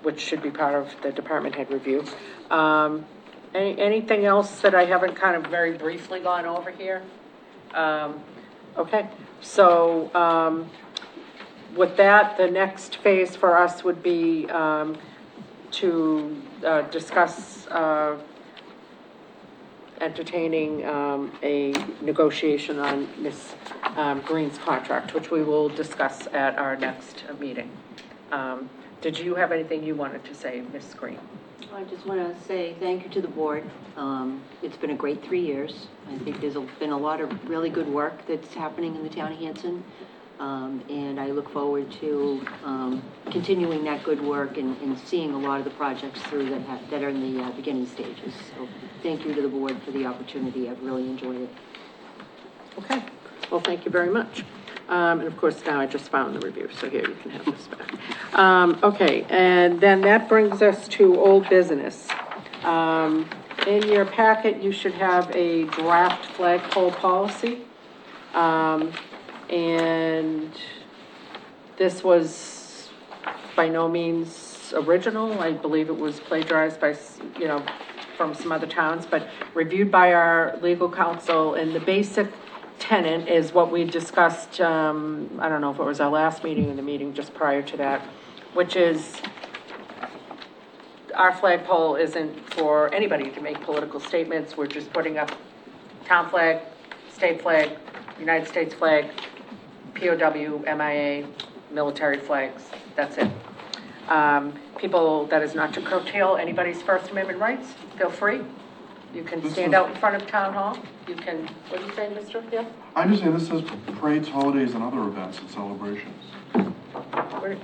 which should be part of the department head review. Anything else that I haven't kind of very briefly gone over here? Okay, so with that, the next phase for us would be to discuss entertaining a negotiation on Ms. Green's contract, which we will discuss at our next meeting. Did you have anything you wanted to say, Ms. Green? I just want to say thank you to the board. It's been a great 3 years. I think there's been a lot of really good work that's happening in the town of Hanson. And I look forward to continuing that good work and seeing a lot of the projects through that are in the beginning stages. So thank you to the board for the opportunity. I've really enjoyed it. Okay, well, thank you very much. And of course, now I just found the review, so here you can have this back. Okay, and then that brings us to old business. In your packet, you should have a draft flagpole policy. And this was by no means original. I believe it was plagiarized by, from some other towns, but reviewed by our legal counsel. And the basic tenet is what we discussed, I don't know if it was our last meeting or the meeting just prior to that, which is our flagpole isn't for anybody to make political statements. We're just putting up town flag, state flag, United States flag, POW, MIA, military flags, that's it. People, that is not to curtail anybody's First Amendment rights, feel free. You can stand out in front of town hall. You can, what do you say, Mr. Hill? I'm just saying, this says parades, holidays, and other events and celebrations. Where,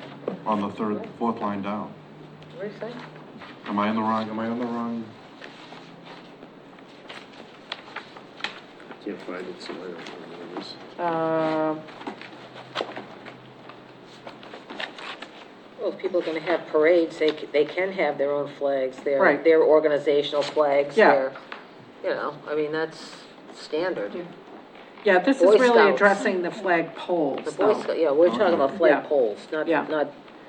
On the fourth line down. what do you say? Am I on the wrong? I can't find it, so I don't know what it is. Well, if people are gonna have parades, they can have their own flags, Right. their organizational flags, Yeah. I mean, that's standard. Yeah, this Boy is really Scouts. addressing the flag poles, The Boy though. Scout, yeah, we're talking about Yeah. flag poles, not Yeah.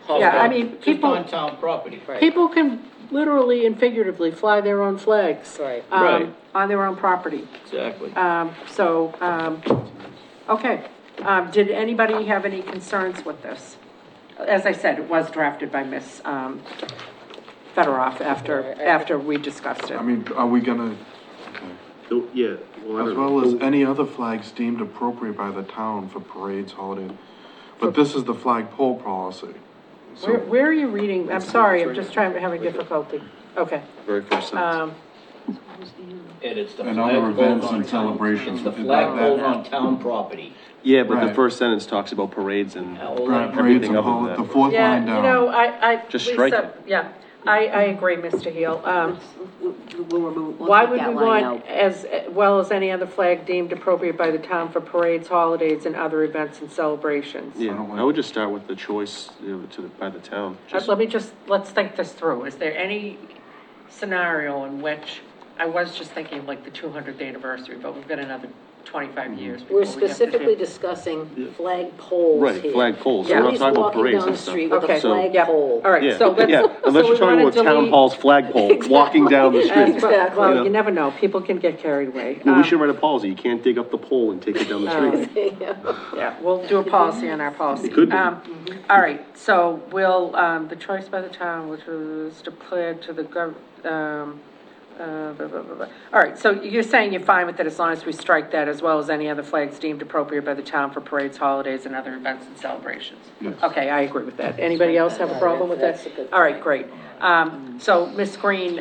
Hall Yeah, I flag. mean, people, town property. Right. people can literally and figuratively fly their own flags. Right. Right. On their own property. Exactly. Okay. Did anybody have any concerns with this? As I said, it was drafted by Ms. Federoff after we discussed it. I mean, are we gonna, Yeah, well, I as don't know. well as any other flags deemed appropriate by the town for parades, holidays? But this is the flagpole policy. So, Where are you reading? I'm sorry, I'm just having difficulty. Okay. Very first sentence. And it's the And other flagpoles events on and town, celebrations. it's the Is that- flagpoles on town property. Yeah, but the Right. first sentence talks about parades and, Now, hold Right, on. parades Everything and other than holidays, that. the fourth Yeah, line you down. know, I. Just Lisa, strike it. Yeah, I agree, Mr. Heel. We'll Why take would that we line want, out. as well as any other flag deemed appropriate by the town for parades, holidays, and other events and celebrations? yeah, don't like- I would just start with the choice, by the town. Just- Let's think this through. Is there any scenario in which, I was just thinking like the 200th anniversary, but we've got another 25 years before We're we have to do- specifically discussing flag poles Right, here. flag poles, we're not Nobody's talking about walking parades down and the stuff. street with Okay. a flag Yep. pole. All right, Yeah, so let's. yeah, unless so you're we talking wanna about town delete- hall's flagpole, walking down the street. Well, know? you never know. People can get carried away. Well, we should write a policy, you can't dig up the pole and take it down the street. Yeah, we'll do a policy on our policy. It could be. All right, so we'll, the choice by the town, which was declared to the Blah, blah, blah, blah. All right, so you're saying you're fine with it as long as we strike that as well as any other flags deemed appropriate by the town for parades, holidays, and other events and celebrations? Yes. Okay, I agree with that. Anybody else have a problem with that? That's a good All right, great. So, Ms. Green,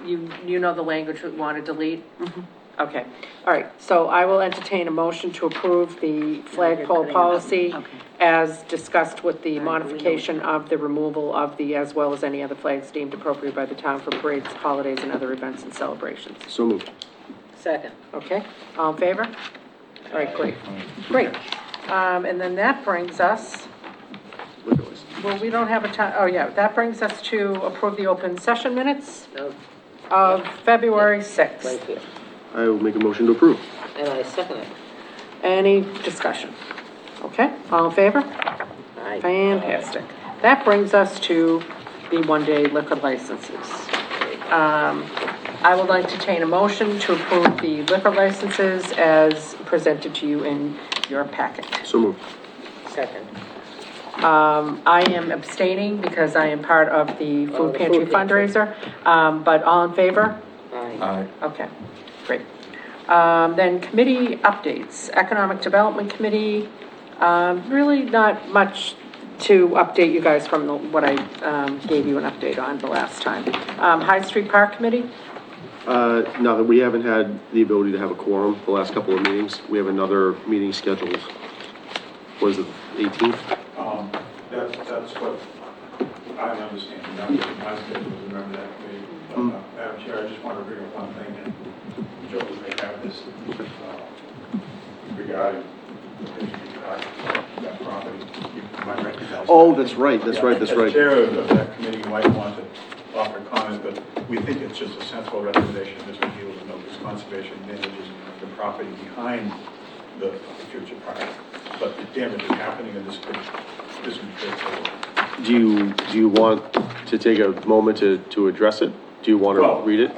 you know the language we want to delete? Okay, all right, so I will entertain a motion to approve the flagpole policy as discussed with the modification of the removal of the, as well as any other flags deemed appropriate by the town for parades, holidays, and other events and celebrations. So moved. Second. Okay, all in favor? All right, great, great. And then that brings us, Liquor license. well, we don't have a time, oh yeah, that brings us to approve the open session minutes No, of February right 6th. here. I will make a motion to approve. And I second it. Any discussion? Okay, all in favor? Aye. Fantastic. That brings us to the one-day liquor licenses. I would like to entertain a motion to approve the liquor licenses as presented to you in your packet. So moved. Second. I am abstaining because I am part of the Oh, food the pantry food pantry. fundraiser, but all in favor? Aye. Okay, great. Then committee updates, Economic Development Committee, really not much to update you guys from what I gave you an update on the last time. High Street Park Committee, Now that we haven't had the ability to have a quorum the last couple of meetings, we have another meeting scheduled. What is it, 18th? That's what I'm understanding, not what my schedule is, remember that committee. Madam Chair, I just want to bring up one thing, and Joe may have this, regarding that property. You might recognize Oh, that. that's right, that's right, that's As right. chair of that committee, you might want to offer comment, but we think it's just a sensible recommendation, Mr. Heald, to note this conservation manages the property behind the future park. But the damage is happening, and this could create trouble. Do you want to take a moment to address it? Do you want Well, to read it?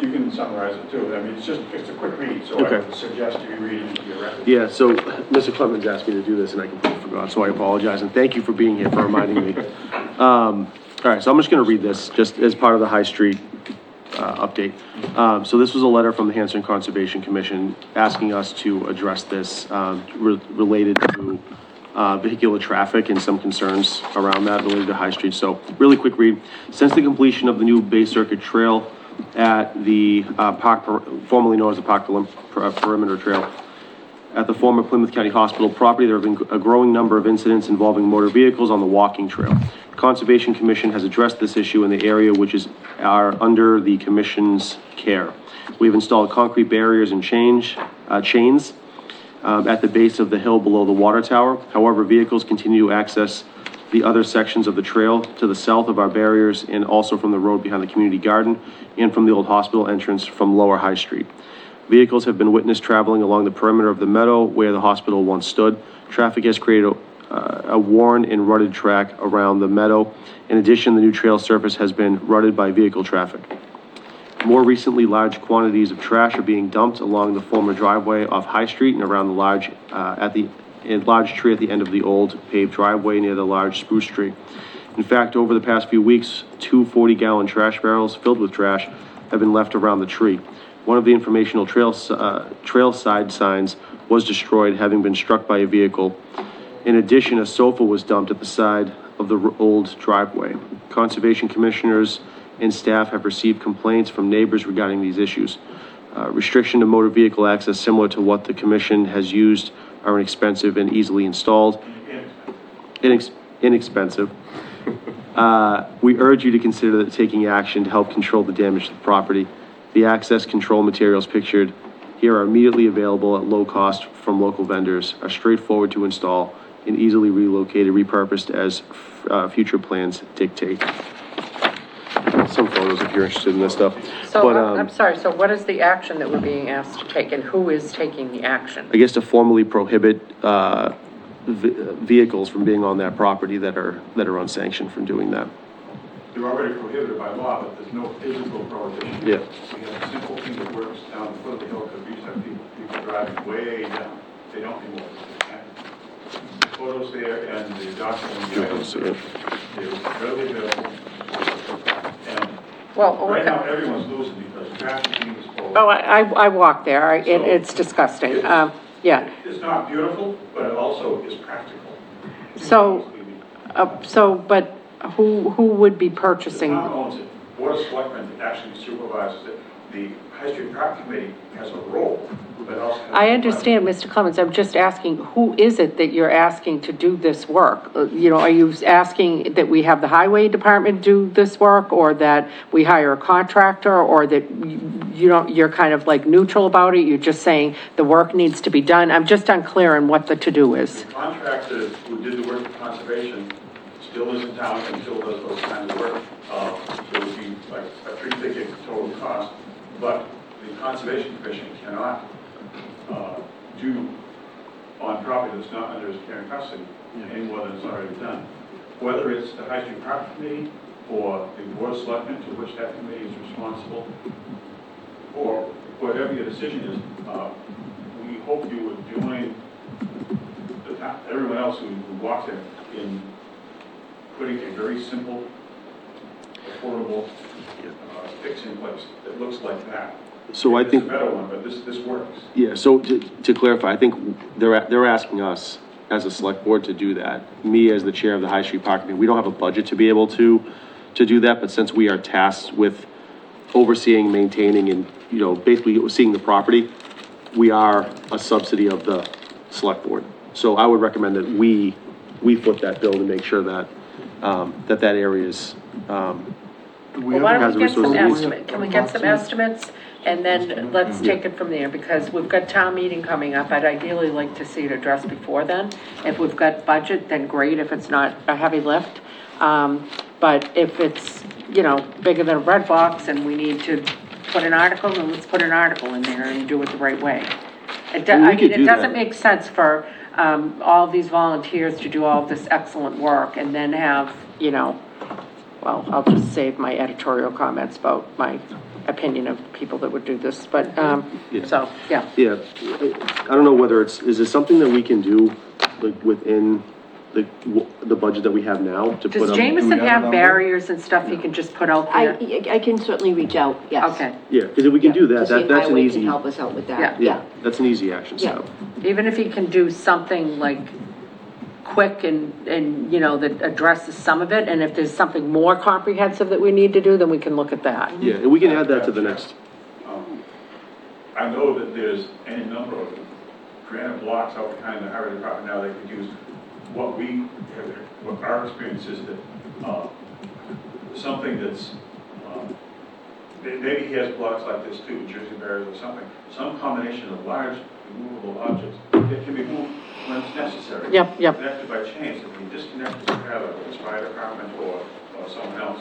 You can summarize it too. I mean, it's a quick read, so Okay. I would suggest you read it into your record. Yeah, so Mr. Clemens asked me to do this and I completely forgot, so I apologize, and thank you for being here, for reminding me. All right, so I'm just gonna read this, just as part of the High Street, update. So this was a letter from the Hanson Conservation Commission asking us to address this, related to, vehicular traffic and some concerns around that related to High Street. So really quick read. Since the completion of the new Bay Circuit Trail at the, formerly known as the Park Perimeter Trail, at the former Plymouth County Hospital property, there have been a growing number of incidents involving motor vehicles on the walking trail. Conservation Commission has addressed this issue in the area which are under the Commission's care. We've installed concrete barriers and chains at the base of the hill below the water tower. However, vehicles continue to access the other sections of the trail to the south of our barriers and also from the road behind the community garden and from the old hospital entrance from Lower High Street. Vehicles have been witnessed traveling along the perimeter of the meadow where the hospital once stood. Traffic has created a worn and rutted track around the meadow. In addition, the new trail surface has been rutted by vehicle traffic. More recently, large quantities of trash are being dumped along the former driveway off High Street and around the large tree at the end of the old paved driveway near the large spruce tree. In fact, over the past few weeks, 2 40-gallon trash barrels filled with trash have been left around the tree. One of the informational trail side signs was destroyed, having been struck by a vehicle. In addition, a sofa was dumped at the side of the old driveway. Conservation commissioners and staff have received complaints from neighbors regarding these issues. Restriction to motor vehicle access similar to what the commission has used are inexpensive and easily installed. Inexpensive. We urge you to consider taking action to help control the damage to the property. The access control materials pictured here are immediately available at low cost from local vendors, are straightforward to install, and easily relocated, repurposed as future plans dictate. Some photos if you're interested in this stuff. so But, I'm sorry, so what is the action that we're being asked to take and who is taking the action? I guess to formally prohibit vehicles from being on that property that are unsanctioned from doing that. They're already prohibited by law, but there's no physical prohibition. Yeah. We have a simple thing that works down the foot of the hill, because we used to have people driving way down. They don't anymore. The photos there and the document, Sure, I'll see it. they're readily available. And Well, Right now, okay. everyone's losing because traffic is being exposed. Oh, I walk there, it's disgusting, yeah. It's not beautiful, but it also is practical. So, but who would be The purchasing? town owns it. Board of Selectmen actually supervises it. The High Street Park Committee has a role, but also has. I understand, Mr. Clements, I'm just asking, who is it that you're asking to do this work? You know, are you asking that we have the highway department do this work, or that we hire a contractor, or that you don't, you're kind of like neutral about it, you're just saying the work needs to be done? I'm just unclear on what the to-do is. The contractor who did the work for conservation still is in town and still does those kinds of work. So it would be like a three-ticket total cost, but the Conservation Commission cannot do on property that's not under his care and custody any more than it's already done. Whether it's the High Street Park Committee or the Board of Selectmen, to which that committee is responsible, or whatever your decision is, we hope you would join everyone else who walks there in putting a very simple, affordable fix in place that looks like that. So I think. It's a better one, but this works. Yeah, so to clarify, I think they're asking us as a select board to do that. Me as the chair of the High Street Park Committee, we don't have a budget to be able to do that, but since we are tasked with overseeing, maintaining, and, you know, basically seeing the property, we are a subsidy of the select board. So I would recommend that we foot that bill to make sure that, that area is, Well, why don't we get some resources. estimates? Can we get some estimates? And then let's take it from there, because we've got town meeting coming up. I'd ideally like to see it addressed before then. If we've got budget, then great, if it's not a heavy lift. But if it's, you know, bigger than a bread box and we need to put an article, then let's put an article in there and do it the right way. I mean, it doesn't make sense for, all these volunteers to do all this excellent work and then have, you know, well, I'll just save my editorial comments about my opinion of people that would do this, but, so, yeah. Yeah, I don't know whether is it something that we can do, like, within the budget that we have now to put Does up? Jameson have a have number? barriers and stuff he can just put out there? I can certainly reach out, yes. Okay, Yeah, because if we can do that, To see if that's an highway easy, can help us out with that, Yeah. yeah. that's an easy action Yeah. step. even if he can do something like quick and, you know, that addresses some of it, and if there's something more comprehensive that we need to do, then we can look at that. Yeah, and we can add that to the next. I know that there's any number of granite blocks out behind the highway department now that could use. What we have, what our experience is that, something that's, maybe he has blocks like this too, Jersey barriers or something, some combination of large removable objects that can be moved when it's necessary. Yep. Connected by chains, if we disconnect this together, whether it's fire department or someone else,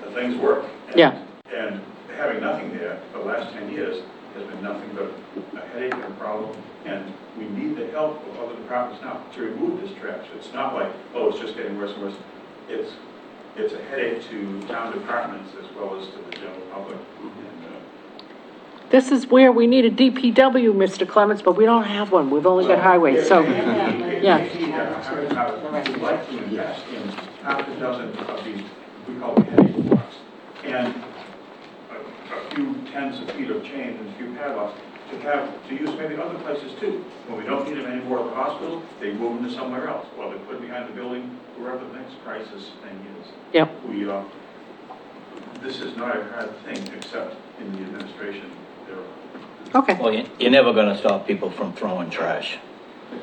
the things work. And having nothing there for the last 10 years has been nothing but a headache and a problem, and we need the help of other departments now to remove this trash. It's not like, oh, it's just getting worse and worse. It's a headache to town departments as well as to the general public. This is where we need a DPW, Mr. Clements, but we don't have one, we've only got highway, so, yeah. We'd like to invest in half a dozen of these, we call them headache blocks, and a few tens of feet of chain and a few padlocks to use maybe other places too. When we don't need them anymore at the hospital, they move them to somewhere else, or they put them behind the building, wherever the next crisis thing is. Yep. This is not a hard thing, except in the administration thereof. Okay. Well, you're never gonna stop people from throwing trash.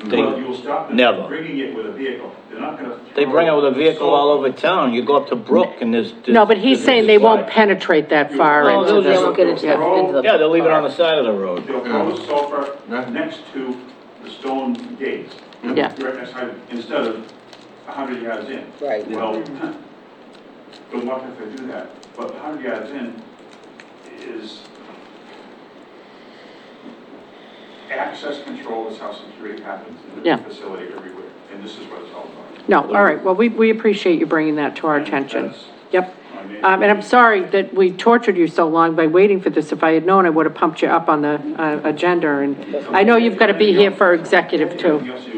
Well, you'll stop them Never. bringing it with a vehicle. They're not gonna. They bring it with a vehicle all over town. You go up to Brook and there's. No, but he's saying they won't penetrate that far No, into they'll the. just get into the- Yeah, they'll leave it on the side of the road. They'll throw the sulfur next to the stone gates. Yeah. Right next to it, instead of 100 yards in. Right. Well, good luck if they do that. But 100 yards in is access control is how security happens in Yeah. the facility everywhere. And this is what it's all about. No, all right, well, we appreciate you bringing that to our attention. That's Yep. my main- And I'm sorry that we tortured you so long by waiting for this. If I had known, I would have pumped you up on the agenda, and I know you've got to be here for executive too. Anything else this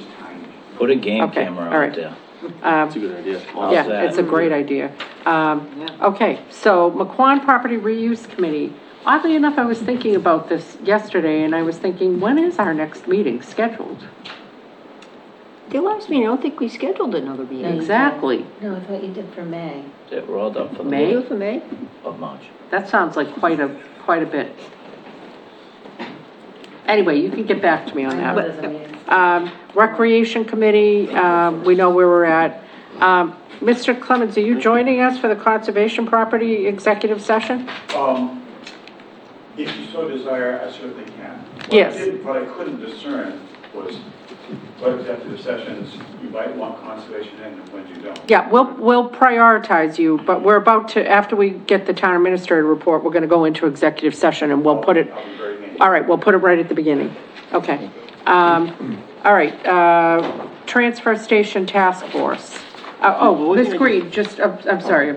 is tiny. Put a game Okay, camera all right. out there. That's a good idea. Yeah, it's a great idea. Okay, so McQuon Property Reuse Committee. Oddly enough, I was thinking about this yesterday, and I was thinking, when is our next meeting scheduled? The last meeting, I don't think we scheduled another meeting. Exactly. No, I thought you did for May. We're all done for the May? Do it for May? of March. That sounds like quite a bit. Anyway, you can get back to me on I know that. there's a meeting. Recreation Committee, we know where we're at. Mr. Clemens, are you joining us for the Conservation Property Executive Session? If you so desire, I certainly can. Yes. What I couldn't discern was what executive sessions you might want conservation in and when you don't. Yeah, we'll prioritize you, but we're about to, after we get the town administrator report, we're gonna go into executive session and we'll put it, I'll be very handy. all right, we'll put it right at the beginning. Okay. All right, Transfer Station Task Force. Ms. Green, just, I'm sorry.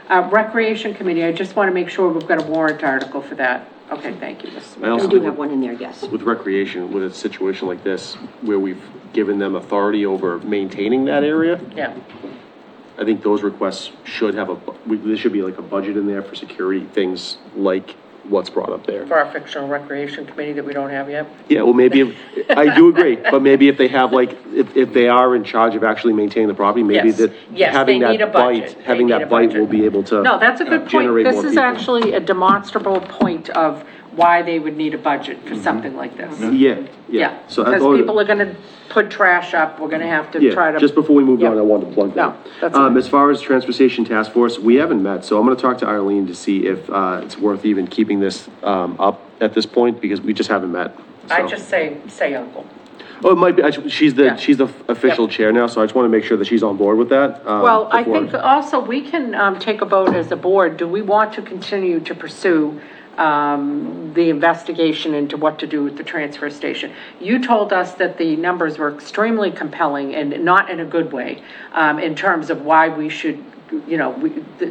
Recreation Committee, I just wanna make sure we've got a warrant article for that. Okay, thank you, Ms. I also We do think have one in there, yes. with recreation, with a situation like this, where we've given them authority over maintaining that area, Yeah, I think those requests should have there should be like a budget in there for security, things like what's brought up there. for our fictional recreation committee that we don't have yet. Yeah, well, maybe, I do agree, but maybe if they have like, if they are in charge of actually maintaining the property, maybe Yes. that Yes, having they need a that bite, budget. They having need that a bite budget. will be able to. No, that's a good point. generate This more is people. actually a demonstrable point of why they would need a budget for something like this. Yeah, Yeah, yeah. So because people are gonna put trash up, we're gonna have to try Yeah, to. just before we moved Yeah. on, I wanted to plug that. No, that's fine. As far as Transfer Station Task Force, we haven't met, so I'm gonna talk to Arlene to see if, it's worth even keeping this, up at this point, because we just haven't met. I so. just say uncle. Oh, it might be, she's Yeah. she's the official chair now, so I just wanna make sure that she's on board with that. Well, I before- think also we can, take a vote as a board. Do we want to continue to pursue, the investigation into what to do with the transfer station? You told us that the numbers were extremely compelling and not in a good way, in terms of why we should,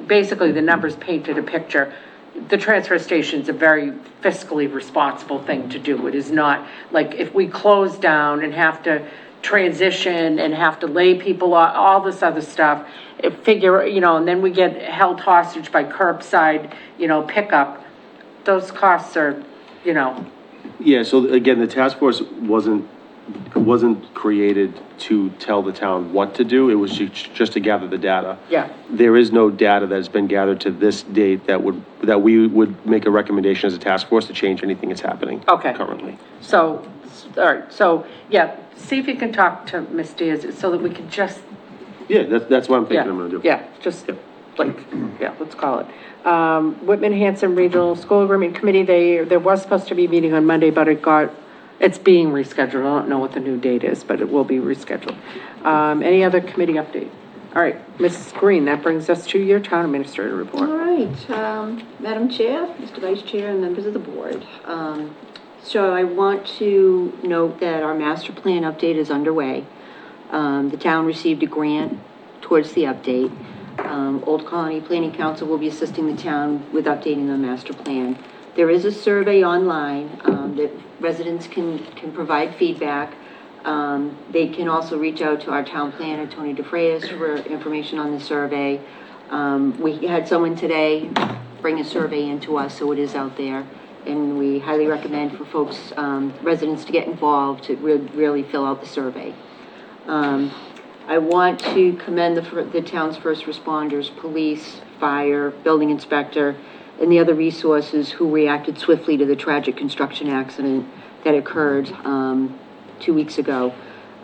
basically the numbers painted a picture. The transfer station's a very fiscally responsible thing to do. It is not, like, if we close down and have to transition and have to lay people off, all this other stuff, and then we get held hostage by curbside, pickup, those costs are, Yeah, so again, the task force wasn't created to tell the town what to do, it was just to gather the data. yeah. There is no data that has been gathered to this date that we would make a recommendation as a task force to change anything that's happening Okay. currently. So, all right, so, yeah, see if you can talk to Ms. Diaz so that we can just, Yeah, that's what I'm thinking I'm gonna do. yeah, just, let's call it. Whitman Hanson Regional School Agreement Committee, there was supposed to be a meeting on Monday, but it's being rescheduled. I don't know what the new date is, but it will be rescheduled. Any other committee update? All right, Mrs. Green, that brings us to your town administrator report. All right, Madam Chair, Mr. Vice Chair, and members of the board. So I want to note that our master plan update is underway. The town received a grant towards the update. Old Colony Planning Council will be assisting the town with updating the master plan. There is a survey online that residents can provide feedback. They can also reach out to our town planner, Tony DeFreitas, for information on the survey. We had someone today bring a survey in to us, so it is out there. And we highly recommend for folks, residents to get involved, to really fill out the survey. I want to commend the town's first responders, police, fire, building inspector, and the other resources who reacted swiftly to the tragic construction accident that occurred 2 weeks ago.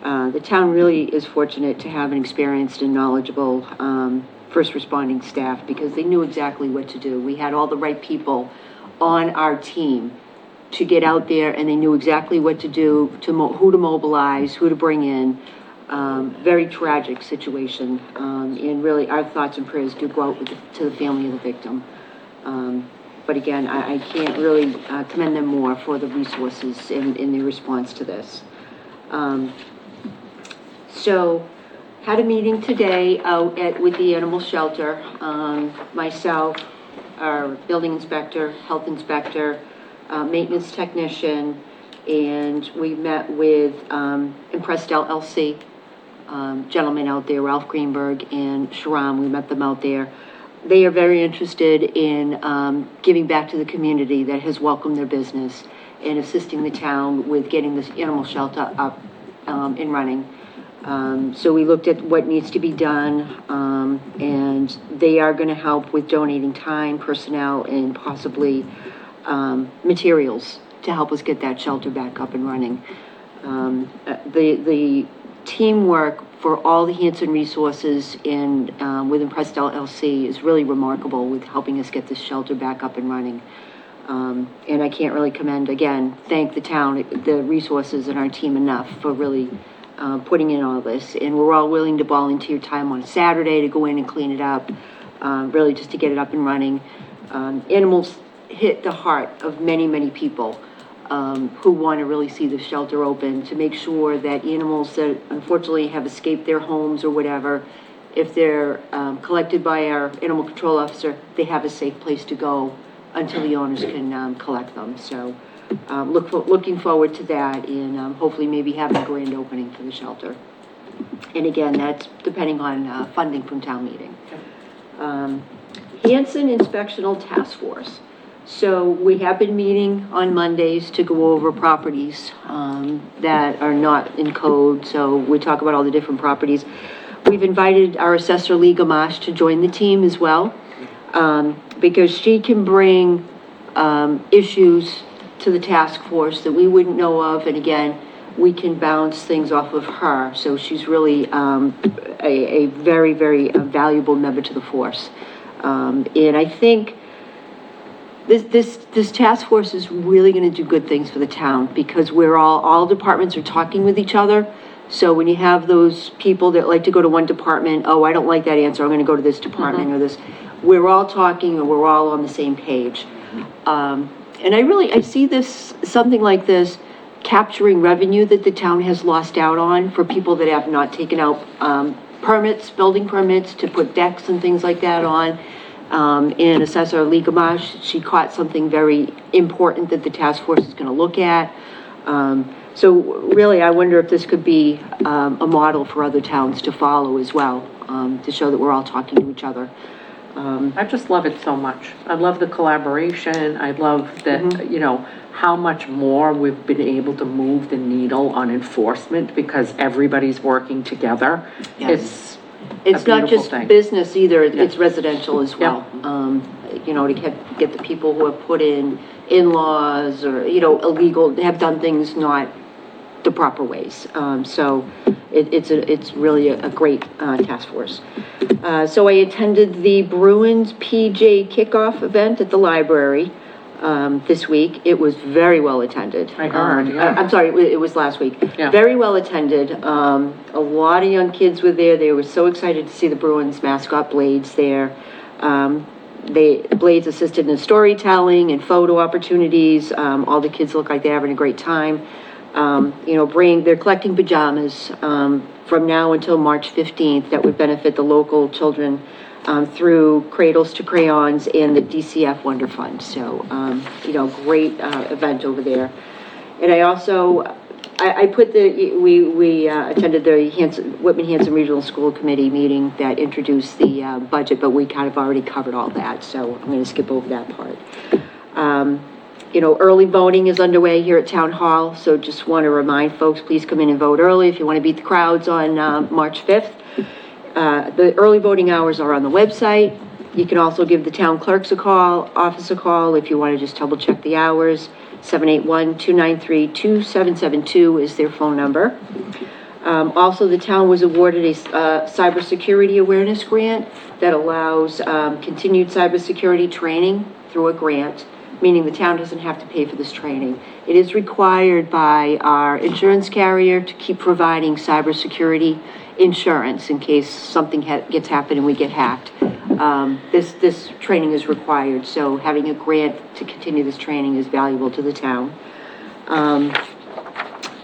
The town really is fortunate to have an experienced and knowledgeable first responding staff because they knew exactly what to do. We had all the right people on our team to get out there, and they knew exactly what to do, who to mobilize, who to bring in. Very tragic situation, and really our thoughts and prayers do go out to the family of the victim. But again, I can't really commend them more for the resources in their response to this. So, had a meeting today out with the animal shelter. Myself, our building inspector, health inspector, maintenance technician, and we met with Impressed LLC gentlemen out there, Ralph Greenberg and Sharam, we met them out there. They are very interested in giving back to the community that has welcomed their business and assisting the town with getting this animal shelter up and running. So we looked at what needs to be done, and they are going to help with donating time, personnel, and possibly materials to help us get that shelter back up and running. The teamwork for all the Hanson resources in within Prestel LC is really remarkable with helping us get this shelter back up and running. And I can't really thank the town, the resources and our team enough for really putting in all this. And we're all willing to volunteer time on Saturday to go in and clean it up, really just to get it up and running. Animals hit the heart of many, many people who want to really see the shelter open, to make sure that animals that unfortunately have escaped their homes or whatever, if they're collected by our animal control officer, they have a safe place to go until the owners can collect them. So looking forward to that, and hopefully maybe having a grand opening for the shelter. And again, that's depending on funding from town meeting. Hanson Inspectional Task Force. So we have been meeting on Mondays to go over properties that are not in code. So we talk about all the different properties. We've invited our assessor, Lee Gamache, to join the team as well, because she can bring issues to the task force that we wouldn't know of. And again, we can bounce things off of her. So she's really a very, very valuable member to the force. And I think this task force is really going to do good things for the town, because we're all departments are talking with each other. So when you have those people that like to go to one department, oh, I don't like that answer, I'm going to go to this department or this, we're all talking and we're all on the same page. And I see this, something like this, capturing revenue that the town has lost out on for people that have not taken out permits, building permits to put decks and things like that on. And Assessor Lee Gamache, she caught something very important that the task force is going to look at. So really, I wonder if this could be a model for other towns to follow as well, to show that we're all talking to each other. I just love it so much. I love the collaboration. I love that, you know, how much more we've been able to move the needle on enforcement because everybody's working together. Yes. It's not just business either, it's residential as well. You know, to get the people who have put in-laws or, you know, illegal, have done things not the proper ways. So it's really a great task force. So I attended the Bruins PJ kickoff event at the library this week. It was very well attended. I heard, I'm sorry, it was last week. Yeah. Very well attended. A lot of young kids were there. They were so excited to see the Bruins mascot Blades there. Blades assisted in storytelling and photo opportunities. All the kids look like they're having a great time. You know, they're collecting pajamas from now until March 15th that would benefit the local children through Cradles to Crayons and the DCF Wonder Fund. So, you know, great event over there. And I also, we attended the Whitman Hanson Regional School Committee meeting that introduced the budget, but we kind of already covered all that, so I'm going to skip over that part. You know, early voting is underway here at Town Hall, so just want to remind folks, please come in and vote early if you want to beat the crowds on March 5th. The early voting hours are on the website. You can also give the town clerk's office a call if you want to just double check the hours. 781-293-2772 is their phone number. Also, the town was awarded a cybersecurity awareness grant that allows continued cybersecurity training through a grant, meaning the town doesn't have to pay for this training. It is required by our insurance carrier to keep providing cybersecurity insurance in case something gets happened and we get hacked. This training is required, so having a grant to continue this training is valuable to the town.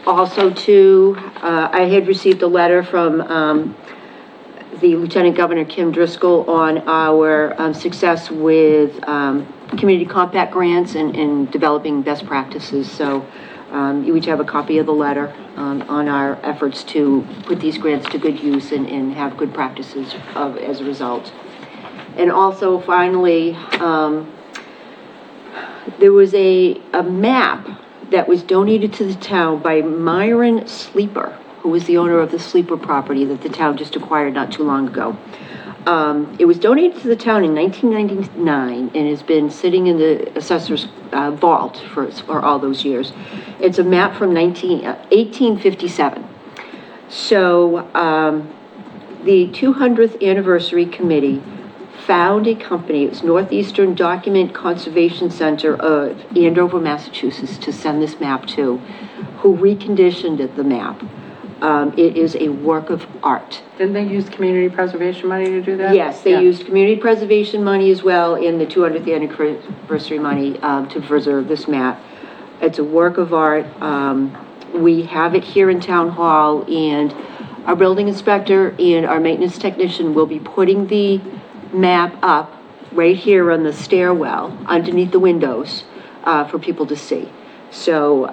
Also, I had received a letter from the Lieutenant Governor Kim Driscoll on our success with community compact grants and developing best practices. So You each have a copy of the letter on our efforts to put these grants to good use and have good practices as a result. And also, finally, there was a map that was donated to the town by Myron Sleeper, who was the owner of the Sleeper property that the town just acquired not too long ago. It was donated to the town in 1999 and has been sitting in the assessor's vault for all those years. It's a map from 1857. So the 200th Anniversary Committee found a company, it was Northeastern Document Conservation Center of Andover, Massachusetts, to send this map to, who reconditioned the map. It is a work of art. Didn't they use community preservation money to do that? Yes, they used community preservation money as well in the 200th anniversary money to preserve this map. It's a work of art. We have it here in Town Hall, and our building inspector and our maintenance technician will be putting the map up right here on the stairwell underneath the windows for people to see. So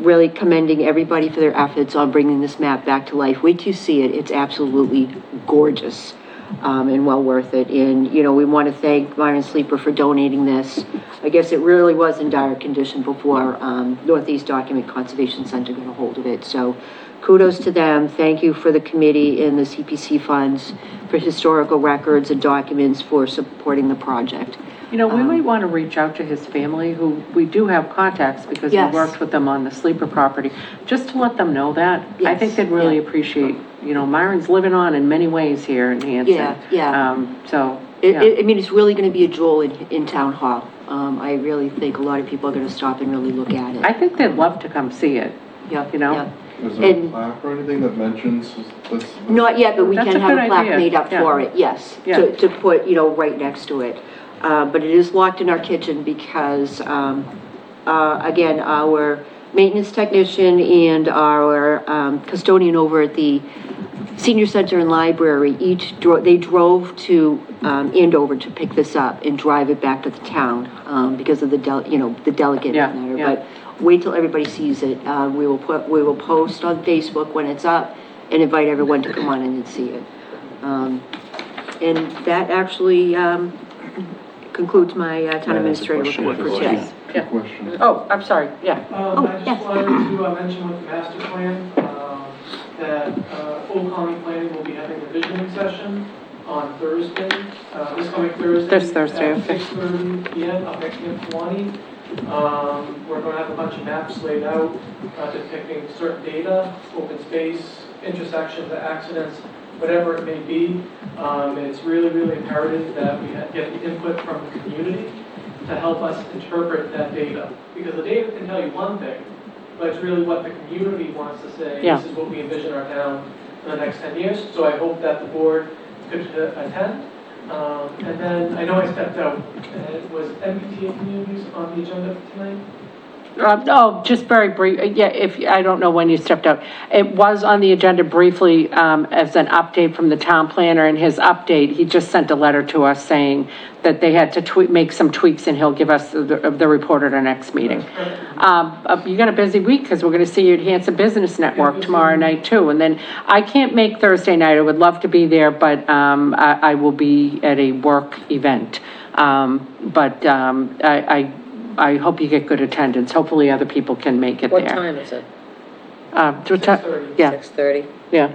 really commending everybody for their efforts on bringing this map back to life. Wait till you see it. It's absolutely gorgeous and well worth it. And, you know, we want to thank Myron Sleeper for donating this. I guess it really was in dire condition before Northeast Document Conservation Center got a hold of it. So kudos to them. Thank you for the committee and the CPC funds for historical records and documents for supporting the project. You know, we might want to reach out to his family, who we do have contacts because we worked with them on the Sleeper property, just to let them know that. I think they'd really appreciate, you know, Myron's living on in many ways here in Hanson. I mean, it's really going to be a jewel in Town Hall. I really think a lot of people are going to stop and really look at it. I think they'd love to come see it. Yeah, you know? Is there a plaque or anything that mentions this? Not yet, but we That's can a have good a plaque idea. made up for it, yes, to put, you know, right next to it. But it is locked in our kitchen because, again, our maintenance technician and our custodian over at the senior center and library they drove to Andover to pick this up and drive it back to the town because of the delegate matter. But wait till everybody sees it. We will post on Facebook when it's up and invite everyone to come on in and see it. And that actually concludes my town administrator report for today. Oh, I'm sorry, yeah. I just wanted to mention with the master plan, that Full County Planning will be having a visioning session on Thursday, this coming Thursday. This Thursday, at okay. 6:30 p.m. up at Camp Kewanee. We're going to have a bunch of maps laid out depicting certain data, open space, intersections, accidents, whatever it may be. It's really, really imperative that we get the input from the community to help us interpret that data. Because the data can tell you one thing, but it's really what the community wants to say. This is what we envision our town in the next 10 years. So I hope that the board could attend. And then I know I stepped out. Was MBTA communities on the agenda for tonight? Just very brief, I don't know when you stepped out. It was on the agenda briefly as an update from the town planner. In his update, he just sent a letter to us saying that they had to make some tweaks, and he'll give us the report at our next meeting. You got a busy week because we're going to see you at Hanson Business Network tomorrow night too. And then I can't make Thursday night. I would love to be there, but I will be at a work event. I hope you get good attendance. Hopefully other people can make it there. What time is it? 6:30. Yeah. 6:30? Yeah.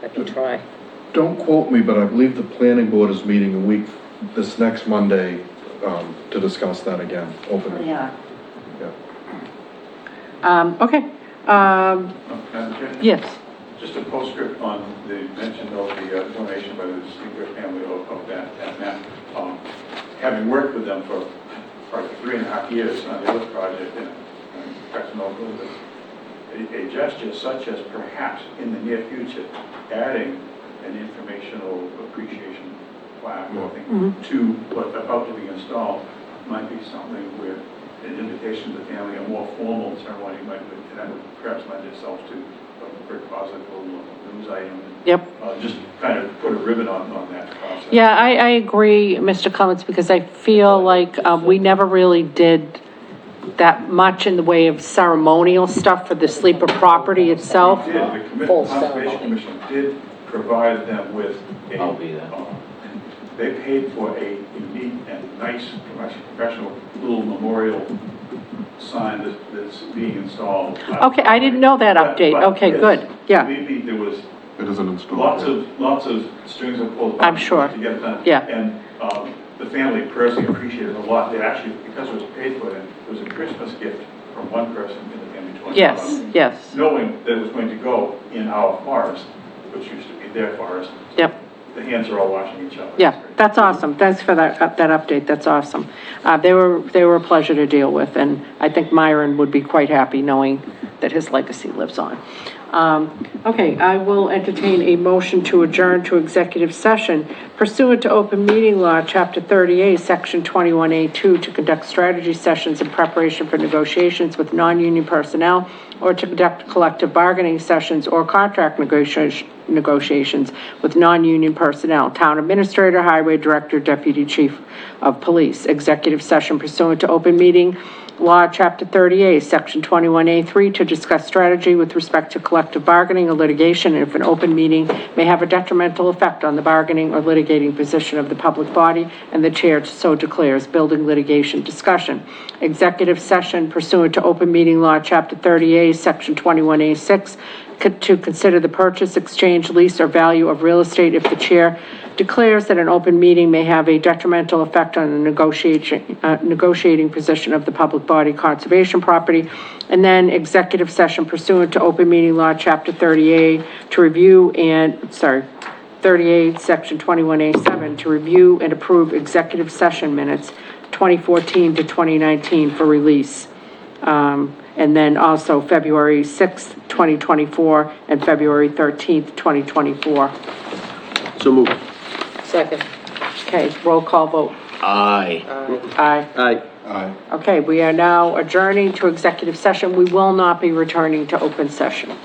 I can try. Don't quote me, but I believe the planning board is meeting this next Monday, to discuss that again, openly. Yeah. Okay. Madam Chair? Yes. Just a postscript on the mention of the donation by the Sleeper family of that map. Having worked with them for probably 3.5 years on the other project, and perhaps no good, a gesture such as perhaps in the near future adding an informational appreciation plaque, I think, to what's about to be installed might be something where an invitation to the family, a more formal ceremony that would perhaps lend itself to a very positive news item. Yep. Just kind of put a ribbon on that process. Yeah, I agree, Mr. Clements, because I feel like we never really did that much in the way of ceremonial stuff for the sleeper property itself. Did, the Full Conservation ceremony. Commission did provide them with a. I'll be there. They paid for a unique and nice professional little memorial sign that's being installed. Okay, I didn't know that update. Okay, good. Yeah. Believe me, there was It isn't installed. lots of strings of pulled. I'm sure. To get it done. Yeah. And, the family personally appreciated it a lot. They actually, because it was paid for, it was a Christmas gift from one person in the family to another. Yes, yes. Knowing that it was going to go in our forest, which used to be their forest, Yep. the hands are all washing each other. Yeah, that's awesome. Thanks for that update. That's awesome. They were a pleasure to deal with, and I think Myron would be quite happy knowing that his legacy lives on. Okay, I will entertain a motion to adjourn to executive session pursuant to open meeting law, chapter 38, section 21A2, to conduct strategy sessions in preparation for negotiations with non-union personnel or to conduct collective bargaining sessions or contract negotiations with non-union personnel, town administrator, highway director, deputy chief of police. Executive session pursuant to open meeting law, chapter 38, section 21A3, to discuss strategy with respect to collective bargaining or litigation, and if an open meeting may have a detrimental effect on the bargaining or litigating position of the public body, and the chair so declares. Building litigation discussion. Executive session pursuant to open meeting law, chapter 38, section 21A6, to consider the purchase, exchange, lease, or value of real estate if the chair declares that an open meeting may have a detrimental effect on the negotiating position of the public body, conservation property. And then executive session pursuant to open meeting law, chapter 38, to review 38, section 21A7, to review and approve executive session minutes 2014 to 2019 for release. And then also February 6th, 2024, and February 13th, 2024. So moved. Second. Okay, roll call vote. Aye. Aye. Aye. Aye. Okay, we are now adjourning to executive session. We will not be returning to open session.